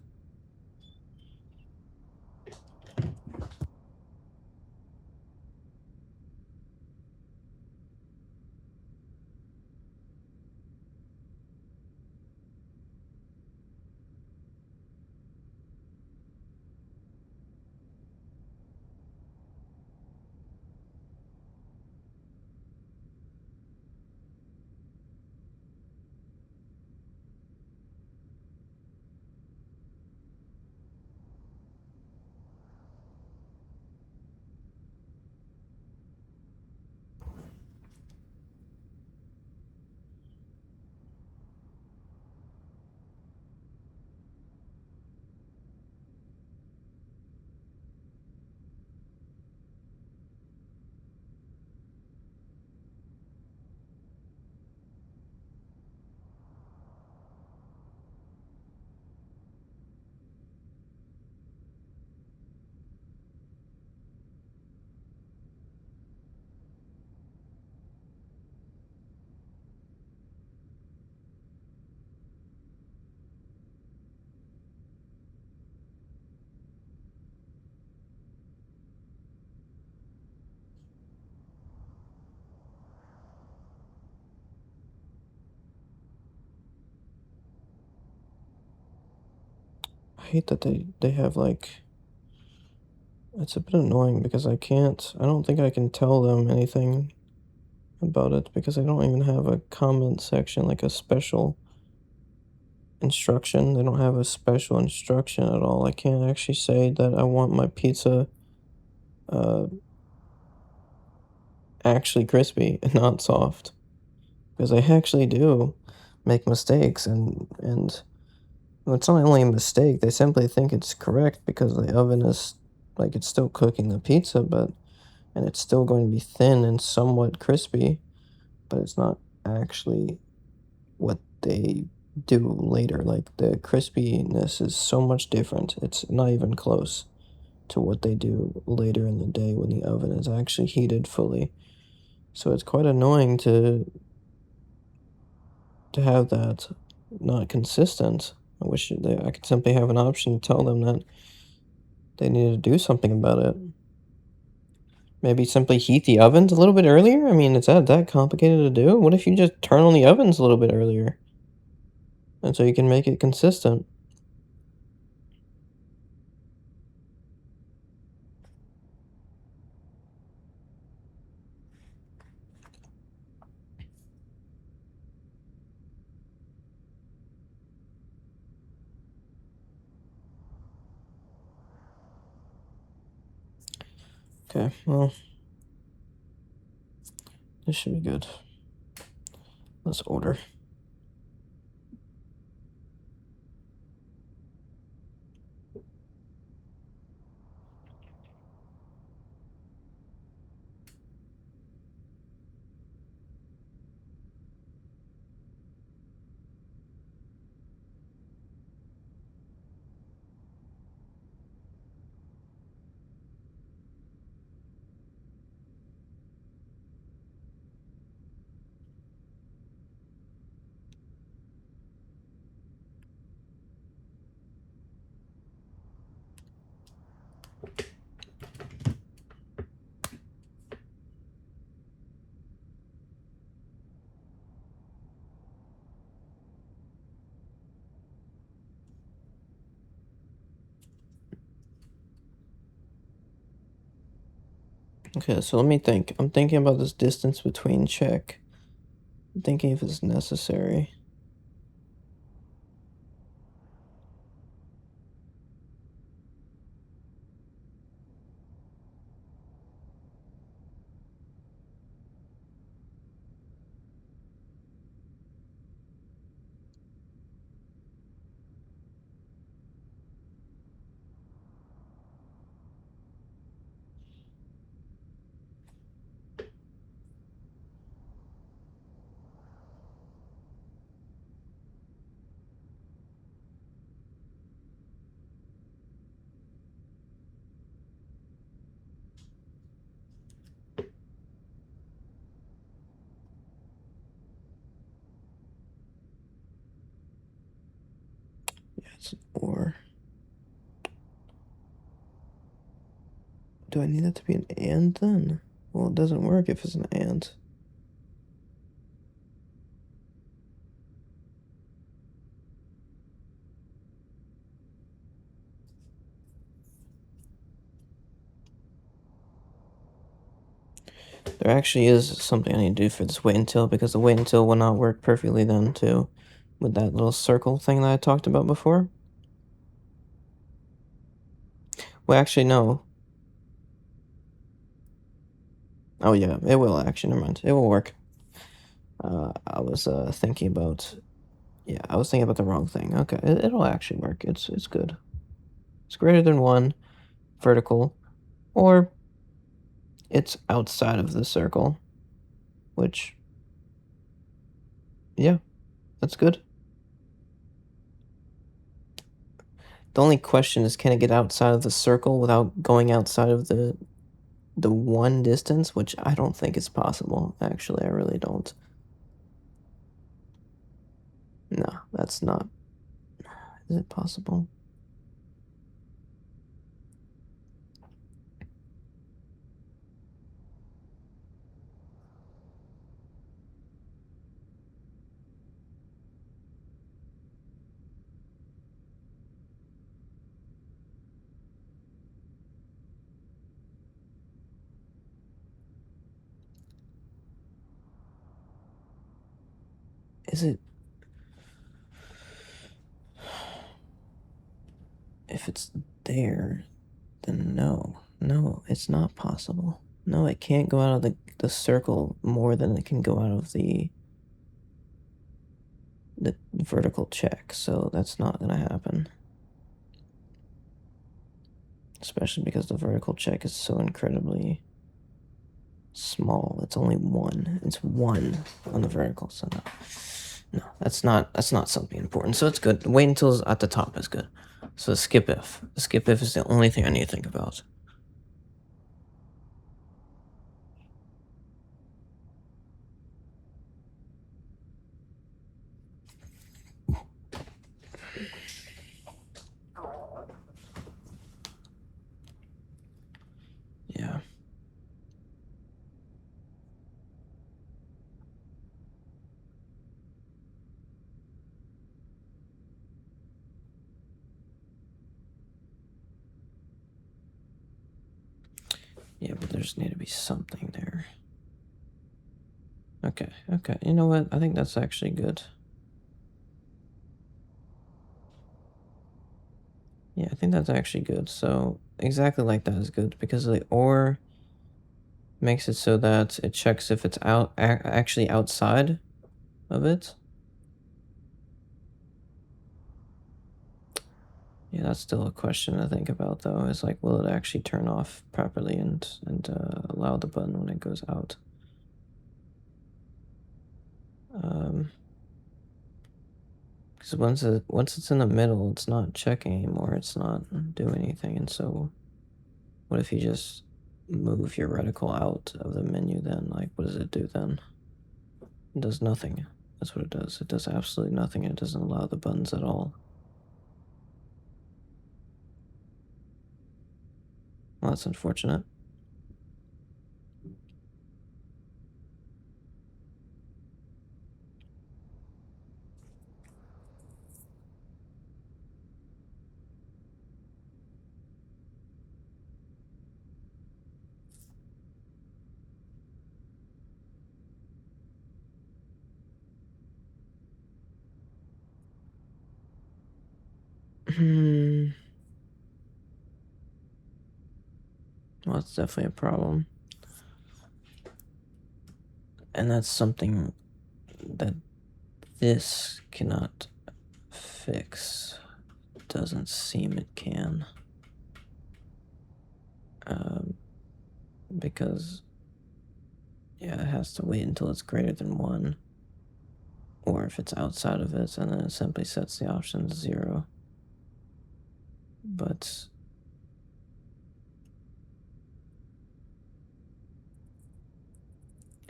I hate that they have like, it's a bit annoying because I don't think I can tell them anything about it because I don't even have a comment section, like a special instruction. They don't have a special instruction at all. I can't actually say that I want my pizza uh, actually crispy and not soft because I actually do make mistakes and well, it's not only a mistake, they simply think it's correct because the oven is like it's still cooking the pizza, but and it's still going to be thin and somewhat crispy, but it's not actually what they do later. Like the crispiness is so much different. It's not even close to what they do later in the day when the oven is actually heated fully. So it's quite annoying to have that not consistent. I could simply have an option to tell them that they need to do something about it. Maybe simply heat the ovens a little bit earlier? I mean, is that complicated to do? What if you just turn on the ovens a little bit earlier? And so you can make it consistent. Okay, well, this should be good. Let's order. Okay, so let me think. I'm thinking about this distance between check. I'm thinking if it's necessary. Yes, or do I need that to be an and then? Well, it doesn't work if it's an and. There actually is something I need to do for this wait until, because the wait until will not work perfectly then too, with that little circle thing that I talked about before. Well, actually, no. Oh yeah, it will actually. Never mind. It will work. I was thinking about. Yeah, I was thinking about the wrong thing. Okay, it'll actually work. It's good. It's greater than 1 vertical, or it's outside of the circle, which, yeah, that's good. The only question is, can it get outside of the circle without going outside of the 1 distance, which I don't think is possible. Actually, I really don't. No, that's not. Is it possible? Is it? If it's there, then no. No, it's not possible. No, it can't go out of the circle more than it can go out of the vertical check, so that's not gonna happen. Especially because the vertical check is so incredibly small. It's only 1. It's 1 on the vertical, so no. No, that's not something important. So it's good. Wait until it's at the top is good. So skip if. Skip if is the only thing I need to think about. Yeah. Yeah, but there's need to be something there. Okay, okay. You know what? I think that's actually good. Yeah, I think that's actually good. So exactly like that is good because the or makes it so that it checks if it's actually outside of it. Yeah, that's still a question to think about, though. Is like, will it actually turn off properly and allow the button when it goes out? Because once it's in the middle, it's not checking anymore. It's not doing anything. And so, what if you just move your reticle out of the menu? Then, like, what does it do then? It does nothing. That's what it does. It does absolutely nothing. It doesn't allow the buttons at all. Well, that's unfortunate. Well, it's definitely a problem. And that's something that this cannot fix. Doesn't seem it can. Because, yeah, it has to wait until it's greater than 1. Or if it's outside of it, and then it simply sets the option to 0. But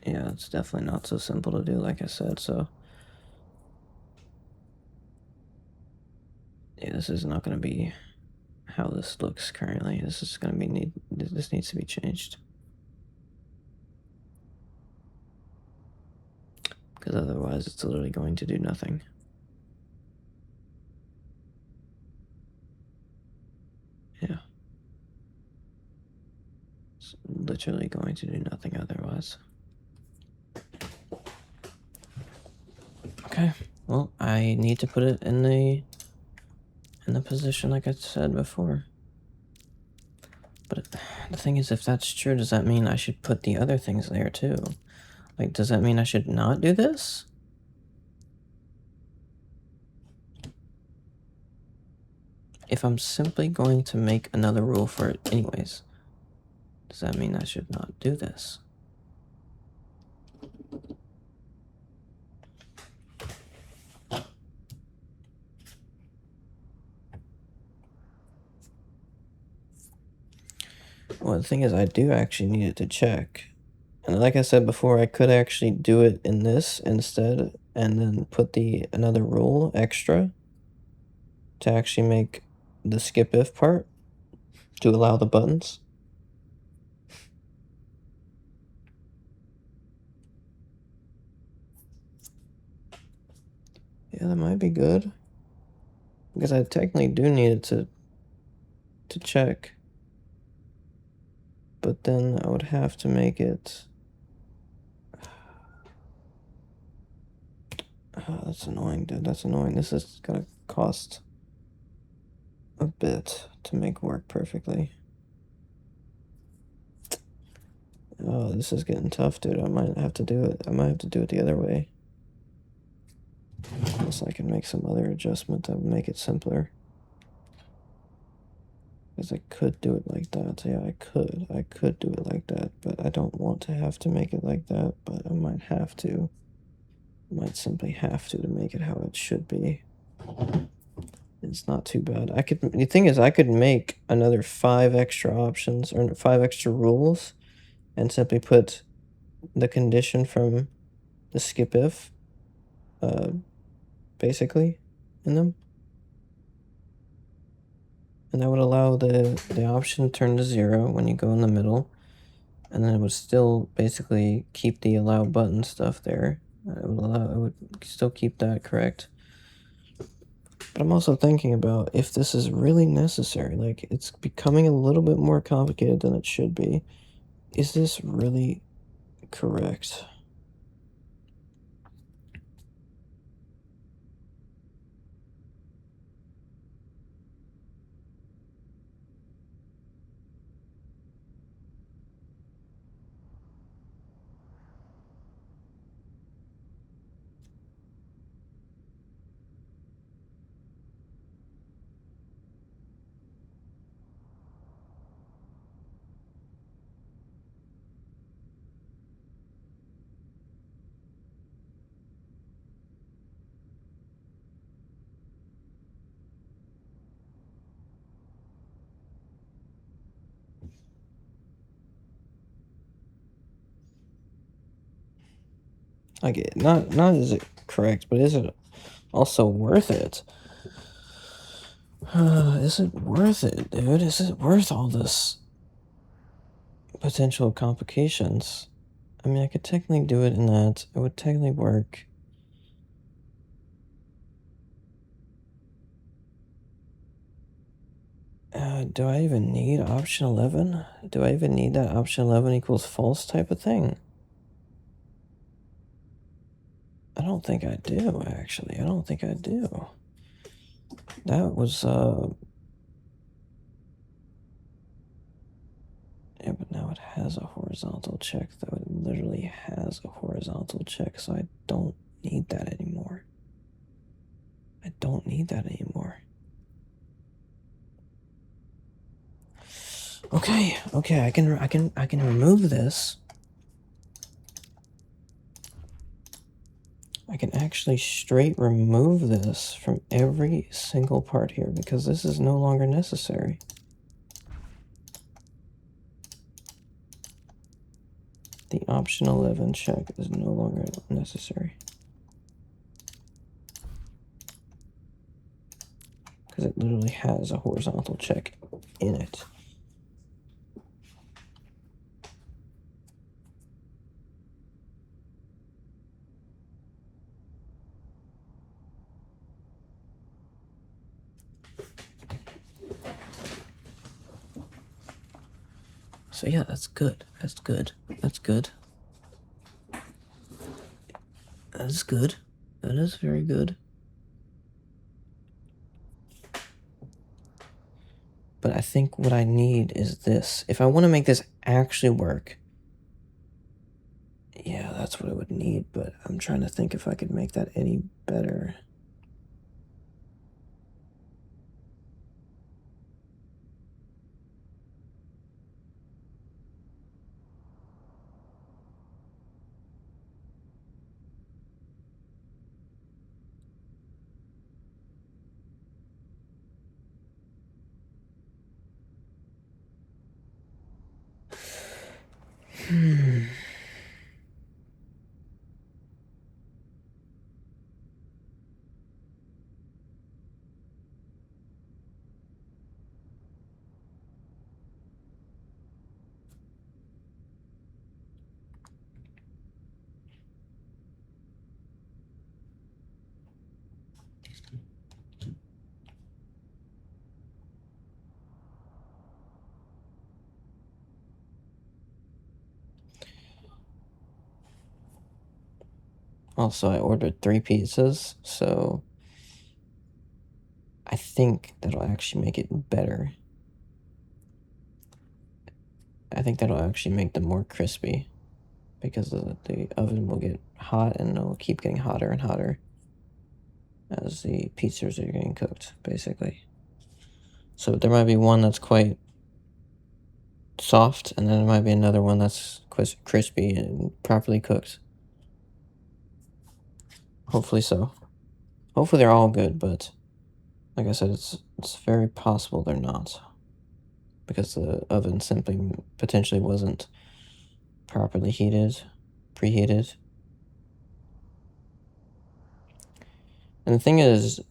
yeah, it's definitely not so simple to do, like I said. So yeah, this is not going to be how this looks currently. This is going to be this needs to be changed, because otherwise it's literally going to do nothing. Yeah, it's literally going to do nothing otherwise. Okay, well, I need to put it in the position like I said before. But the thing is, if that's true, does that mean I should put the other things there too? Like, does that mean I should not do this? If I'm simply going to make another rule for it anyways, does that mean I should not do this? Well, the thing is, I do actually need it to check. And like I said before, I could actually do it in this instead and then put another rule extra to actually make the skip if part to allow the buttons. Yeah, that might be good. Because I technically do need it to check. But then I would have to make it... Oh, that's annoying, dude. That's annoying. This is gonna cost a bit to make work perfectly. Oh, this is getting tough, dude. I might have to do it. I might have to do it the other way. Unless I can make some other adjustment that would make it simpler. Because I could do it like that. Yeah, I could. I could do it like that. But I don't want to have to make it like that. But I might have to. I might simply have to make it how it should be. It's not too bad. The thing is, I could make another 5 extra options or 5 extra rules and simply put the condition from the skip if, basically, in them. And that would allow the option to turn to 0 when you go in the middle. And then it would still basically keep the allow button stuff there. It would still keep that correct. But I'm also thinking about if this is really necessary. Like, it's becoming a little bit more complicated than it should be. Is this really correct? Like, not is it correct, but is it also worth it? Is it worth it, dude? Is it worth all this potential complications? I mean, I could technically do it in that. It would technically work. Do I even need option 11? Do I even need that option 11 equals false type of thing? I don't think I do, actually. I don't think I do. That was, yeah, but now it has a horizontal check, though. It literally has a horizontal check, so I don't need that anymore. I don't need that anymore. Okay, I can remove this. I can actually straight remove this from every single part here because this is no longer necessary. The option 11 check is no longer necessary. Because it literally has a horizontal check in it. So yeah, that's good. That's good. That's good. That is good. That is very good. But I think what I need is this. If I want to make this actually work, yeah, that's what I would need, but I'm trying to think if I could make that any better. Also, I ordered 3 pizzas, so I think that'll actually make it better. I think that'll actually make them more crispy because the oven will get hot and it'll keep getting hotter and hotter as the pizzas are getting cooked, basically. So there might be one that's quite soft, and then there might be another one that's crispy and properly cooked. Hopefully so. Hopefully they're all good, but like I said, it's very possible they're not. Because the oven simply potentially wasn't properly preheated. And the thing is,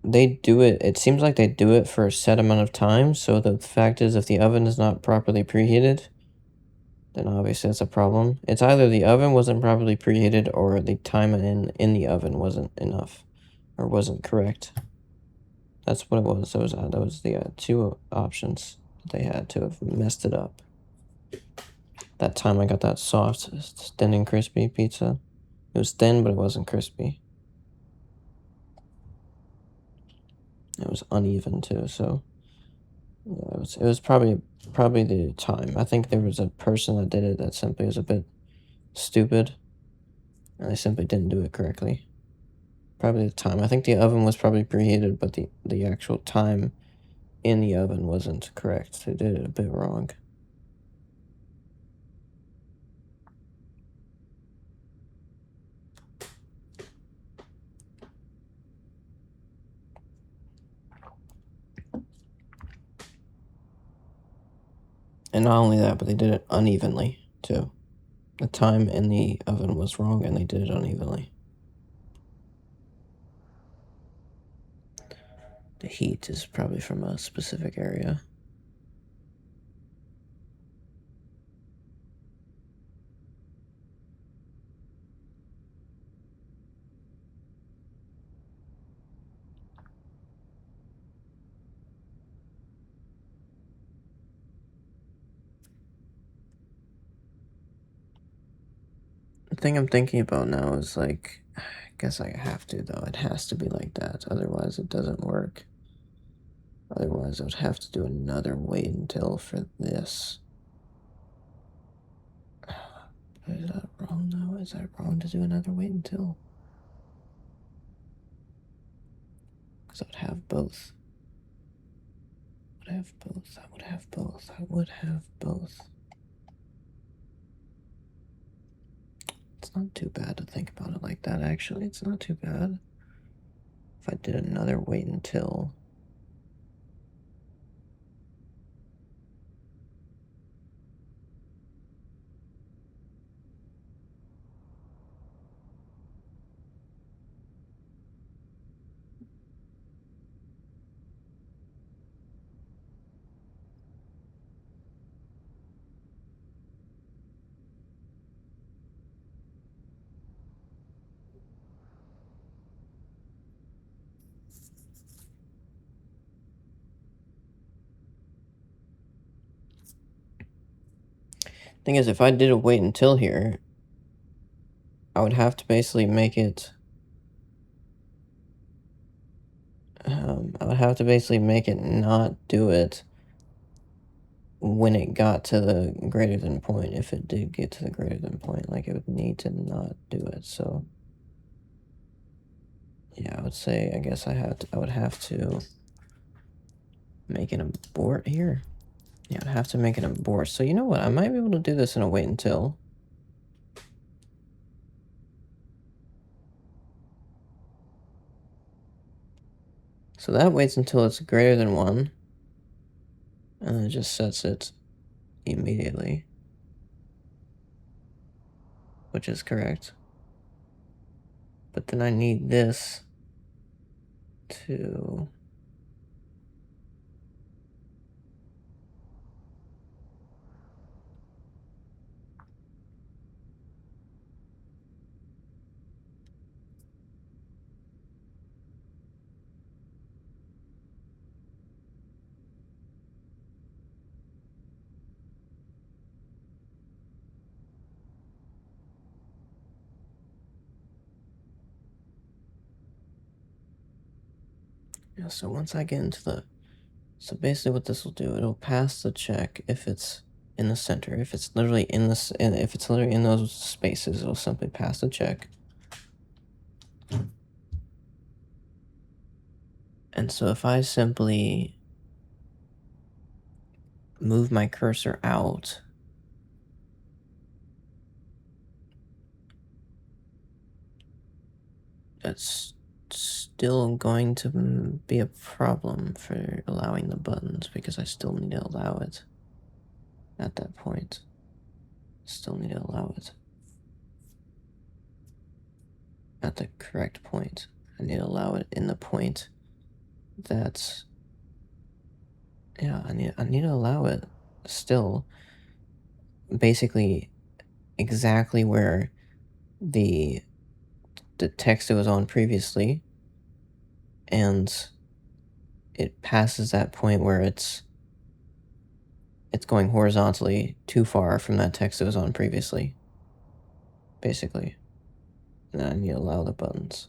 it seems like they do it for a set amount of time, so the fact is if the oven is not properly preheated, then obviously that's a problem. It's either the oven wasn't properly preheated or the time in the oven wasn't enough or wasn't correct. That's what it was. That was the 2 options they had to have messed it up. That time I got that soft, thin and crispy pizza. It was thin, but it wasn't crispy. It was uneven too, so yeah, it was probably the time. I think there was a person that did it that simply was a bit stupid, and they simply didn't do it correctly. Probably the time. I think the oven was probably preheated, but the actual time in the oven wasn't correct. They did it a bit wrong. And not only that, but they did it unevenly too. The time in the oven was wrong and they did it unevenly. The heat is probably from a specific area. The thing I'm thinking about now is like, I guess I have to though. It has to be like that. Otherwise it doesn't work. Otherwise I would have to do another wait until for this. Is that wrong though? Is that wrong to do another wait until? Because I would have both. I would have both. I would have both. I would have both. It's not too bad to think about it like that, actually. It's not too bad. If I did another wait until. Thing is, if I did a wait until here, I would have to basically make it. I would have to basically make it not do it when it got to the greater than point. If it did get to the greater than point, like it would need to not do it. So yeah, I would say I guess I would have to make an abort here. Yeah, I'd have to make an abort. So you know what? I might be able to do this in a wait until. So that waits until it's greater than 1. And then it just sets it immediately. Which is correct. But then I need this to. Yeah, so once I get into the. So basically what this will do, it'll pass the check if it's in the center. If it's literally in this, if it's literally in those spaces, it'll simply pass the check. And so if I simply move my cursor out, that's still going to be a problem for allowing the buttons because I still need to allow it at that point. Still need to allow it at the correct point. I need to allow it in the point that's. Yeah, I need to allow it still basically exactly where the text it was on previously, and it passes that point where it's going horizontally too far from that text it was on previously, basically. And then I need to allow the buttons.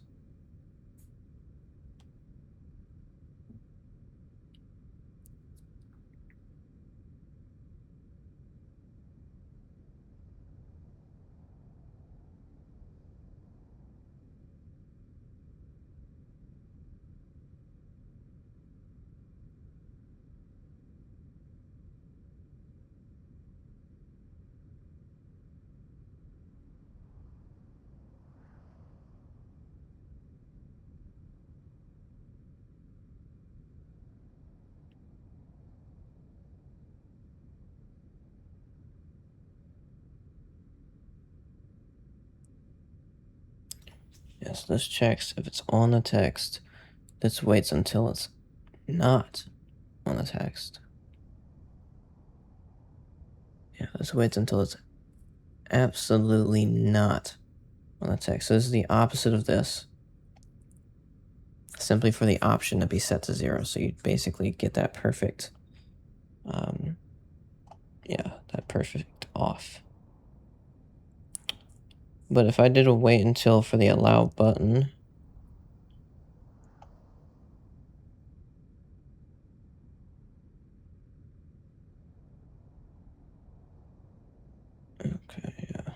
Yes, this checks if it's on the text. This waits until it's not on the text. Yeah, this waits until it's absolutely not on the text. So this is the opposite of this. Simply for the option to be set to 0. So you basically get that perfect, that perfect off. But if I did a wait until for the allow button, okay, yeah.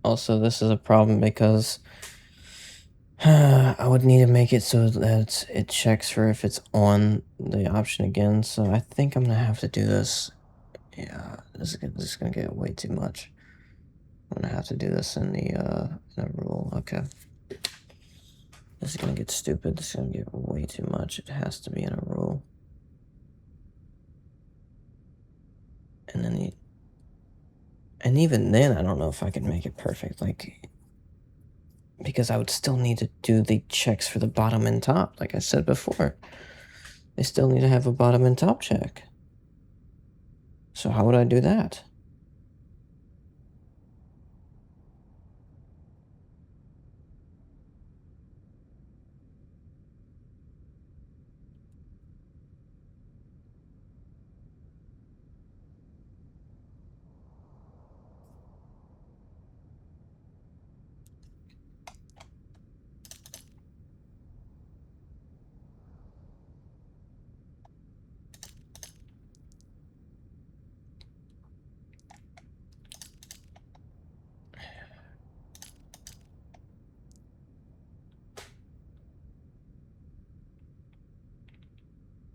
Also, this is a problem because I would need to make it so that it checks for if it's on the option again. So I think I'm gonna have to do this. Yeah, this is gonna get way too much. I'm gonna have to do this in the rule. Okay. This is gonna get stupid. This is gonna get way too much. It has to be in a rule. And then and even then, I don't know if I can make it perfect. Like, because I would still need to do the checks for the bottom and top, like I said before. They still need to have a bottom and top check. So how would I do that?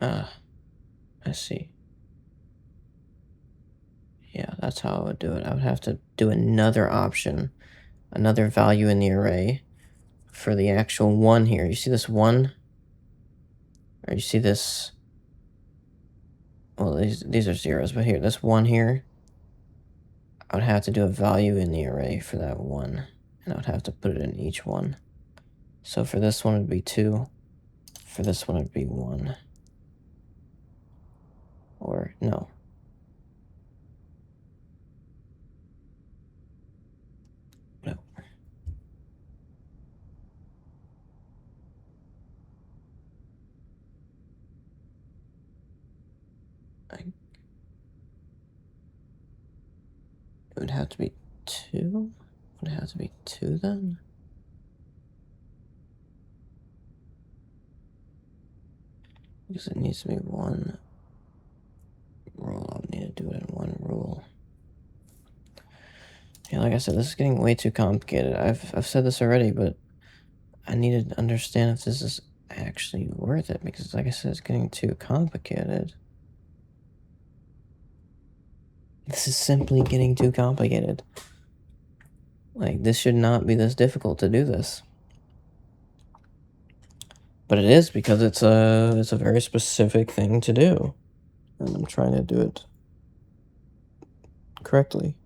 I see. Yeah, that's how I would do it. I would have to do another option, another value in the array for the actual 1 here. You see this 1? Or you see this? Well, these are zeros, but here, this 1 here, I would have to do a value in the array for that 1, and I would have to put it in each one. So for this one, it would be 2. For this one, it would be 1. Or, no. No. It would have to be 2? Would it have to be 2 then? Because it needs to be 1 rule. I would need to do it in 1 rule. Yeah, like I said, this is getting way too complicated. I've said this already, but I need to understand if this is actually worth it, because like I said, it's getting too complicated. This is simply getting too complicated. Like, this should not be this difficult to do this. But it is, because it's a very specific thing to do. And I'm trying to do it correctly.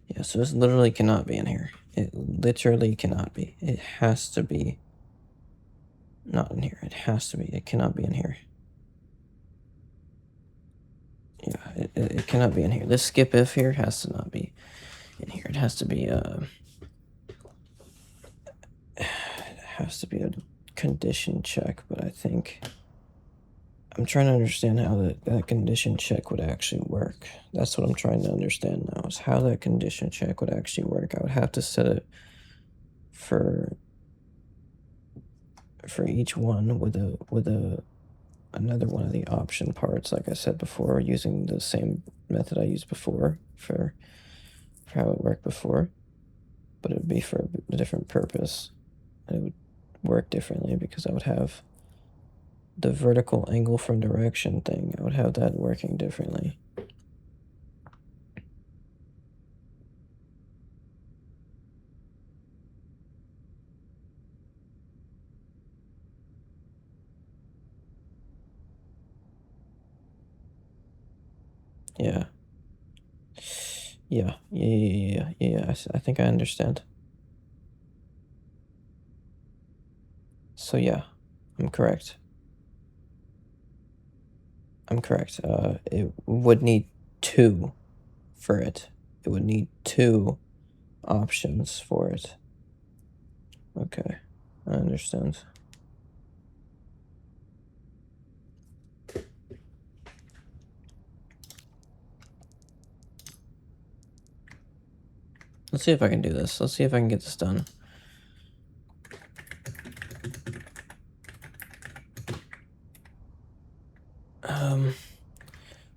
Yeah, so this literally cannot be in here. It literally cannot be. It has to be not in here. It has to be. It cannot be in here. Yeah, it cannot be in here. This skip if here has to not be in here. It has to be it has to be a condition check, but I think I'm trying to understand how that condition check would actually work. That's what I'm trying to understand now, is how that condition check would actually work. I would have to set it for each one with another one of the option parts, like I said before, using the same method I used before for how it worked before. but it would be for a different purpose. And it would work differently because I would have the vertical angle from direction thing. I would have that working differently. Yeah. Yeah. I think I understand. So yeah, I'm correct. I'm correct. It would need two for it. It would need two options for it. Okay, I understand. Let's see if I can do this. Let's see if I can get this done.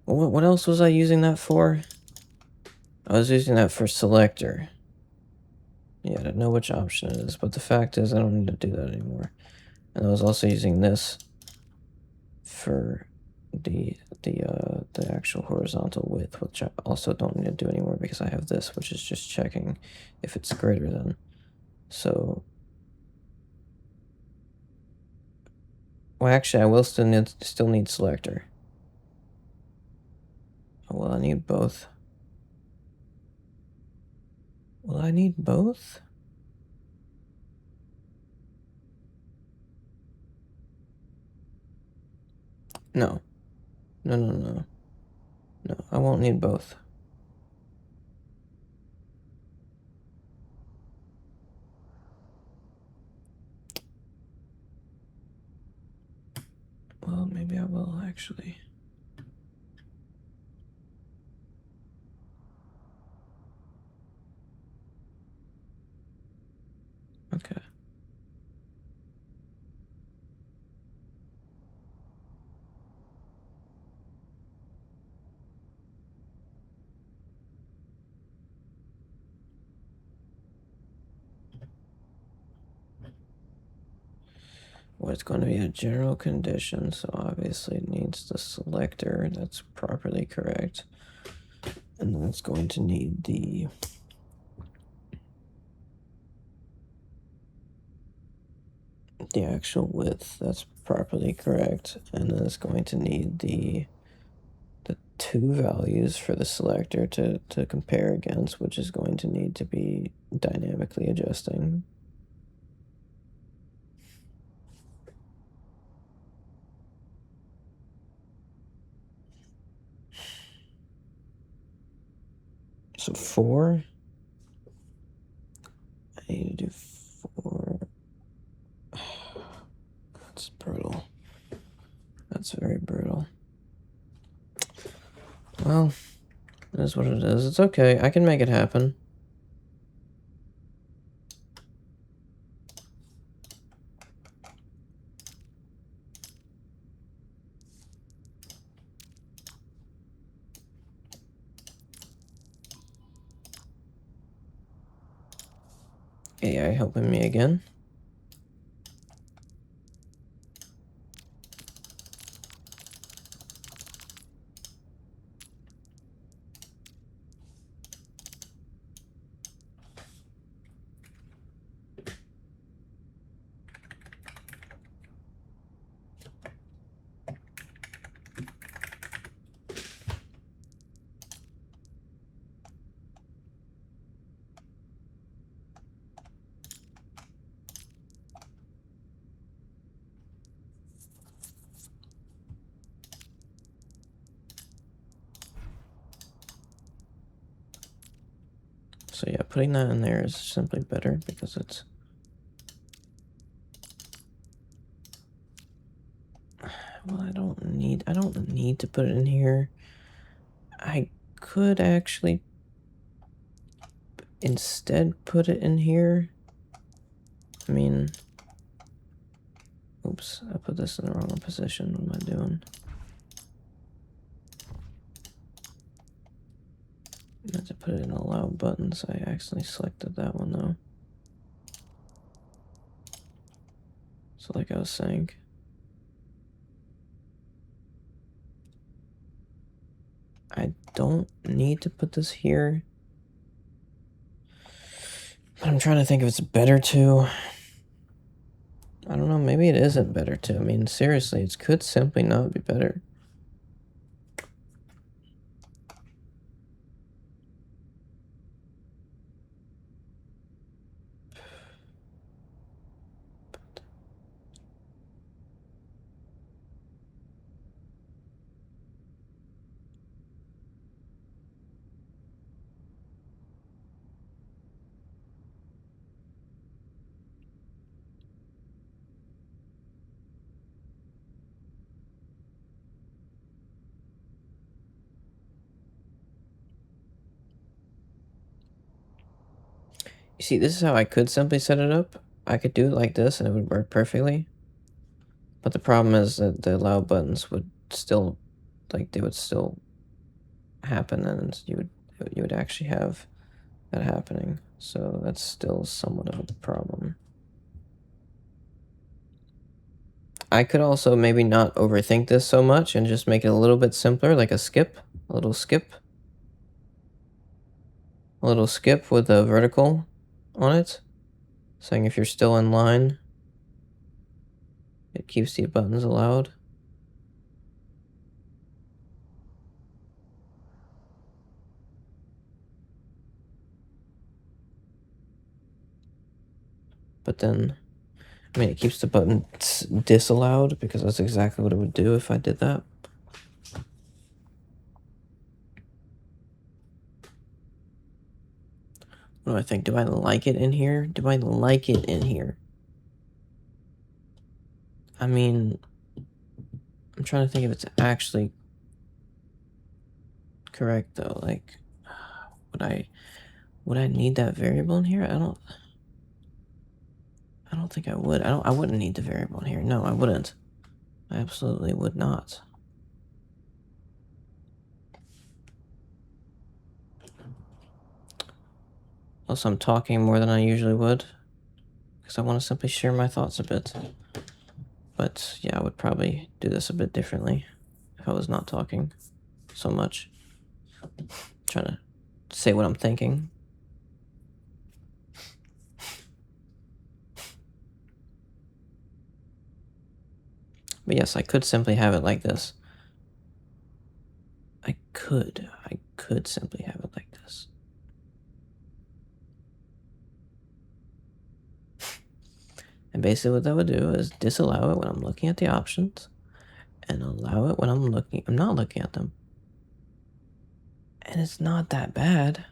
What else was I using that for? I was using that for selector. Yeah, I don't know which option it is, but the fact is I don't need to do that anymore. And I was also using this for the actual horizontal width, which I also don't need to do anymore because I have this, which is just checking if it's greater than. So, well, actually, I will still need selector. Will I need both? Will I need both? No. No. No, I won't need both. Well, maybe I will, actually. Okay. Well, it's going to be a general condition, so obviously it needs the selector. That's properly correct. And then it's going to need the actual width. That's properly correct. And then it's going to need the two values for the selector to compare against, which is going to need to be dynamically adjusting. So 4. I need to do 4. That's brutal. That's very brutal. Well, it is what it is. It's okay. I can make it happen. AI helping me again. So yeah, putting that in there is simply better because it's... Well, I don't need to put it in here. I could actually instead put it in here. I mean, oops, I put this in the wrong position. What am I doing? I have to put it in allow buttons. I accidentally selected that one though. So like I was saying, I don't need to put this here. But I'm trying to think if it's better to. I don't know, maybe it isn't better to. I mean, seriously, it could simply not be better. You see, this is how I could simply set it up. I could do it like this and it would work perfectly. But the problem is that the allow buttons would still, like, they would still happen, and you would actually have that happening. So that's still somewhat of a problem. I could also maybe not overthink this so much and just make it a little bit simpler, like a skip, a little skip. A little skip with a vertical on it, saying if you're still in line, it keeps the buttons allowed. But then, I mean, it keeps the buttons disallowed because that's exactly what it would do if I did that. What do I think? Do I like it in here? Do I like it in here? I mean, I'm trying to think if it's actually correct though. Like, would I need that variable in here? I don't think I would. I wouldn't need the variable in here. No, I wouldn't. I absolutely would not. Also, I'm talking more than I usually would because I want to simply share my thoughts a bit. But yeah, I would probably do this a bit differently if I was not talking so much. Trying to say what I'm thinking. But yes, I could simply have it like this. I could simply have it like this. And basically what that would do is disallow it when I'm looking at the options and allow it when I'm not looking at them. And it's not that bad.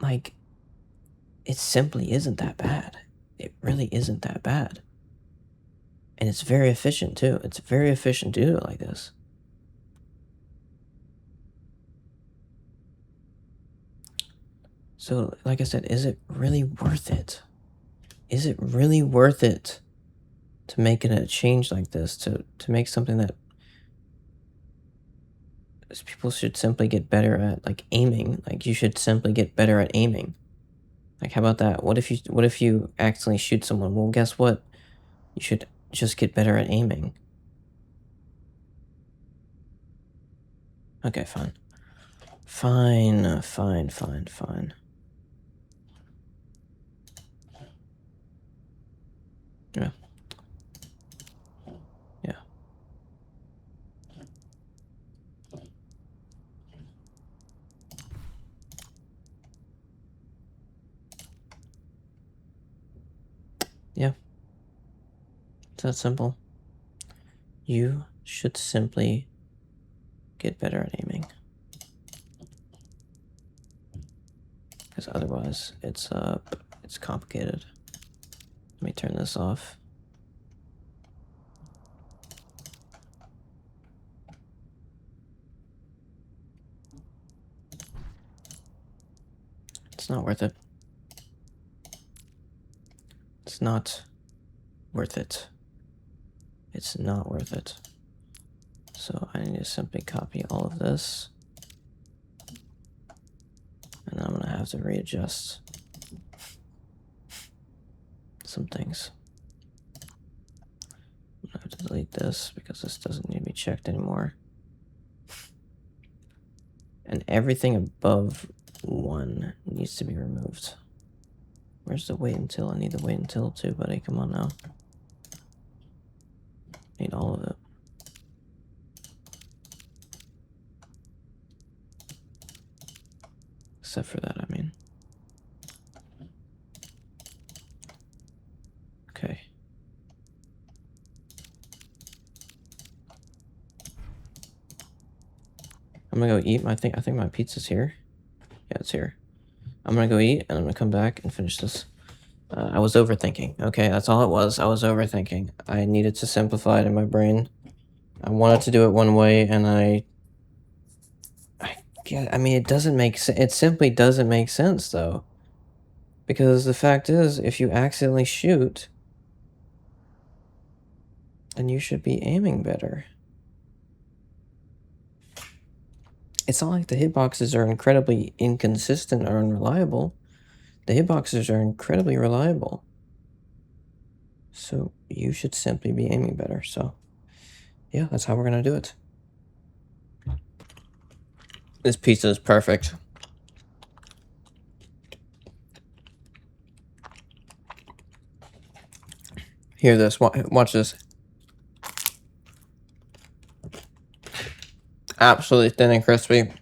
Like, it simply isn't that bad. It really isn't that bad. And it's very efficient too. It's very efficient to do it like this. So, like I said, is it really worth it? Is it really worth it to make it a change like this? To make something that people should simply get better at, like aiming. Like you should simply get better at aiming. Like how about that? What if you accidentally shoot someone? Well, guess what? You should just get better at aiming. Okay, fine. Fine. Yeah. Yeah. Yeah. It's that simple. You should simply get better at aiming. Because otherwise it's complicated. Let me turn this off. It's not worth it. It's not worth it. It's not worth it. So I need to simply copy all of this And I'm gonna have to readjust some things. I'm gonna have to delete this because this doesn't need to be checked anymore. And everything above 1 needs to be removed. Where's the wait until? I need the wait until too, buddy. Come on now. Need all of it. Except for that, I mean. Okay. I'm gonna go eat. I think my pizza's here. Yeah, it's here. I'm gonna go eat, and I'm gonna come back and finish this. I was overthinking. Okay, that's all it was. I was overthinking. I needed to simplify it in my brain. I wanted to do it one way, and I mean, it doesn't make sense. It simply doesn't make sense, though. Because the fact is, if you accidentally shoot, then you should be aiming better. It's not like the hitboxes are incredibly inconsistent or unreliable. The hitboxes are incredibly reliable. So you should simply be aiming better. So yeah, that's how we're gonna do it. This pizza is perfect. Hear this, watch this. Absolutely thin and crispy.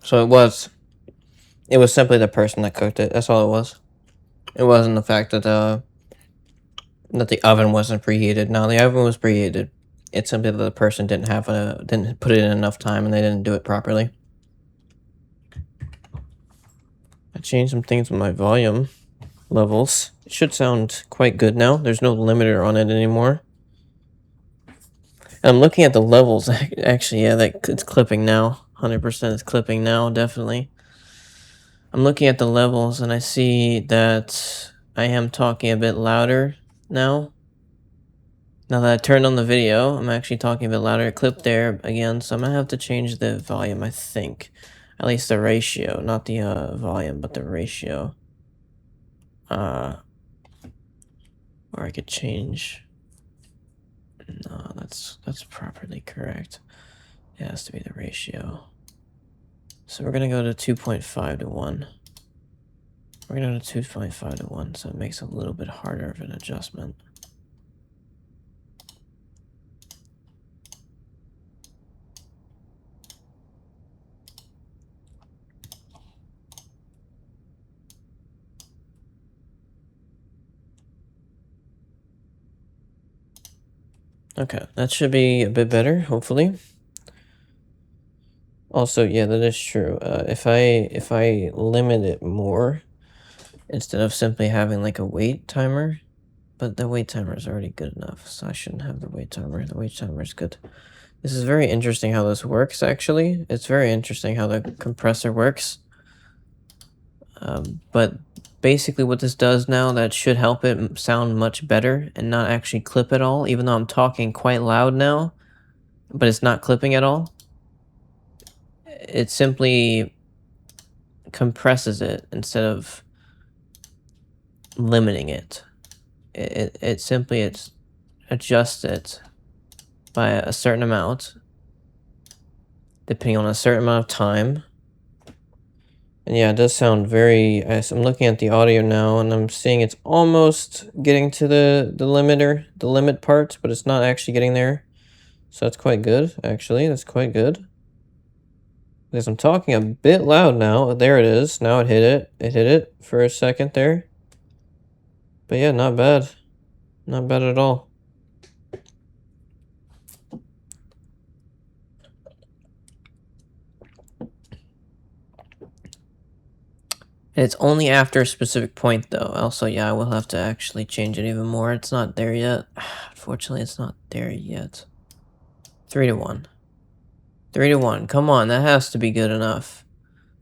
So it was simply the person that cooked it. That's all it was. It wasn't the fact that the oven wasn't preheated. No, the oven was preheated. It's simply that the person didn't put it in enough time and they didn't do it properly. I changed some things with my volume levels. It should sound quite good now. There's no limiter on it anymore. And I'm looking at the levels. Actually, yeah, it's clipping now. 100% is clipping now, definitely. I'm looking at the levels and I see that I am talking a bit louder now. Now that I turned on the video, I'm actually talking a bit louder. Clip there again, so I'm gonna have to change the volume, I think. At least the ratio, not the volume, but the ratio. Or I could change. No, that's properly correct. It has to be the ratio. So we're gonna go to 2.5 to 1. We're gonna go to 2.5 to 1, so it makes it a little bit harder of an adjustment. Okay, that should be a bit better, hopefully. Also, yeah, that is true. If I limit it more, instead of simply having like a wait timer, but the wait timer is already good enough, so I shouldn't have the wait timer. The wait timer is good. This is very interesting how this works, actually. It's very interesting how the compressor works. But basically what this does now, that should help it sound much better and not actually clip at all, even though I'm talking quite loud now, but it's not clipping at all. It simply compresses it instead of limiting it. It simply adjusts it by a certain amount, depending on a certain amount of time. And yeah, it does sound very... I'm looking at the audio now, and I'm seeing it's almost getting to the limiter, the limit part, but it's not actually getting there. So that's quite good, actually. That's quite good. Because I'm talking a bit loud now. There it is. Now it hit it. It hit it for a second there. But yeah, not bad. Not bad at all. It's only after a specific point, though. Also, yeah, I will have to actually change it even more. It's not there yet. Unfortunately, it's not there yet. 3 to 1. 3 to 1. Come on, that has to be good enough.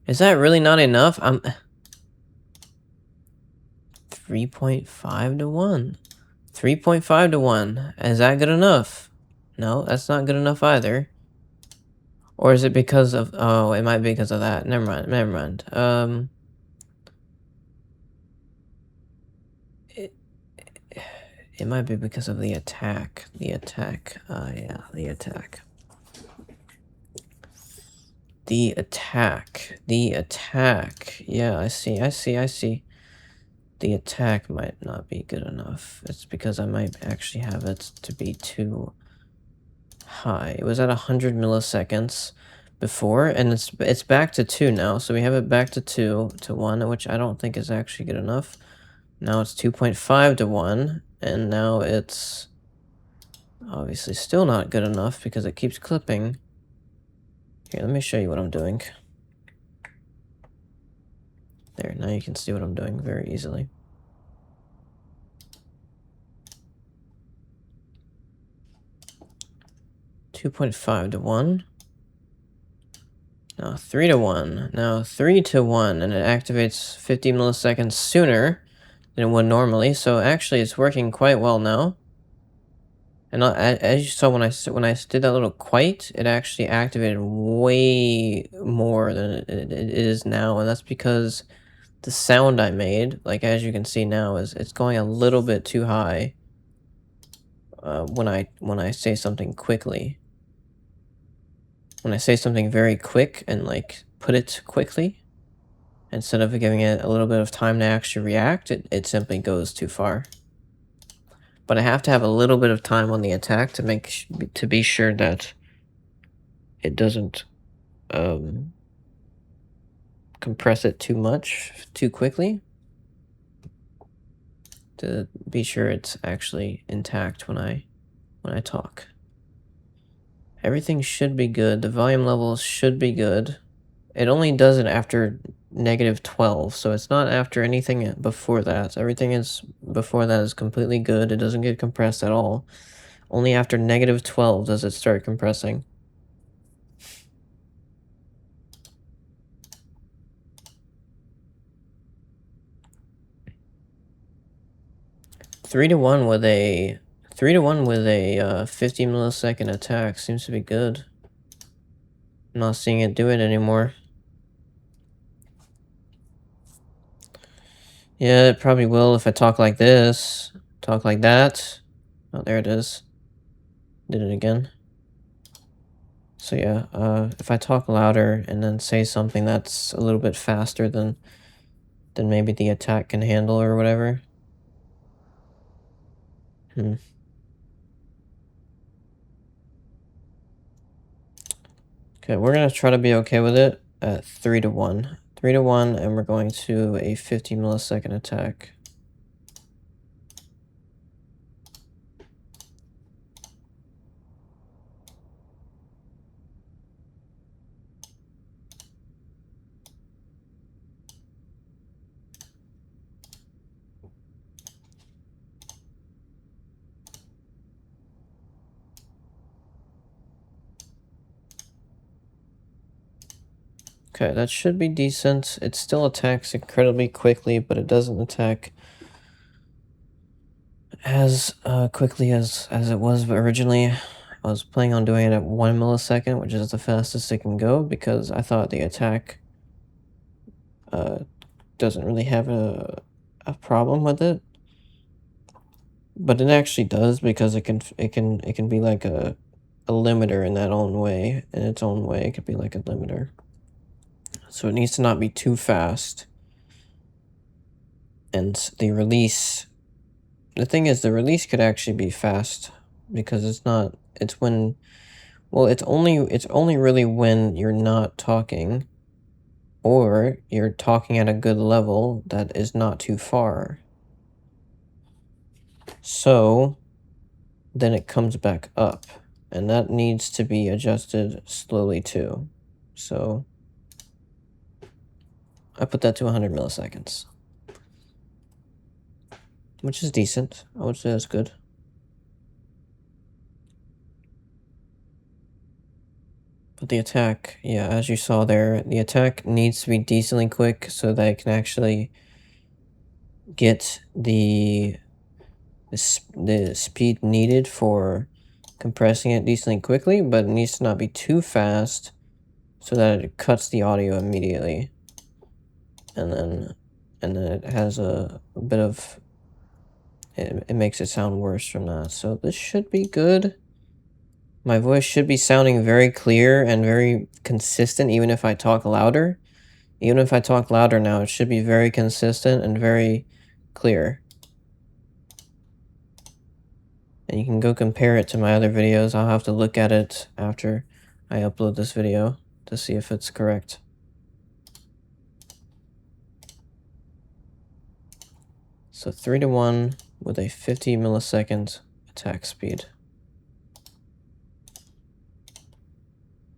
Is that really not enough? 3.5 to 1. 3.5 to 1. Is that good enough? No, that's not good enough either. Or is it because of... Oh, it might be because of that. Never mind, never mind. It might be because of the attack. The attack. Yeah, the attack. The attack. The attack. Yeah, I see. The attack might not be good enough. It's because I might actually have it to be too high. It was at 100 milliseconds before, and it's back to 2 now. So we have it back to 2 to 1, which I don't think is actually good enough. Now it's 2.5 to 1, and now it's obviously still not good enough because it keeps clipping. Here, let me show you what I'm doing. There, now you can see what I'm doing very easily. $2.5 to 1. Now 3 to 1. Now 3 to 1, and it activates 50 milliseconds sooner than it would normally. So actually, it's working quite well now. And as you saw when I did that little quite, it actually activated way more than it is now, and that's because the sound I made, like as you can see now, is it's going a little bit too high when I say something quickly. When I say something very quick and like put it quickly, instead of giving it a little bit of time to actually react, it simply goes too far. But I have to have a little bit of time on the attack to be sure that it doesn't compress it too much too quickly, to be sure it's actually intact when I talk. Everything should be good. The volume levels should be good. It only does it after -12, so it's not after anything before that. Everything is before that is completely good. It doesn't get compressed at all. Only after -12 does it start compressing. Three to one with a 50 millisecond attack seems to be good. I'm not seeing it do it anymore. Yeah, it probably will if I talk like this. Talk like that. Oh, there it is. Did it again. So yeah, if I talk louder and then say something that's a little bit faster than maybe the attack can handle or whatever. Okay, we're gonna try to be okay with it at 3 to 1. 3 to 1, and we're going to a 50 millisecond attack. Okay, that should be decent. It still attacks incredibly quickly, but it doesn't attack as quickly as it was originally. I was planning on doing it at 1 millisecond, which is the fastest it can go, because I thought the attack doesn't really have a problem with it. But it actually does, because it can be like a limiter in that own way. In its own way, it could be like a limiter. So it needs to not be too fast. And the release, the thing is, the release could actually be fast, because it's only really when you're not talking, or you're talking at a good level that is not too far. So then it comes back up, and that needs to be adjusted slowly too. So I put that to 100 milliseconds, which is decent. I would say that's good. But the attack, yeah, as you saw there, the attack needs to be decently quick so that it can actually get the speed needed for compressing it decently quickly, but it needs to not be too fast so that it cuts the audio immediately, and then it has a bit of it makes it sound worse from that. So this should be good. My voice should be sounding very clear and very consistent, even if I talk louder. Even if I talk louder now, it should be very consistent and very clear. And you can go compare it to my other videos. I'll have to look at it after I upload this video to see if it's correct. So 3-to-1 with a 50 millisecond attack speed.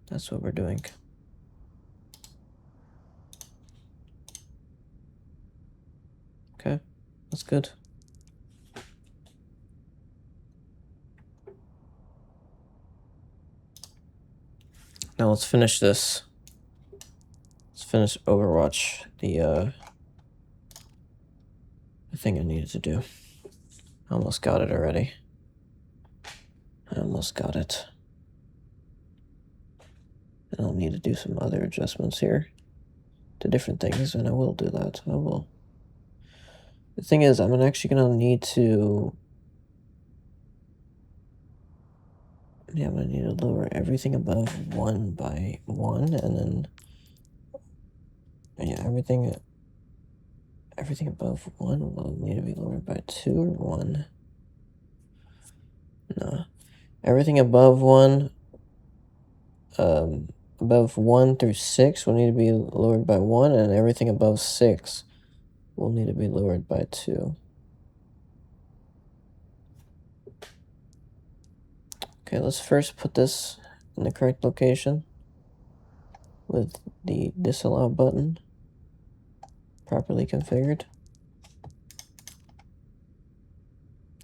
That's what we're doing. Okay, that's good. Now let's finish this. Let's finish Overwatch, the thing I needed to do. I almost got it already. I almost got it. And I'll need to do some other adjustments here to different things, and I will do that. I will. The thing is, I'm actually gonna need to... Yeah, I'm gonna need to lower everything above 1 by 1, and then... Yeah, everything above 1 will need to be lowered by 2 or 1. No. Everything above 1, above 1 through 6 will need to be lowered by 1, and everything above 6 will need to be lowered by 2. Okay, let's first put this in the correct location with the disallow button properly configured.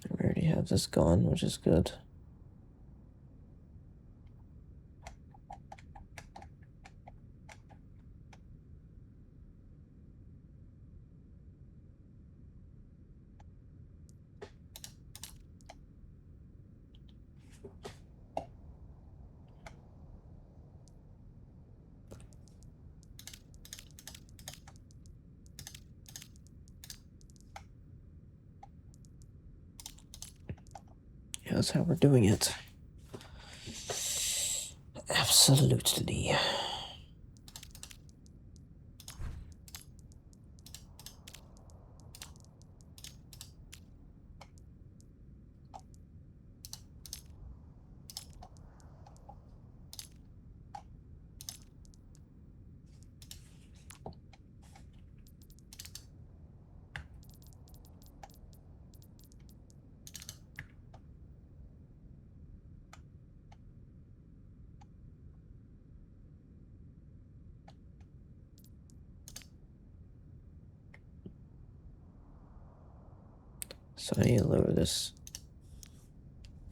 We already have this gone, which is good. Yeah, that's how we're doing it. Absolutely. So I need to lower this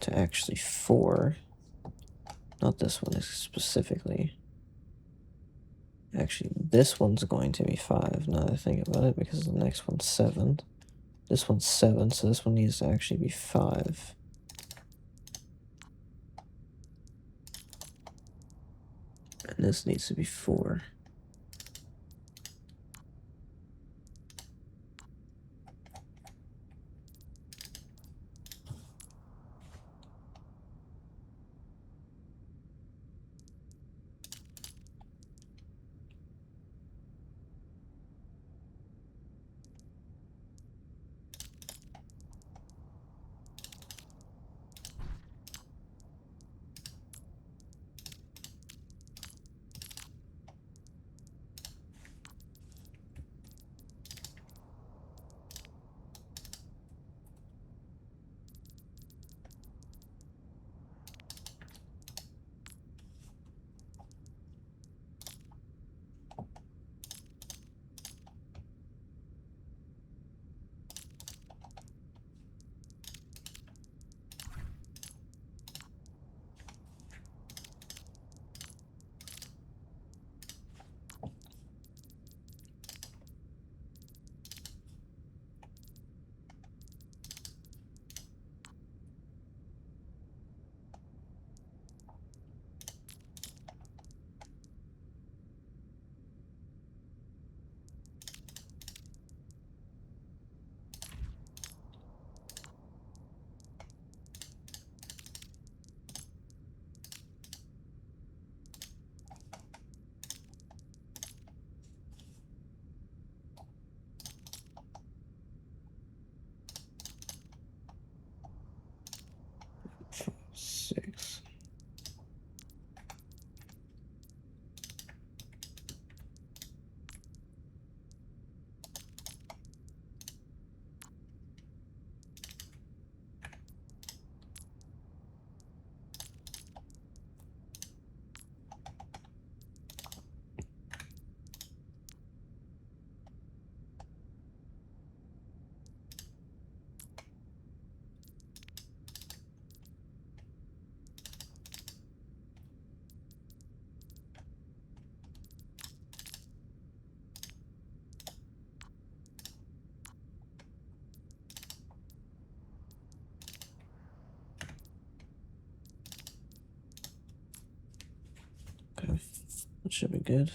to actually 4. Not this one specifically. Actually, this one's going to be 5, now that I think about it, because the next one's 7. This one's 7, so this one needs to actually be 5. And this needs to be 4. should be good.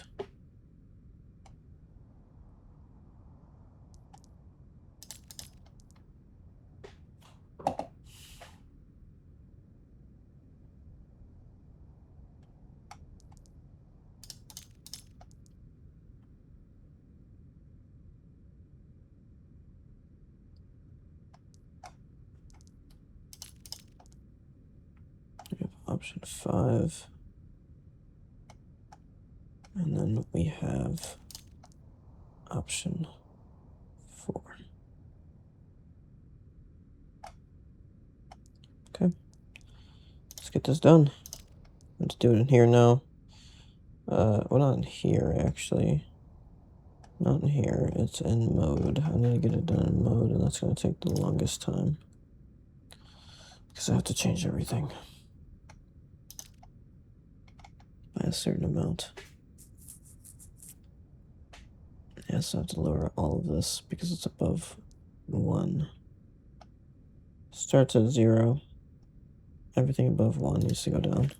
We have option 5. And then we have option 4. Okay. Let's get this done. Let's do it in here now. Well, not in here, actually. Not in here. It's in mode. I need to get it done in mode, and that's going to take the longest time. Because I have to change everything by a certain amount. Yeah, so I have to lower all of this because it's above 1. Starts at 0. Everything above 1 needs to go down.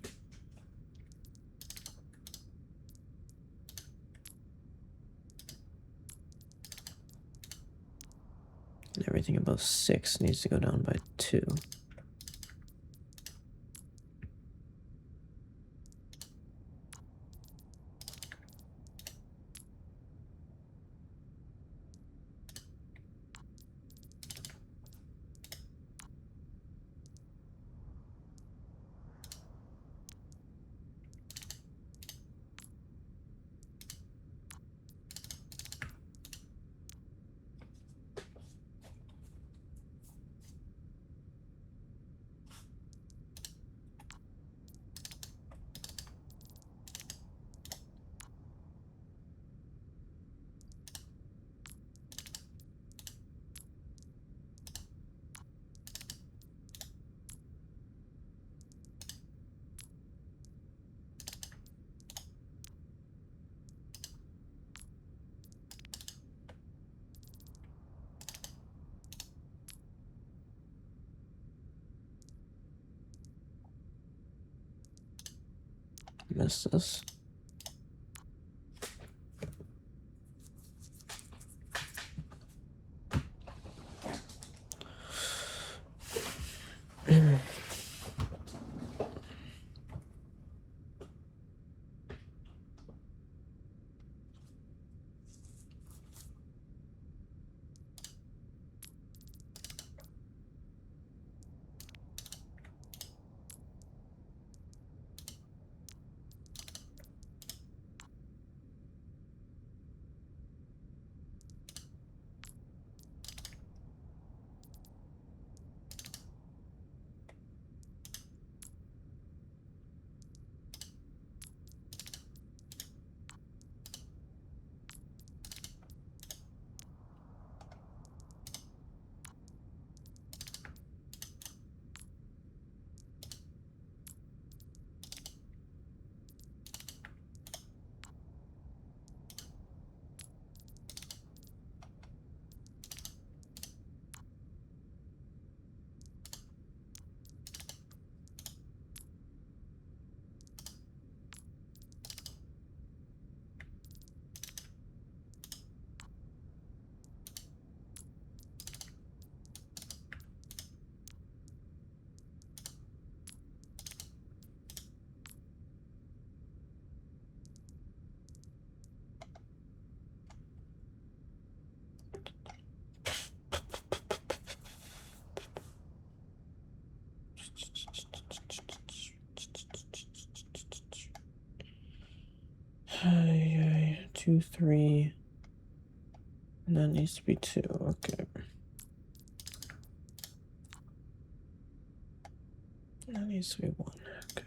And everything above 6 needs to go down by 2. Missed this. Hey, 2, 3. And that needs to be 2. Okay. That needs to be 1. Okay.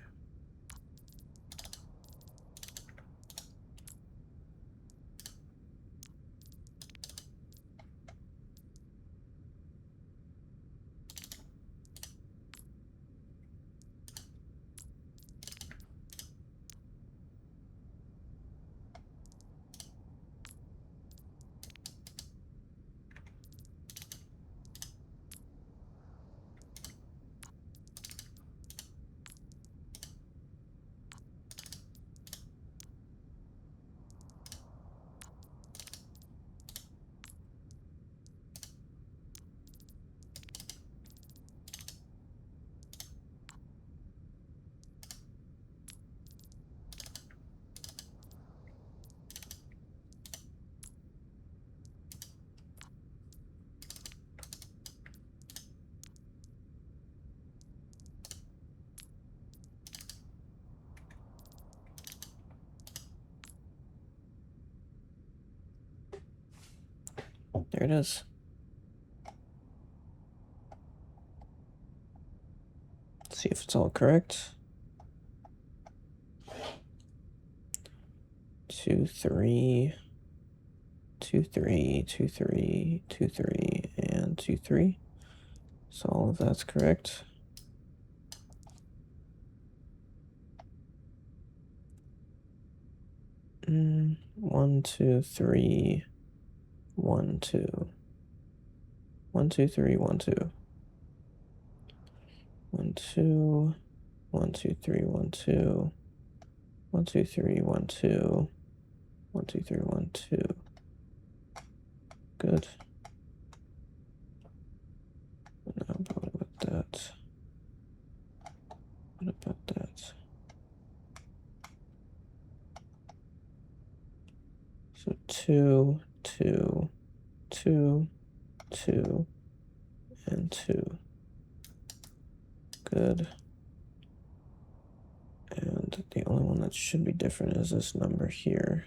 There it is. Let's see if it's all correct. 2, 3, 2, 3, 2, 3, 2, 3, and 2, 3. So all of that's correct. One, 2, 3, 1, 2. 1, 2, 3, 1, 2. 1, 2. 1, 2, 3, 1, 2. 1, 2, 3, 1, 2. 1, 2, 3, 1, 2. Good. Now what about that? What about that? So 2, 2, 2, 2, and 2. Good. And the only one that should be different is this number here.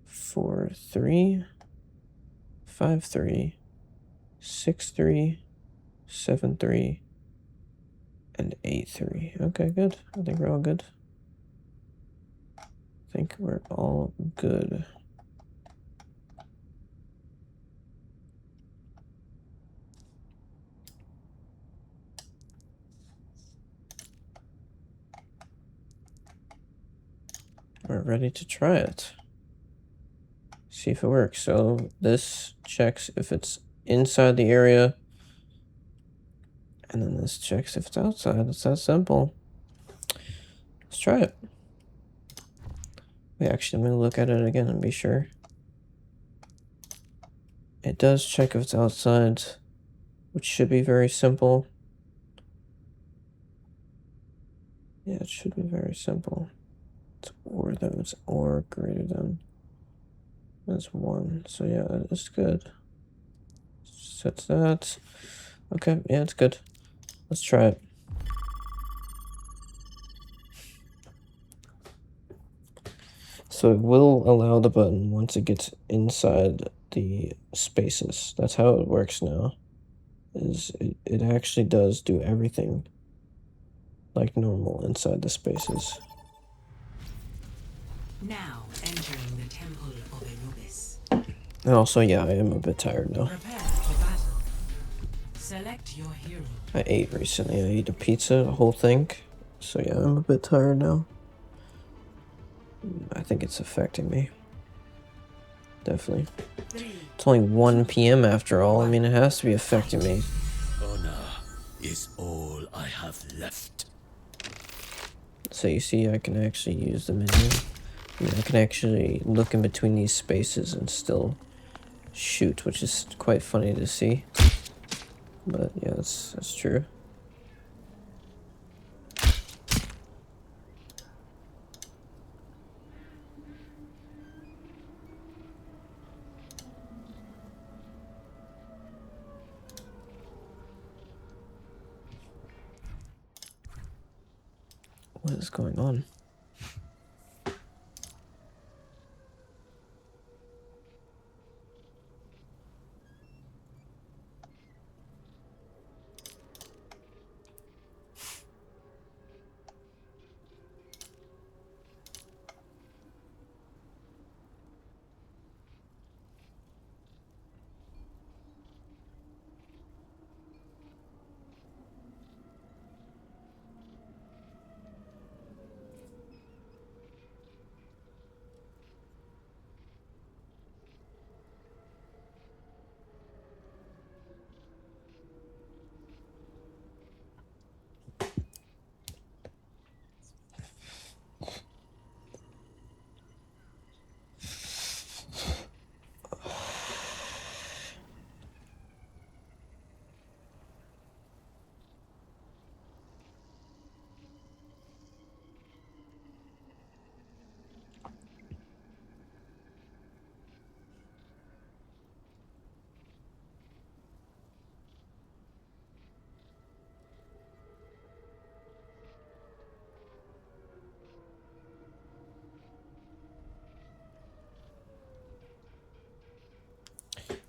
4, 3, 5, 3, 6, 3, 7, 3, and 8, 3. Okay, good. I think we're all good. I think we're all good. We're ready to try it. See if it works. So this checks if it's inside the area, and then this checks if it's outside. It's that simple. Let's try it. I'm gonna look at it again and be sure. It does check if it's outside, which should be very simple. Yeah, it should be very simple. It's or though, it's or greater than. That's 1. So yeah, it's good. Sets that. Okay, yeah, it's good. Let's try it. So it will allow the button once it gets inside the spaces. That's how it works now. It actually does do everything like normal inside the spaces. Now entering the temple of Anubis. And also, yeah, I am a bit tired now. Prepare for battle. Select your hero. I ate recently. I ate a pizza, the whole thing. So yeah, I'm a bit tired now. I think it's affecting me. Definitely. 3. It's only 1 p.m. after all. I mean, it has to be affecting me. Honor is all I have left. So you see, I can actually use the menu. I mean, I can actually look in between these spaces and still shoot, which is quite funny to see. But yeah, that's true. What is going on?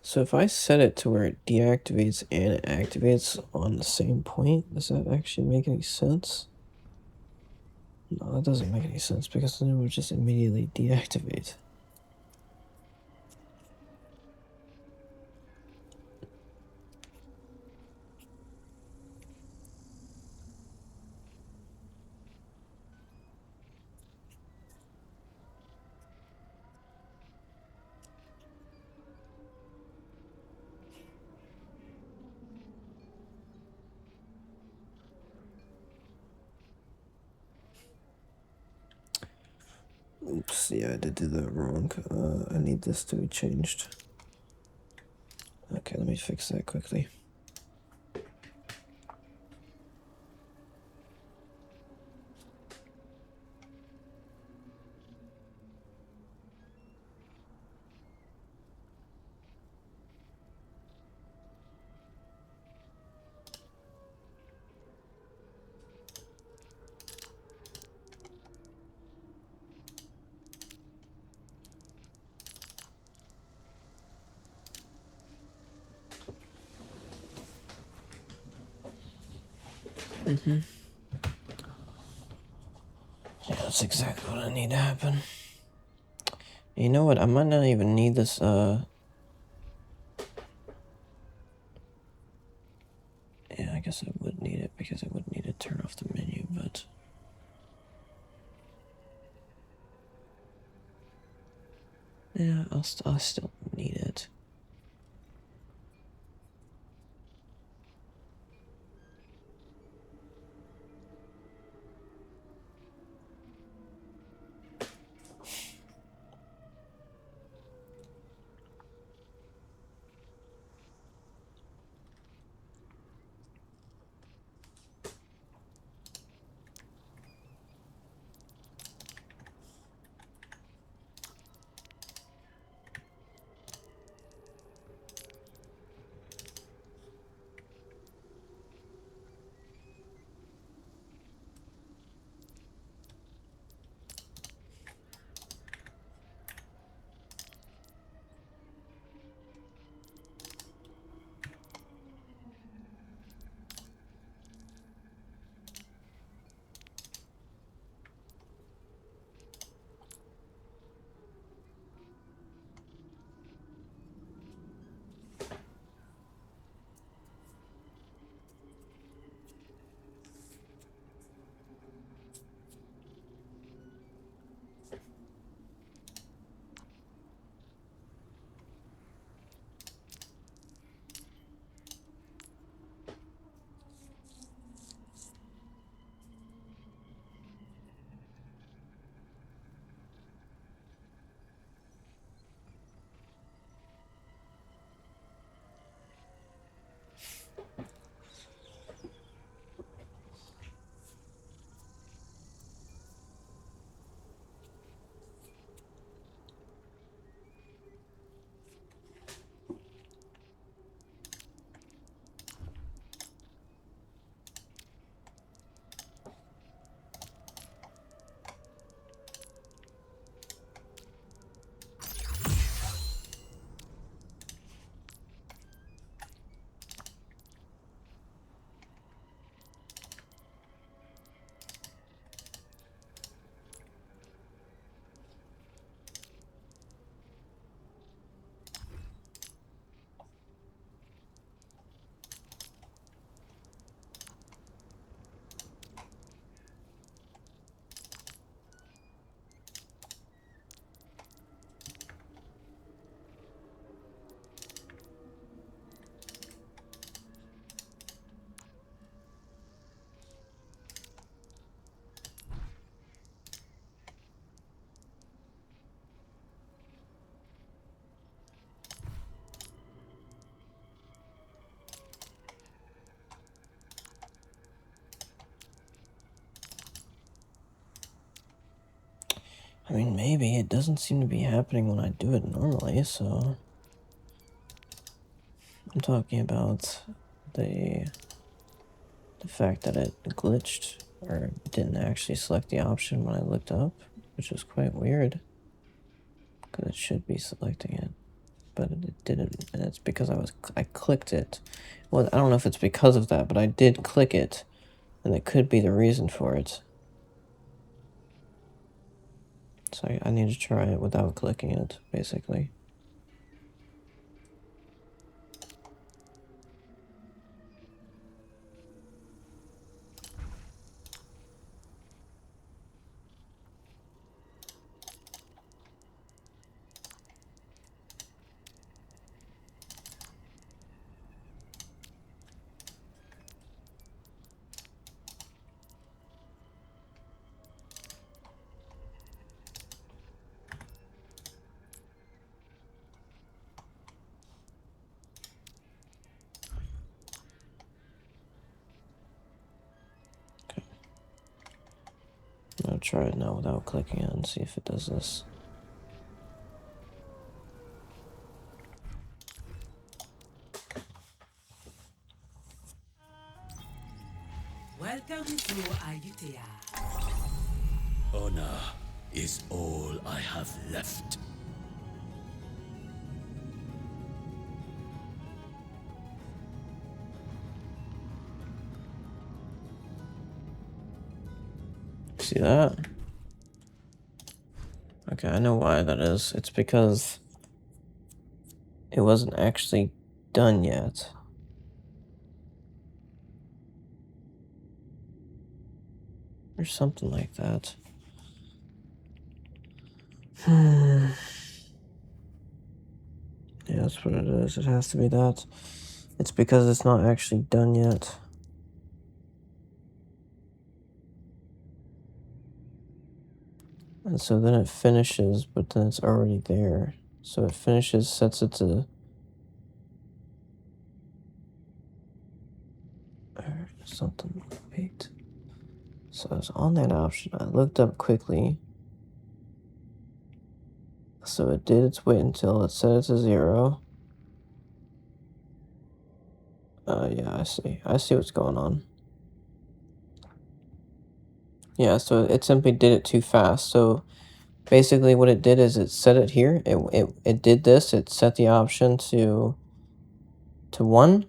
So if I set it to where it deactivates and it activates on the same point, does that actually make any sense? No, that doesn't make any sense because then it would just immediately deactivate. Oops, yeah, I did do that wrong. I need this to be changed. Okay, let me fix that quickly. Yeah, that's exactly what I need to happen. You know what? I might not even need this, yeah, I guess I would need it because I would need to turn off the menu, but... Yeah, I'll still need it. I mean, maybe. It doesn't seem to be happening when I do it normally, so... I'm talking about the fact that it glitched, or didn't actually select the option when I looked up, which was quite weird, because it should be selecting it. but it didn't, and it's because I clicked it. Well, I don't know if it's because of that, but I did click it, and it could be the reason for it. So I need to try it without clicking it, basically. I'm gonna try it now without clicking it and see if it does this. Welcome to Ayutthaya. Honor is all I have left. See that? Okay, I know why that is. It's because it wasn't actually done yet. Or something like that. Yeah, that's what it is. It has to be that. It's because it's not actually done yet. And so then it finishes, but then it's already there. So it finishes, sets it to... or something. Wait. So I was on that option. I looked up quickly. So it did its wait until it set it to 0. Yeah, I see. I see what's going on. Yeah, so it simply did it too fast. So basically what it did is it set it here. It did this. It set the option to 1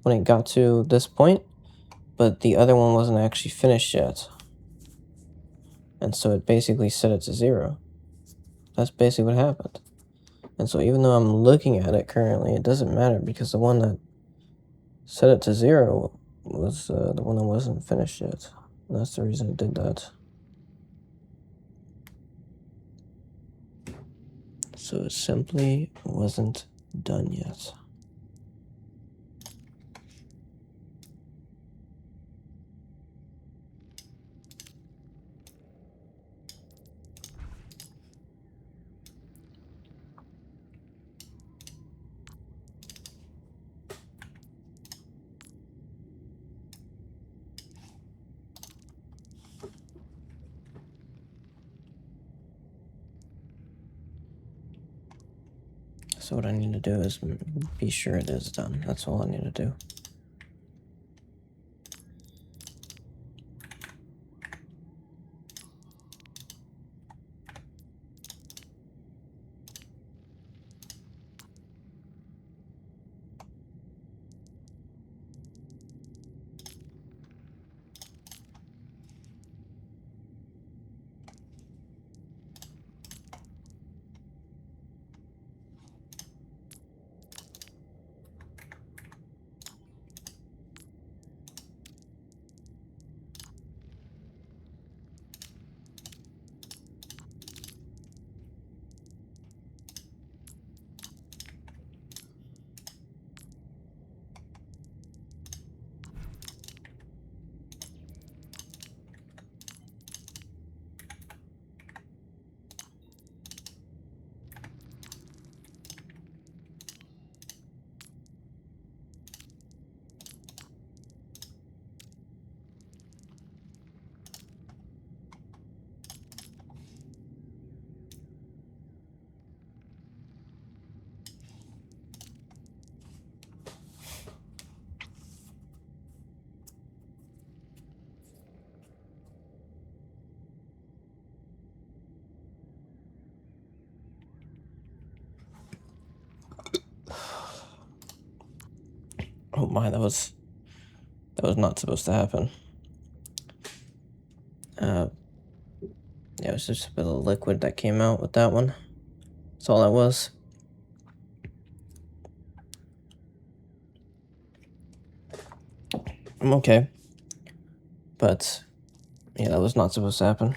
when it got to this point, but the other one wasn't actually finished yet. And so it basically set it to 0. That's basically what happened. And so even though I'm looking at it currently, it doesn't matter because the one that set it to 0 was the one that wasn't finished yet. And that's the reason it did that. So it simply wasn't done yet. So what I need to do is be sure it is done. That's all I need to do. Oh my, that was not supposed to happen. Yeah, it was just a bit of liquid that came out with that one. That's all that was. I'm okay. But yeah, that was not supposed to happen.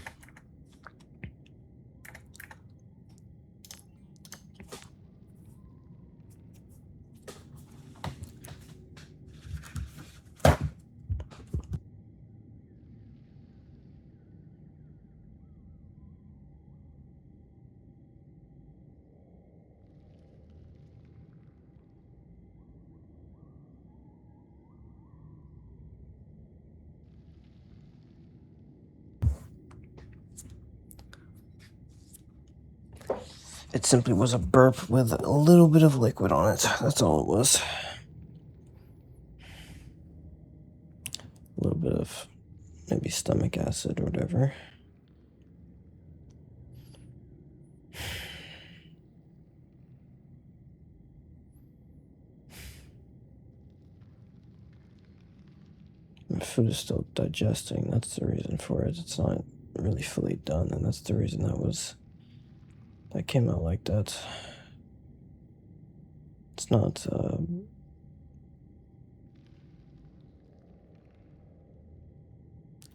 It simply was a burp with a little bit of liquid on it. That's all it was. A little bit of maybe stomach acid or whatever. My food is still digesting. That's the reason for it. It's not really fully done, and that's the reason that came out like that. It's not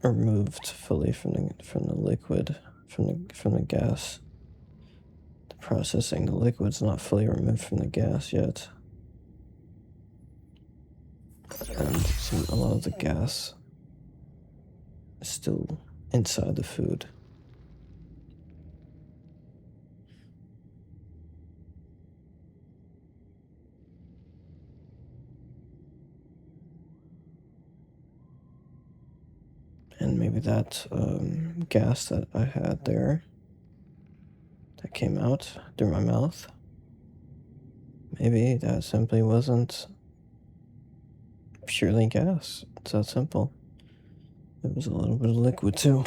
removed fully from the liquid, from the gas. The processing, the liquid's not fully removed from the gas yet, and a lot of the gas is still inside the food. And maybe that gas that I had there that came out through my mouth, maybe that simply wasn't purely gas. It's that simple. It was a little bit of liquid too.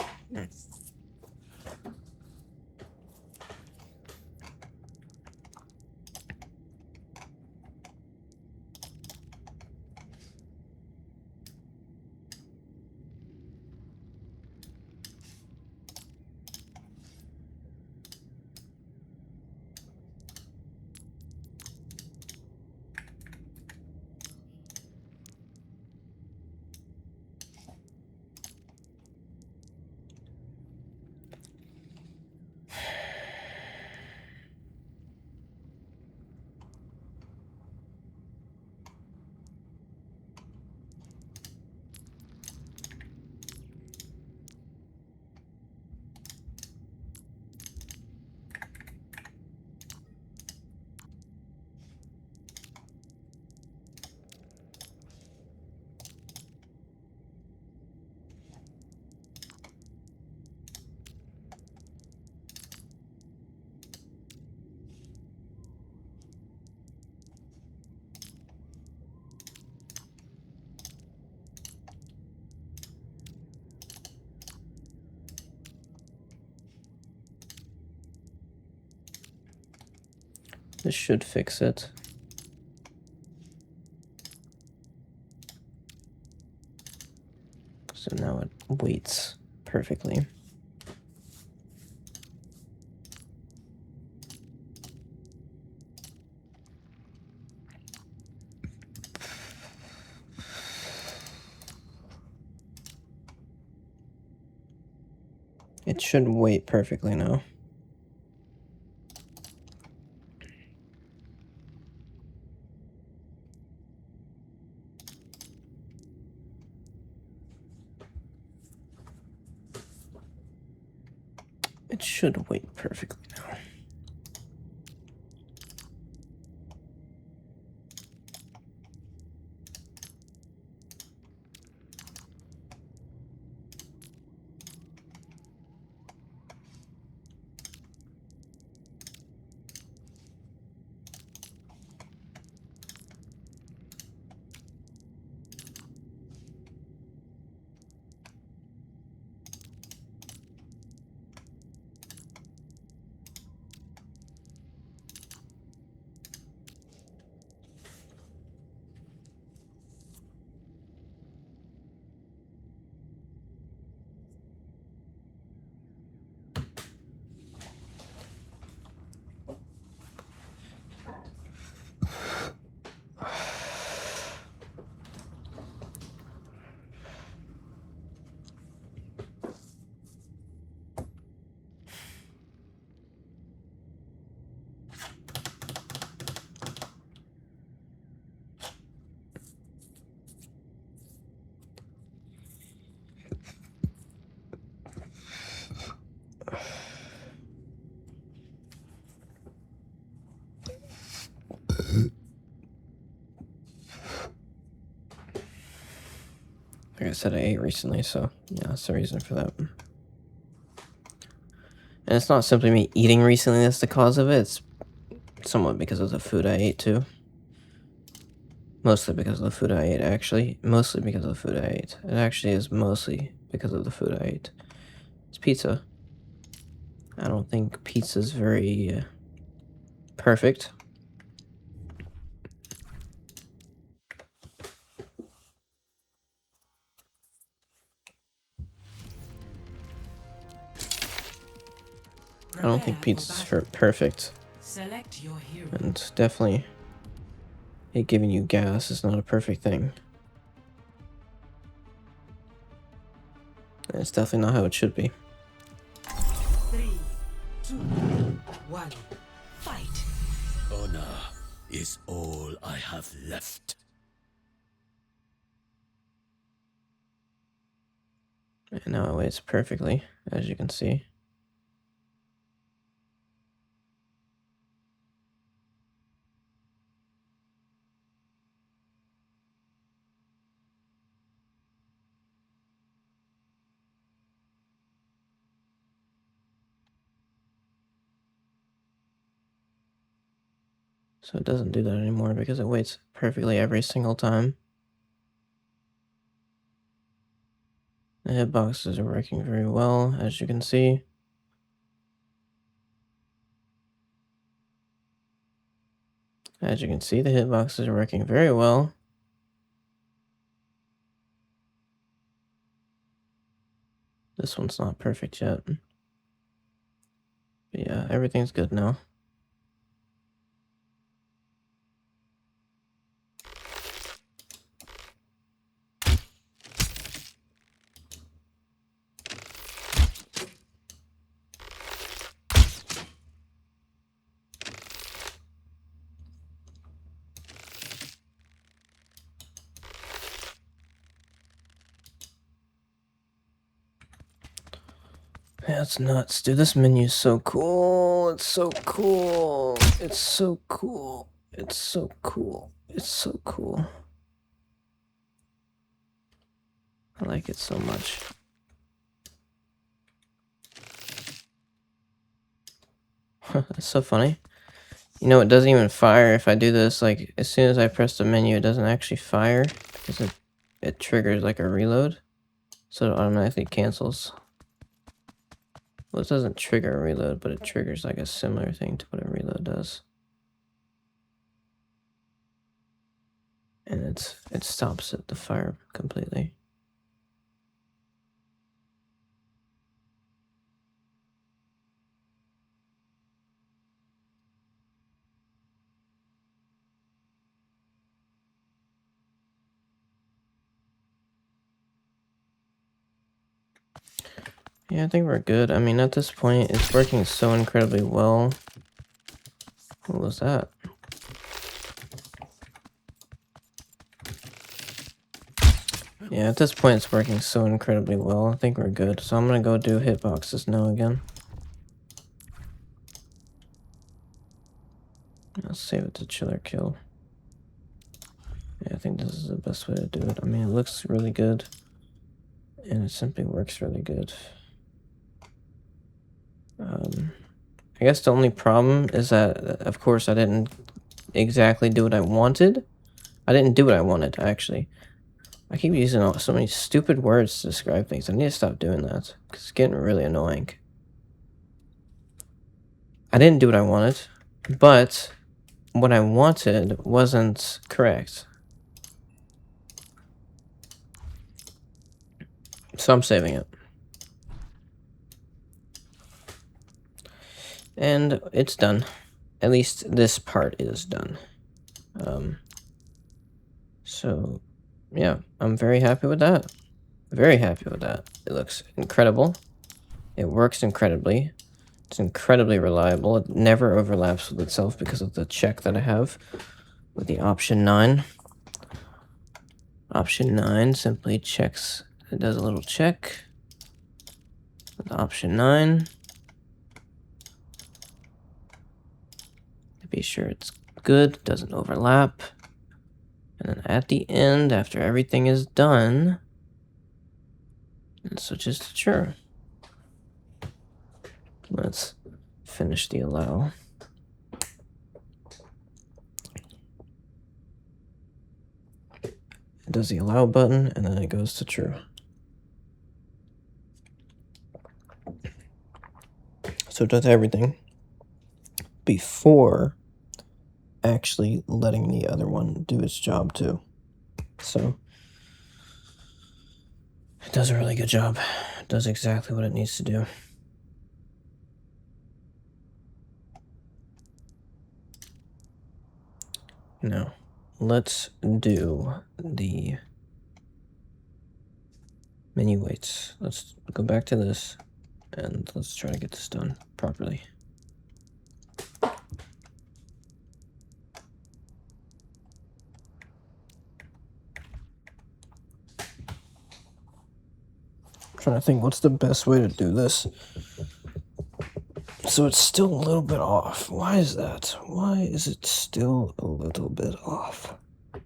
This should fix it. So now it waits perfectly. It should wait perfectly now. It should wait perfectly now. Like I said, I ate recently, so yeah, that's the reason for that. And it's not simply me eating recently that's the cause of it, it's somewhat because of the food I ate too. Mostly because of the food I ate, actually. Mostly because of the food I ate. It actually is mostly because of the food I ate. It's pizza. I don't think pizza's very perfect. I don't think pizza's perfect. Select your hero. And definitely, it giving you gas is not a perfect thing. And it's definitely not how it should be. 3, 2, 1. Fight. Honor is all I have left. And now it weighs perfectly, as you can see. So it doesn't do that anymore because it weights perfectly every single time. The hitboxes are working very well, as you can see. As you can see, the hitboxes are working very well. This one's not perfect yet. But yeah, everything's good now. Yeah, it's nuts, dude. This menu's so cool. It's so cool. It's so cool. It's so cool. It's so cool. I like it so much. It's so funny. You know, it doesn't even fire if I do this. Like, as soon as I press the menu, it doesn't actually fire because it triggers like a reload. So it automatically cancels. Well, it doesn't trigger a reload, but it triggers like a similar thing to what a reload does. And it stops at the fire completely. Yeah, I think we're good. I mean, at this point, it's working so incredibly well. What was that? Yeah, at this point, it's working so incredibly well. I think we're good. So I'm gonna go do hitboxes now again. I'll save it to chiller kill. Yeah, I think this is the best way to do it. I mean, it looks really good. And it simply works really good. I guess the only problem is that, of course, I didn't exactly do what I wanted. I didn't do what I wanted, actually. I keep using so many stupid words to describe things. I need to stop doing that, because it's getting really annoying. I didn't do what I wanted, but what I wanted wasn't correct. So I'm saving it. And it's done. At least this part is done. So, yeah, I'm very happy with that. Very happy with that. It looks incredible. It works incredibly. It's incredibly reliable. It never overlaps with itself because of the check that I have with the option 9. Option 9 simply checks, it does a little check with option 9 to be sure it's good, doesn't overlap. And then at the end, after everything is done, and switches to true. Let's finish the allow. It does the allow button, and then it goes to true. So it does everything before actually letting the other one do its job too. So it does a really good job. It does exactly what it needs to do. Now, let's do the menu weights. Let's go back to this and let's try to get this done properly. Trying to think what's the best way to do this. So it's still a little bit off. Why is that? Why is it still a little bit off? At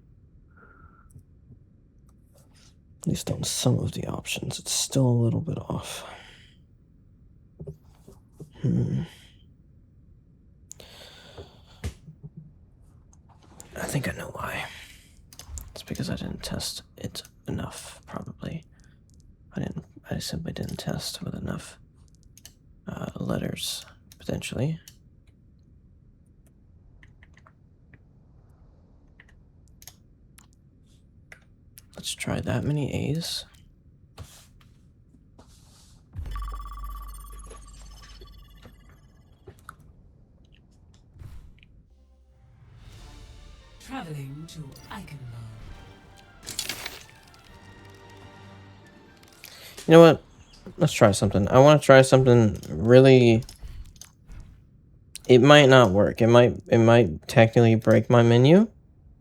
least on some of the options, it's still a little bit off. I think I know why. It's because I didn't test it enough, probably. I simply didn't test with enough letters, potentially. Let's try that many A's. Traveling to Eichenloh. You know what? Let's try something. I want to try something really... It might not work. It might technically break my menu,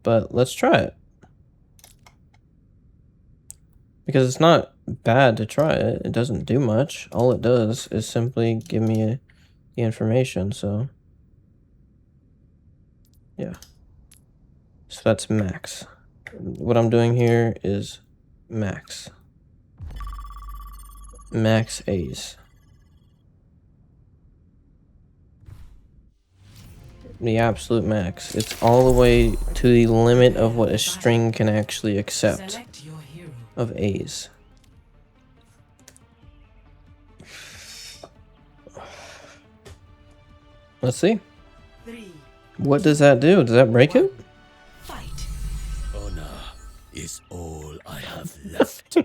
but let's try it. Because it's not bad to try it. It doesn't do much. All it does is simply give me the information, so... Yeah. So that's max. What I'm doing here is max. Max A's. The absolute max. It's all the way to the limit of what a string can actually accept Select your hero. of A's. Let's see. 3. What does that do? Does that break it? Fight. Honor is all I have left.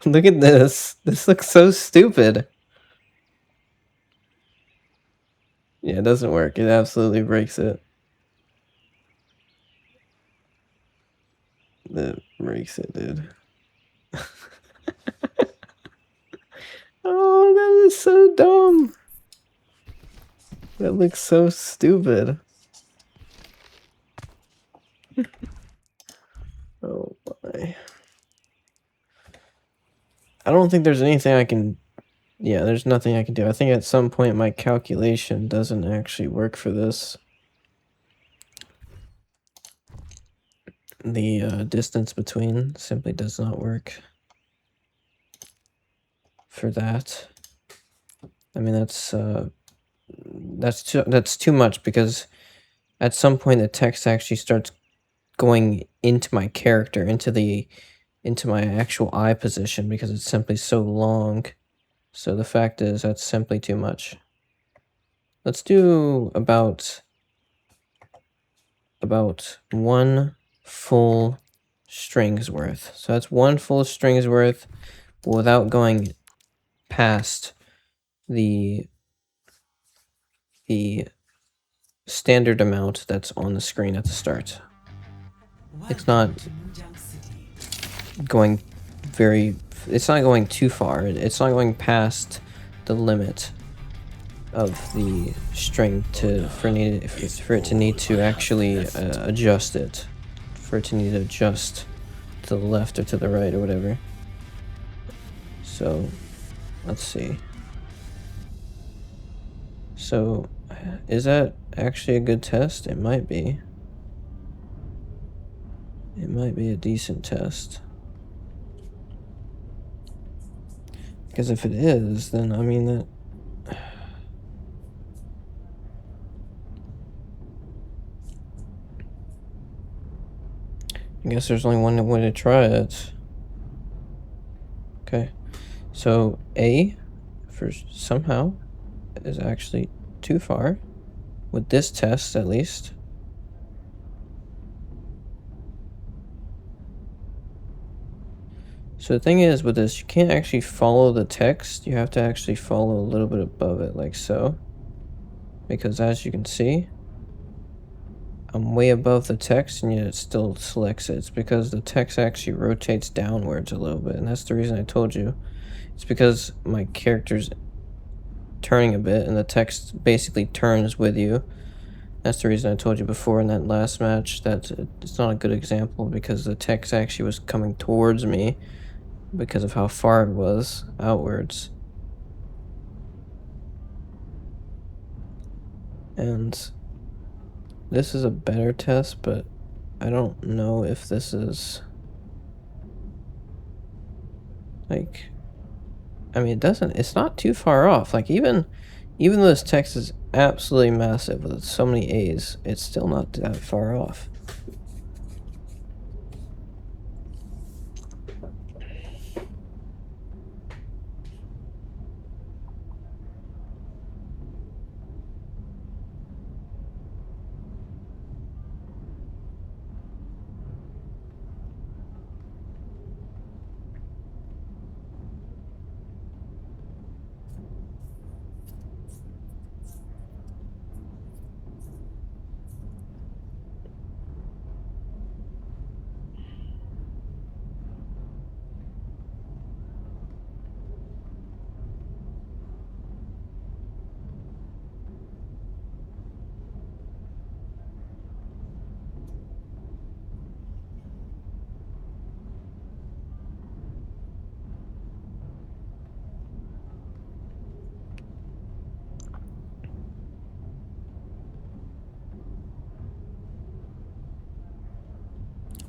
Look at this. This looks so stupid. Yeah, it doesn't work. It absolutely breaks it. It breaks it, dude. Oh, that is so dumb. That looks so stupid. Oh my. I don't think there's anything I can... Yeah, there's nothing I can do. I think at some point my calculation doesn't actually work for this. The distance between simply does not work for that. I mean, that's too much, because at some point the text actually starts going into my character, into my actual eye position, because it's simply so long. So the fact is, that's simply too much. Let's do about one full string's worth. So that's one full string's worth without going past the standard amount that's on the screen at the start. It's not going it's not going too far. It's not going past the limit of the string for it to need to actually adjust it, for it to need to adjust to the left or to the right or whatever. So let's see. So is that actually a good test? It might be. It might be a decent test. Because if it is, then I mean that... I guess there's only one way to try it. Okay. So A, for somehow, is actually too far. With this test, at least. So the thing is, with this, you can't actually follow the text. You have to actually follow a little bit above it, like so. Because as you can see, I'm way above the text, and yet it still selects it. It's because the text actually rotates downwards a little bit, and that's the reason I told you. It's because my character's turning a bit, and the text basically turns with you. That's the reason I told you before in that last match that it's not a good example, because the text actually was coming towards me because of how far it was outwards. And this is a better test, but I don't know if this is like, I mean, it's not too far off. Like, even though this text is absolutely massive with so many A's, it's still not that far off.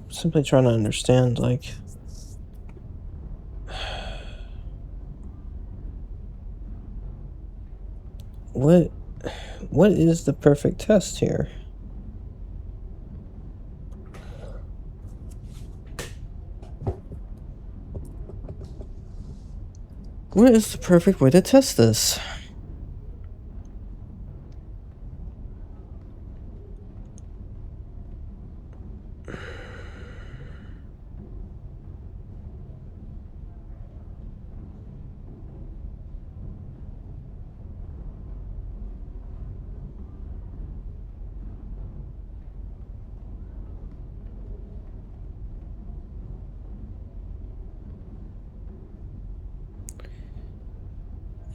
Simply trying to understand, like, what is the perfect test here? What is the perfect way to test this?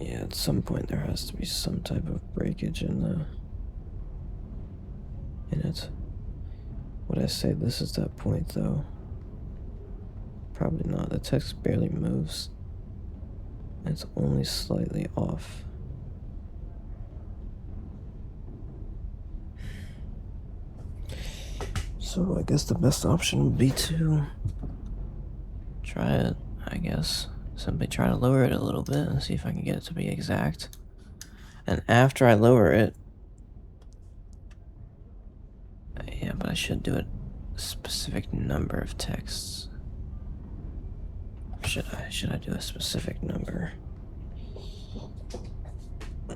Yeah, at some point there has to be some type of breakage in it. Would I say this is that point, though? Probably not. The text barely moves. It's only slightly off. So I guess the best option would be to try it, I guess. Simply try to lower it a little bit and see if I can get it to be exact. And after I lower it, yeah, but I should do a specific number of texts. Or should I do a specific number?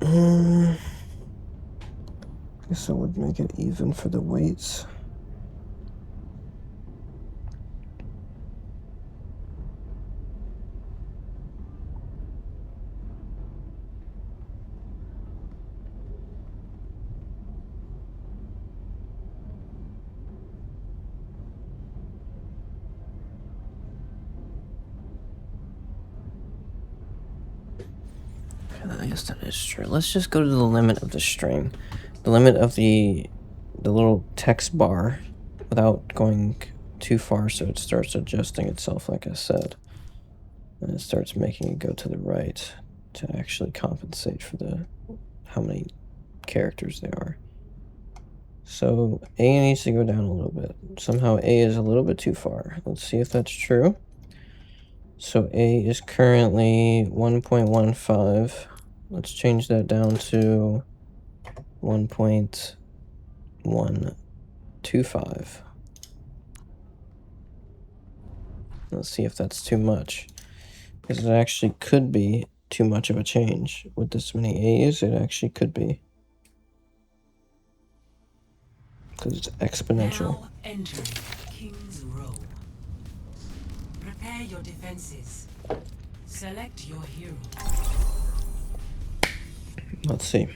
I guess I would make it even for the weights. I guess that is true. Let's just go to the limit of the string. The limit of the little text bar without going too far, so it starts adjusting itself, like I said. And it starts making it go to the right to actually compensate for how many characters there are. So A needs to go down a little bit. Somehow A is a little bit too far. Let's see if that's true. So A is currently 1.15. Let's change that down to 1.125. Let's see if that's too much. Because it actually could be too much of a change. With this many A's, it actually could be. Because it's exponential. Now entering King's Row. Prepare your defenses. Select your hero. Let's see.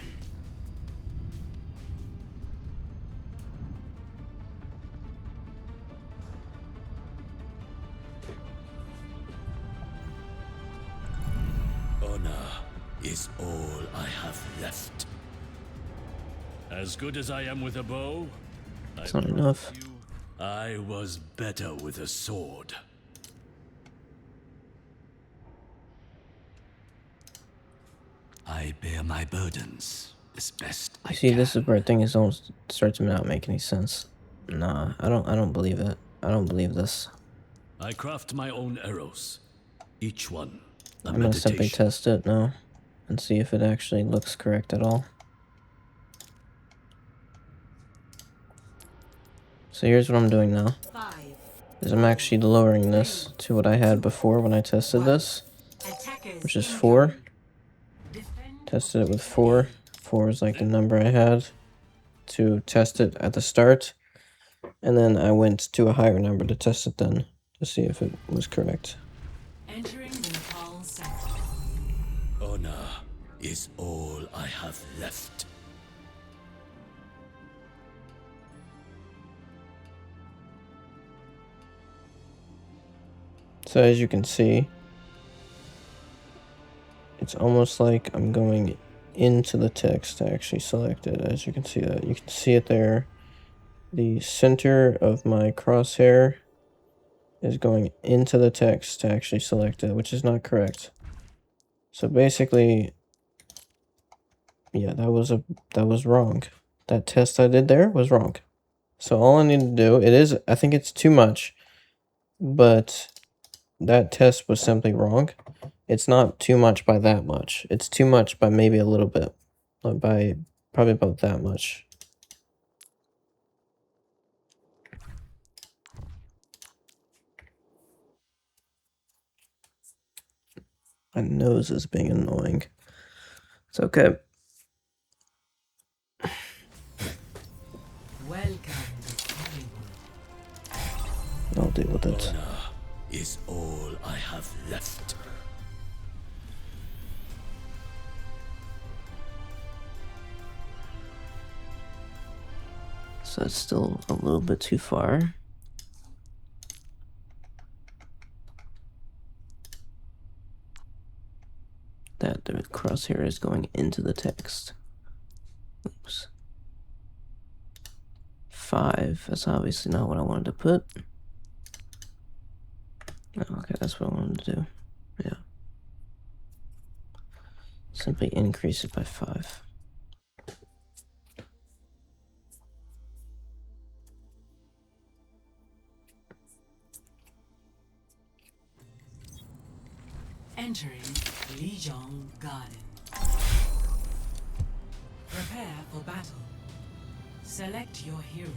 Honor is all I have left. As good as I am with a bow, It's not enough. I was better with a sword. I bear my burdens as best I You see, can. this is where things don't start to not make any sense. Nah, I don't believe it. I don't believe this. I craft my own arrows, each one a I'm gonna simply meditation. test it now and see if it actually looks correct at all. So here's what I'm doing now. Is I'm actually lowering this to what I had before when I tested this, which is 4. Tested it with 4. 4 is like the number I had to test it at the start. And then I went to a higher number to test it then to see if it was correct. Entering the Nepal sector. Honor is all I have left. So as you can see, it's almost like I'm going into the text to actually select it. As you can see that. You can see it there. The center of my crosshair is going into the text to actually select it, which is not correct. So basically, yeah, that was wrong. That test I did there was wrong. So all I need to do, I think it's too much, but that test was simply wrong. It's not too much by that much. It's too much by maybe a little bit, by probably about that much. My nose is being annoying. It's okay. Welcome to Hollywood. I'll deal with it. Honor is all I have left. So it's still a little bit too far. That the crosshair is going into the text. Oops. 5. That's obviously not what I wanted to put. Oh, okay, that's what I wanted to do. Yeah. Simply increase it by 5. Entering Lijiang Garden. Prepare for battle. Select your hero.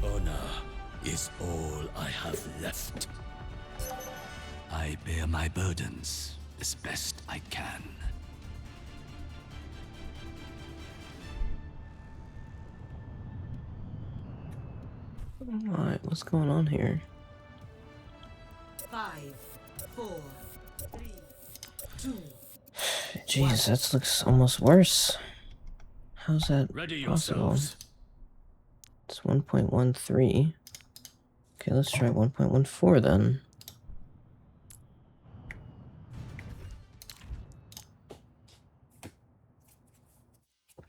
Honor is all I have left. I bear my burdens as best I can. Alright, what's going on here? 5, 4, 3, 2. Jeez, that looks almost worse. How's that Ready possible? yourselves. It's 1.13. Okay, let's try 1.14 then.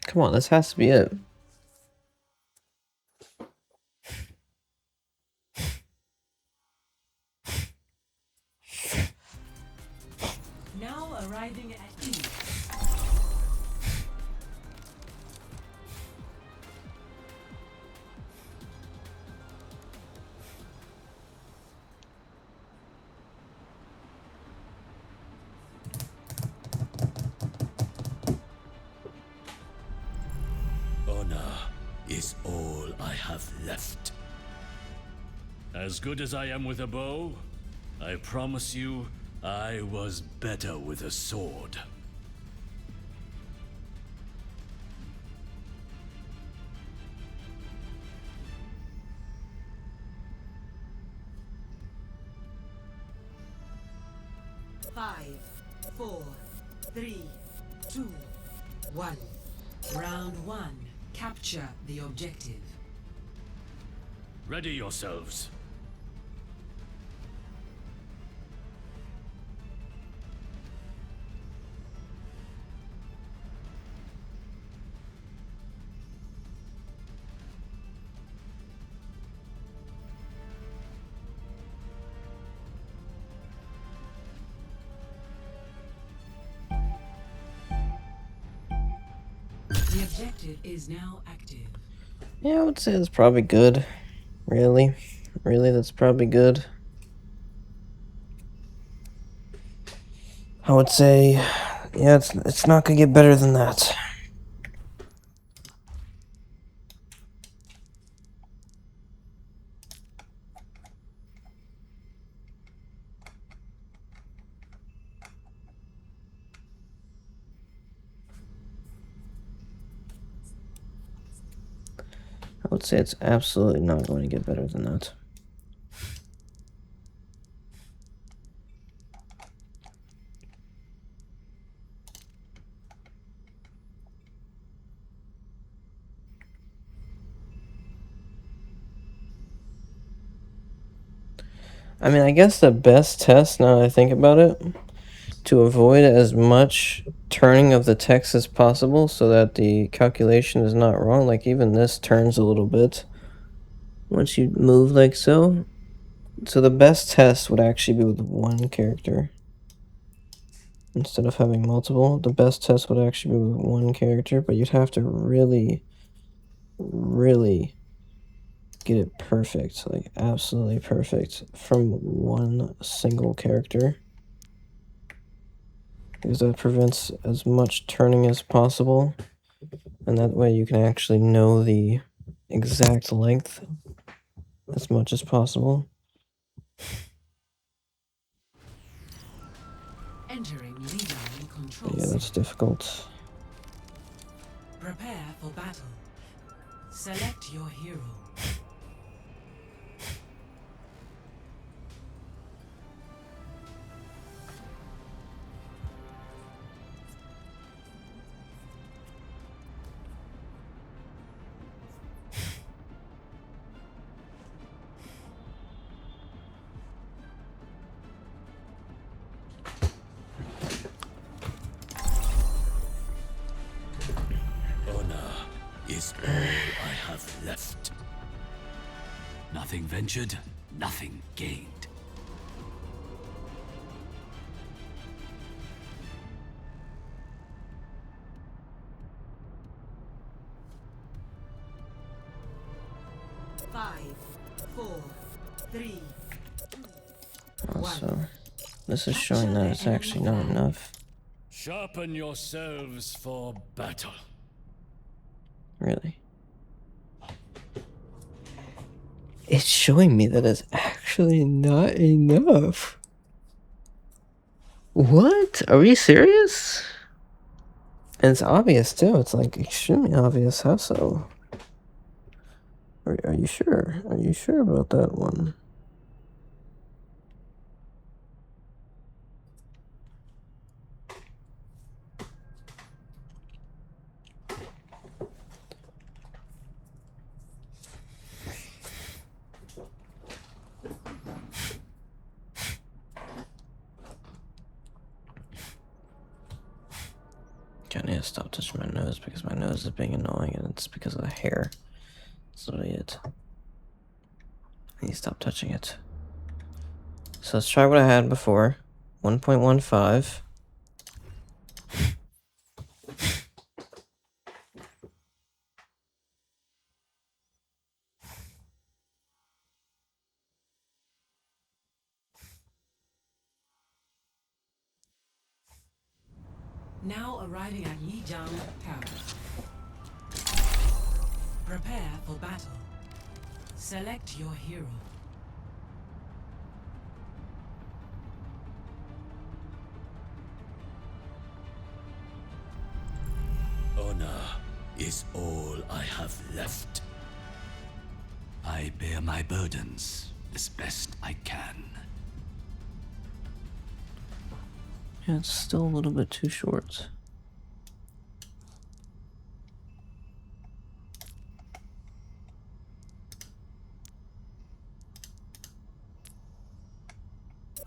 Come on, this has to be it. Now arriving at E. Honor is all I have left. As good as I am with a bow, I promise you, I was better with a sword. Five, 4, 3, 2, 1. Round 1. Capture the objective. Ready yourselves. The objective is now active. Yeah, I would say it's probably good. Really, that's probably good. I would say, yeah, it's not gonna get better than that. I would say it's absolutely not going to get better than that. I mean, I guess the best test, now that I think about it, to avoid as much turning of the text as possible so that the calculation is not wrong, like even this turns a little bit once you move like so. So the best test would actually be with one character. Instead of having multiple, the best test would actually be with one character, but you'd have to really get it perfect, like absolutely perfect from one single character, because that prevents as much turning as possible, and that way you can actually know the exact length as much as possible. Entering leader control. But yeah, that's difficult. Prepare for battle. Select your hero. Honor is all I have left. Nothing ventured, nothing gained. Five, 4, 3. Also, this is showing that it's actually not enough. Sharpen yourselves for battle. Really. It's showing me that it's actually not enough. What? Are we serious? And it's obvious too. It's like extremely obvious. How so? Are you sure? Are you sure about that one? God, need to stop touching my nose because my nose is being annoying and it's because of the hair. That's literally it. I need to stop touching it. So let's try what I had before. 1.15. Now arriving at Lijiang Tower. Prepare for battle. Select your hero. Honor is all I have left. I bear my burdens as best I can. Yeah, it's still a little bit too short.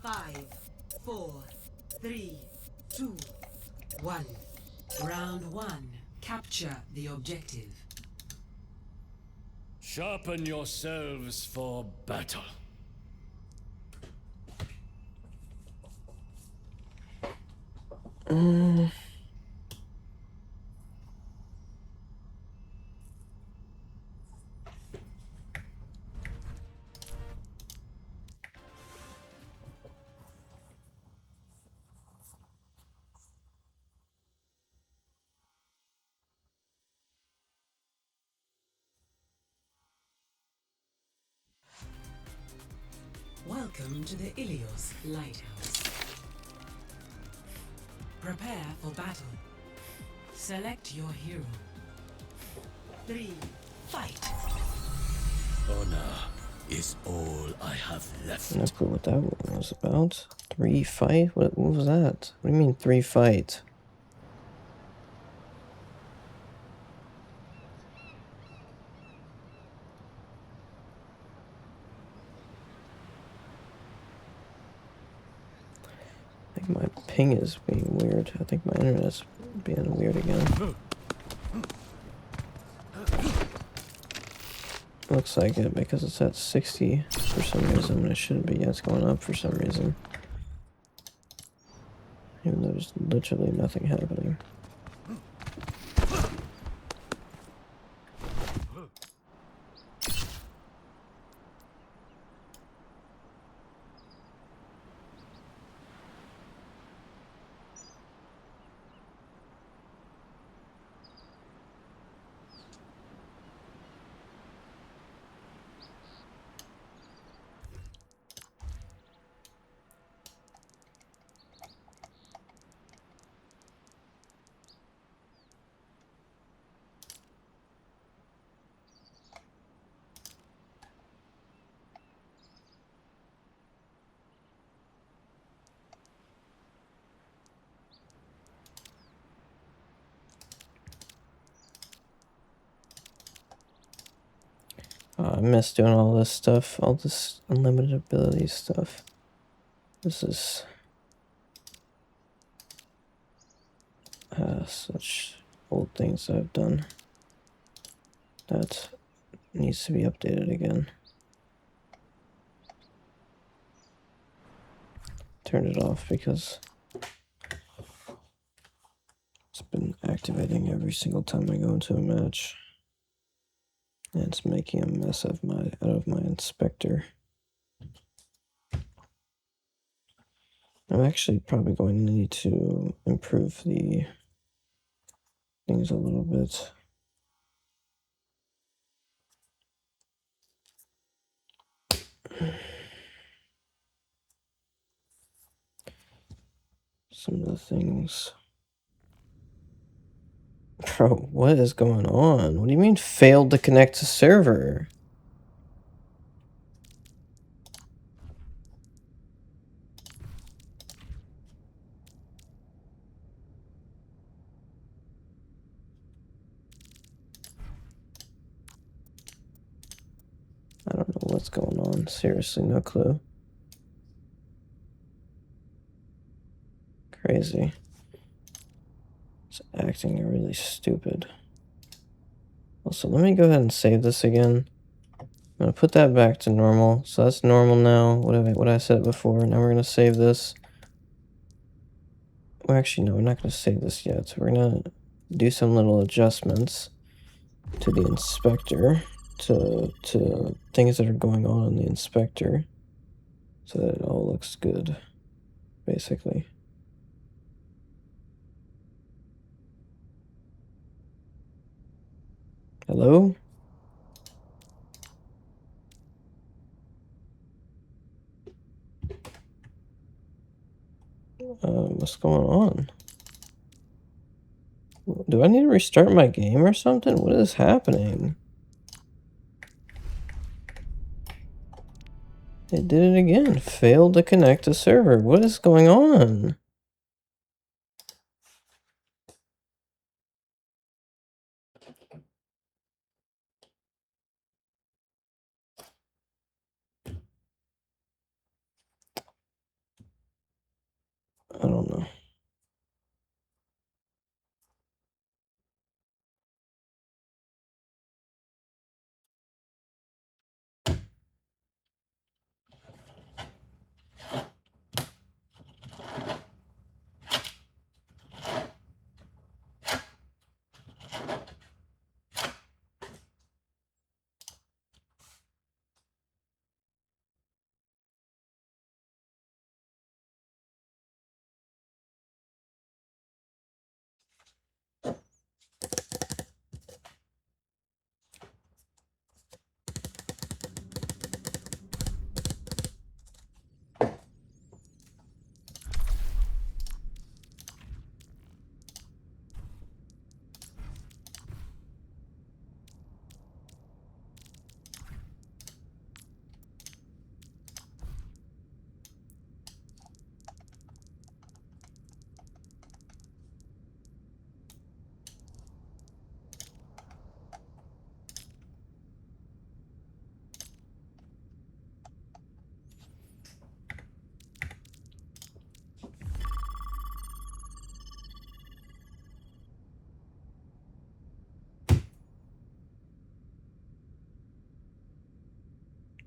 Five, 4, 3, 2, 1. Round 1. Capture the objective. Sharpen yourselves for battle. Welcome to the Ilios Lighthouse. Prepare for battle. Select your hero. 3, fight! Honor is all I have left. No clue what that one was about. 3 fight? What was that? What do you mean 3 fight? I think my ping is being weird. I think my internet's being weird again. Looks like it because it's at 60 for some reason. It shouldn't be. Yeah, it's going up for some reason. Even though there's literally nothing happening. I miss doing all this stuff, all this unlimited ability stuff. This is such old things I've done that needs to be updated again. Turned it off because it's been activating every single time I go into a match. And it's making a mess of out of my inspector. I'm actually probably going to need to improve the things a little bit. Some of the things. Bro, what is going on? What do you mean failed to connect to server? I don't know what's going on. Seriously, no clue. Crazy. It's acting really stupid. Also, let me go ahead and save this again. I'm gonna put that back to normal. So that's normal now. What I said before. Now we're gonna save this. Well, actually, no, we're not gonna save this yet. We're gonna do some little adjustments to the inspector, to things that are going on in the inspector, so that it all looks good, basically. Hello? What's going on? Do I need to restart my game or something? What is happening? It did it again. Failed to connect to server. What is going on? I don't know.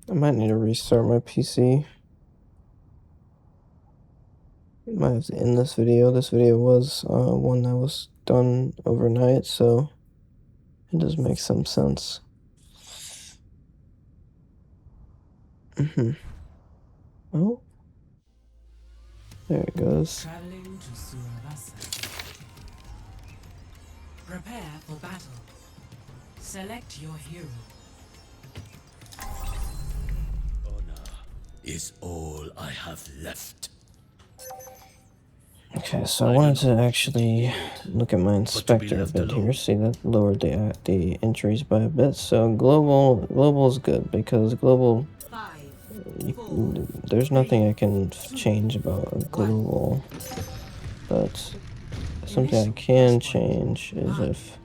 I might need to restart my PC. Might have to end this video. This video was one that was done overnight, so it does make some sense. Oh, there it goes. Traveling to Surabasa. Prepare for battle. Select your hero. Honor is all I have left. Okay, so I wanted to actually look at my inspector a bit here. See, that lowered the entries by a bit. So global is good because global, there's nothing I can change about global, but something I can change is if,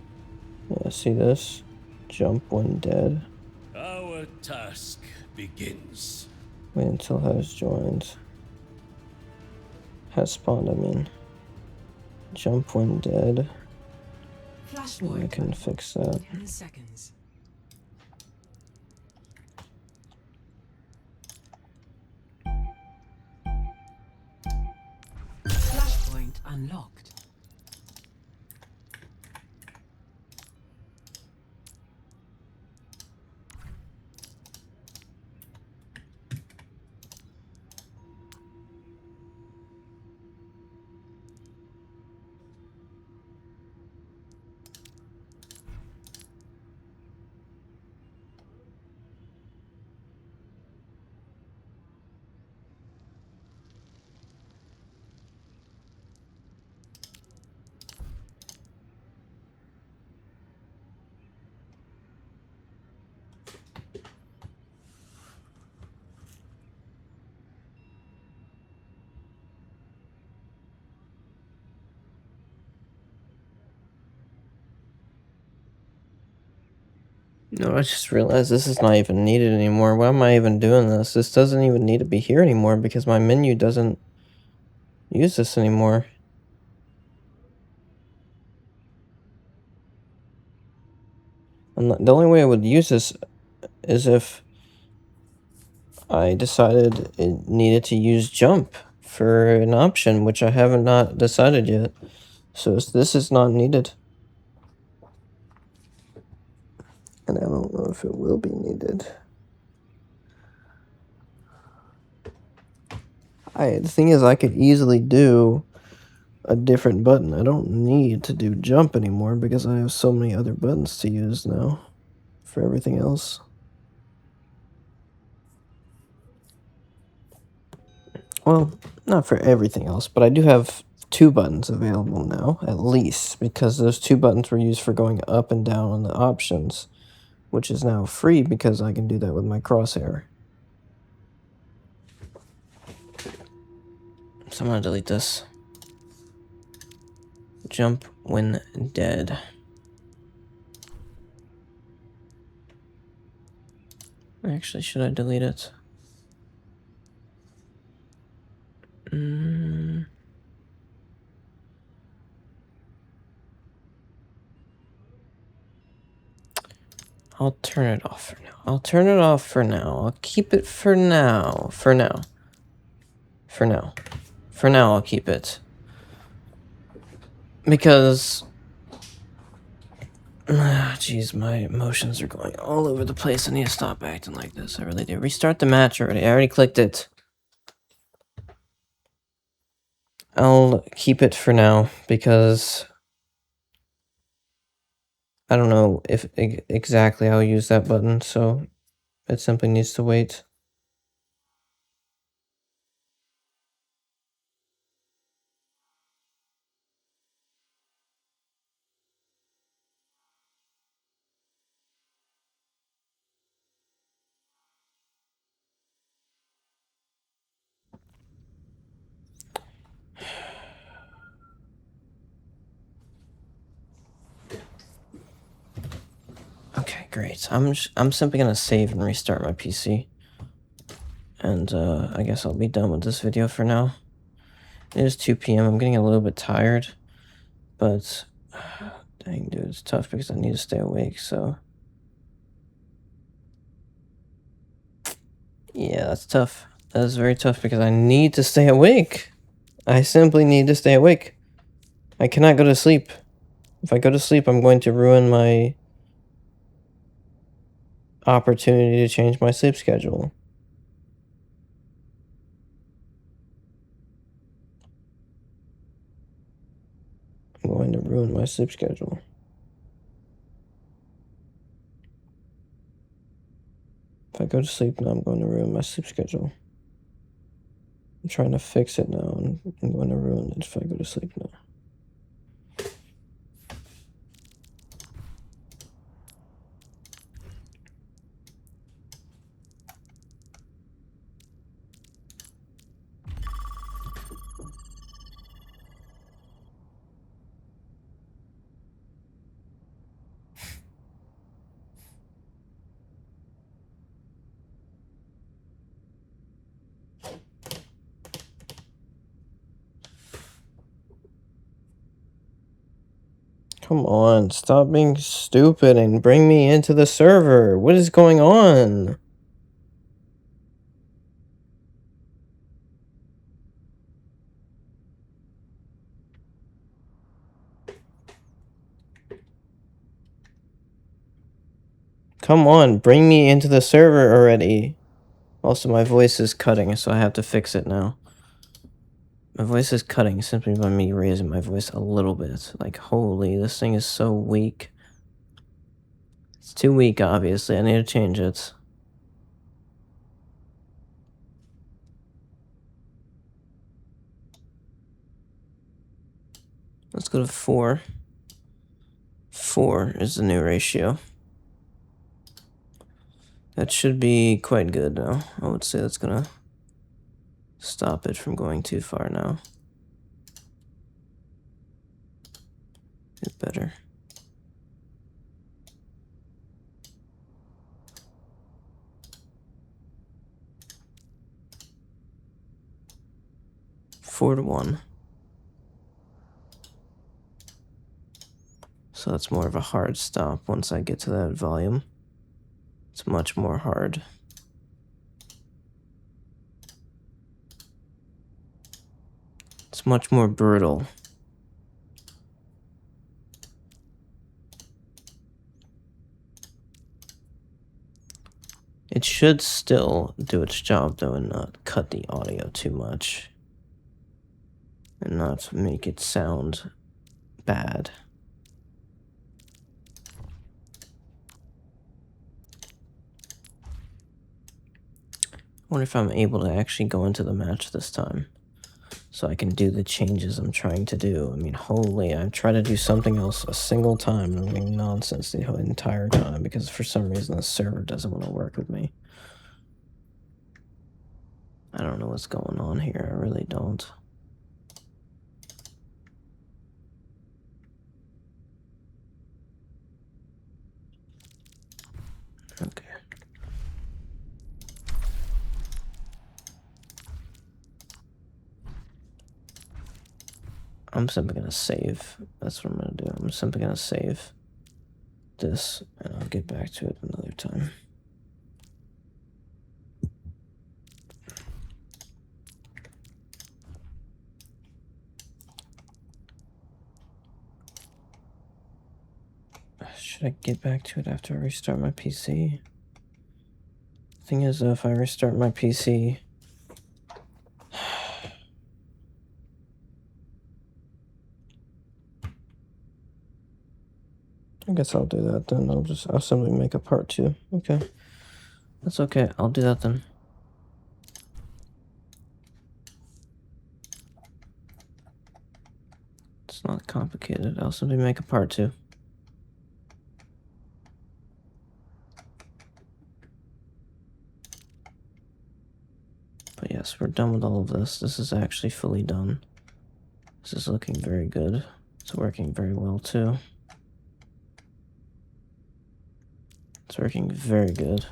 yeah, see this, jump when dead. Our task begins. Wait until has joined. Has spawned, I mean. Jump when dead. I can fix that. 10 seconds. Flashpoint unlocked. No, I just realized this is not even needed anymore. Why am I even doing this? This doesn't even need to be here anymore because my menu doesn't use this anymore. The only way I would use this is if I decided it needed to use jump for an option, which I haven't not decided yet. So this is not needed. And I don't know if it will be needed. The thing is, I could easily do a different button. I don't need to do jump anymore because I have so many other buttons to use now for everything else. Well, not for everything else, but I do have 2 buttons available now, at least, because those 2 buttons were used for going up and down on the options, which is now free because I can do that with my crosshair. So I'm gonna delete this. Jump when dead. Actually, should I delete it? I'll turn it off for now. I'll turn it off for now. I'll keep it for now. For now. For now. For now, I'll keep it. Because... Jeez, my emotions are going all over the place. I need to stop acting like this. I really do. Restart the match already. I already clicked it. I'll keep it for now because I don't know if exactly how I'll use that button, so it simply needs to wait. Okay, great. I'm simply gonna save and restart my PC. And I guess I'll be done with this video for now. It is 2 p.m. I'm getting a little bit tired, but dang, dude, it's tough because I need to stay awake, so. Yeah, that's tough. That is very tough because I need to stay awake. I simply need to stay awake. I cannot go to sleep. If I go to sleep, I'm going to ruin my opportunity to change my sleep schedule. I'm going to ruin my sleep schedule. If I go to sleep now, I'm going to ruin my sleep schedule. I'm trying to fix it now, and I'm going to ruin it if I go to sleep now. Come on, stop being stupid and bring me into the server. What is going on? Come on, bring me into the server already. Also, my voice is cutting, so I have to fix it now. My voice is cutting simply by me raising my voice a little bit. Like, holy, this thing is so weak. It's too weak, obviously. I need to change it. Let's go to 4. 4 is the new ratio. That should be quite good now. I would say that's gonna stop it from going too far now. Get better. Four to 1. So it's more of a hard stop once I get to that volume. It's much more hard. It's much more brutal. It should still do its job though and not cut the audio too much. And not make it sound bad. I wonder if I'm able to actually go into the match this time. So I can do the changes I'm trying to do. I mean, holy, I've tried to do something else a single time and I'm doing nonsense the whole entire time because for some reason the server doesn't want to work with me. I don't know what's going on here, I really don't. Okay. I'm simply gonna save. That's what I'm gonna do. I'm simply gonna save this and I'll get back to it another time. Should I get back to it after I restart my PC? Thing is, if I restart my PC, I guess I'll do that then. I'll simply make a part 2. Okay. That's okay. I'll do that then. It's not complicated. I'll simply make a part 2. But yes, we're done with all of this. This is actually fully done. This is looking very good. It's working very well too. It's working very good.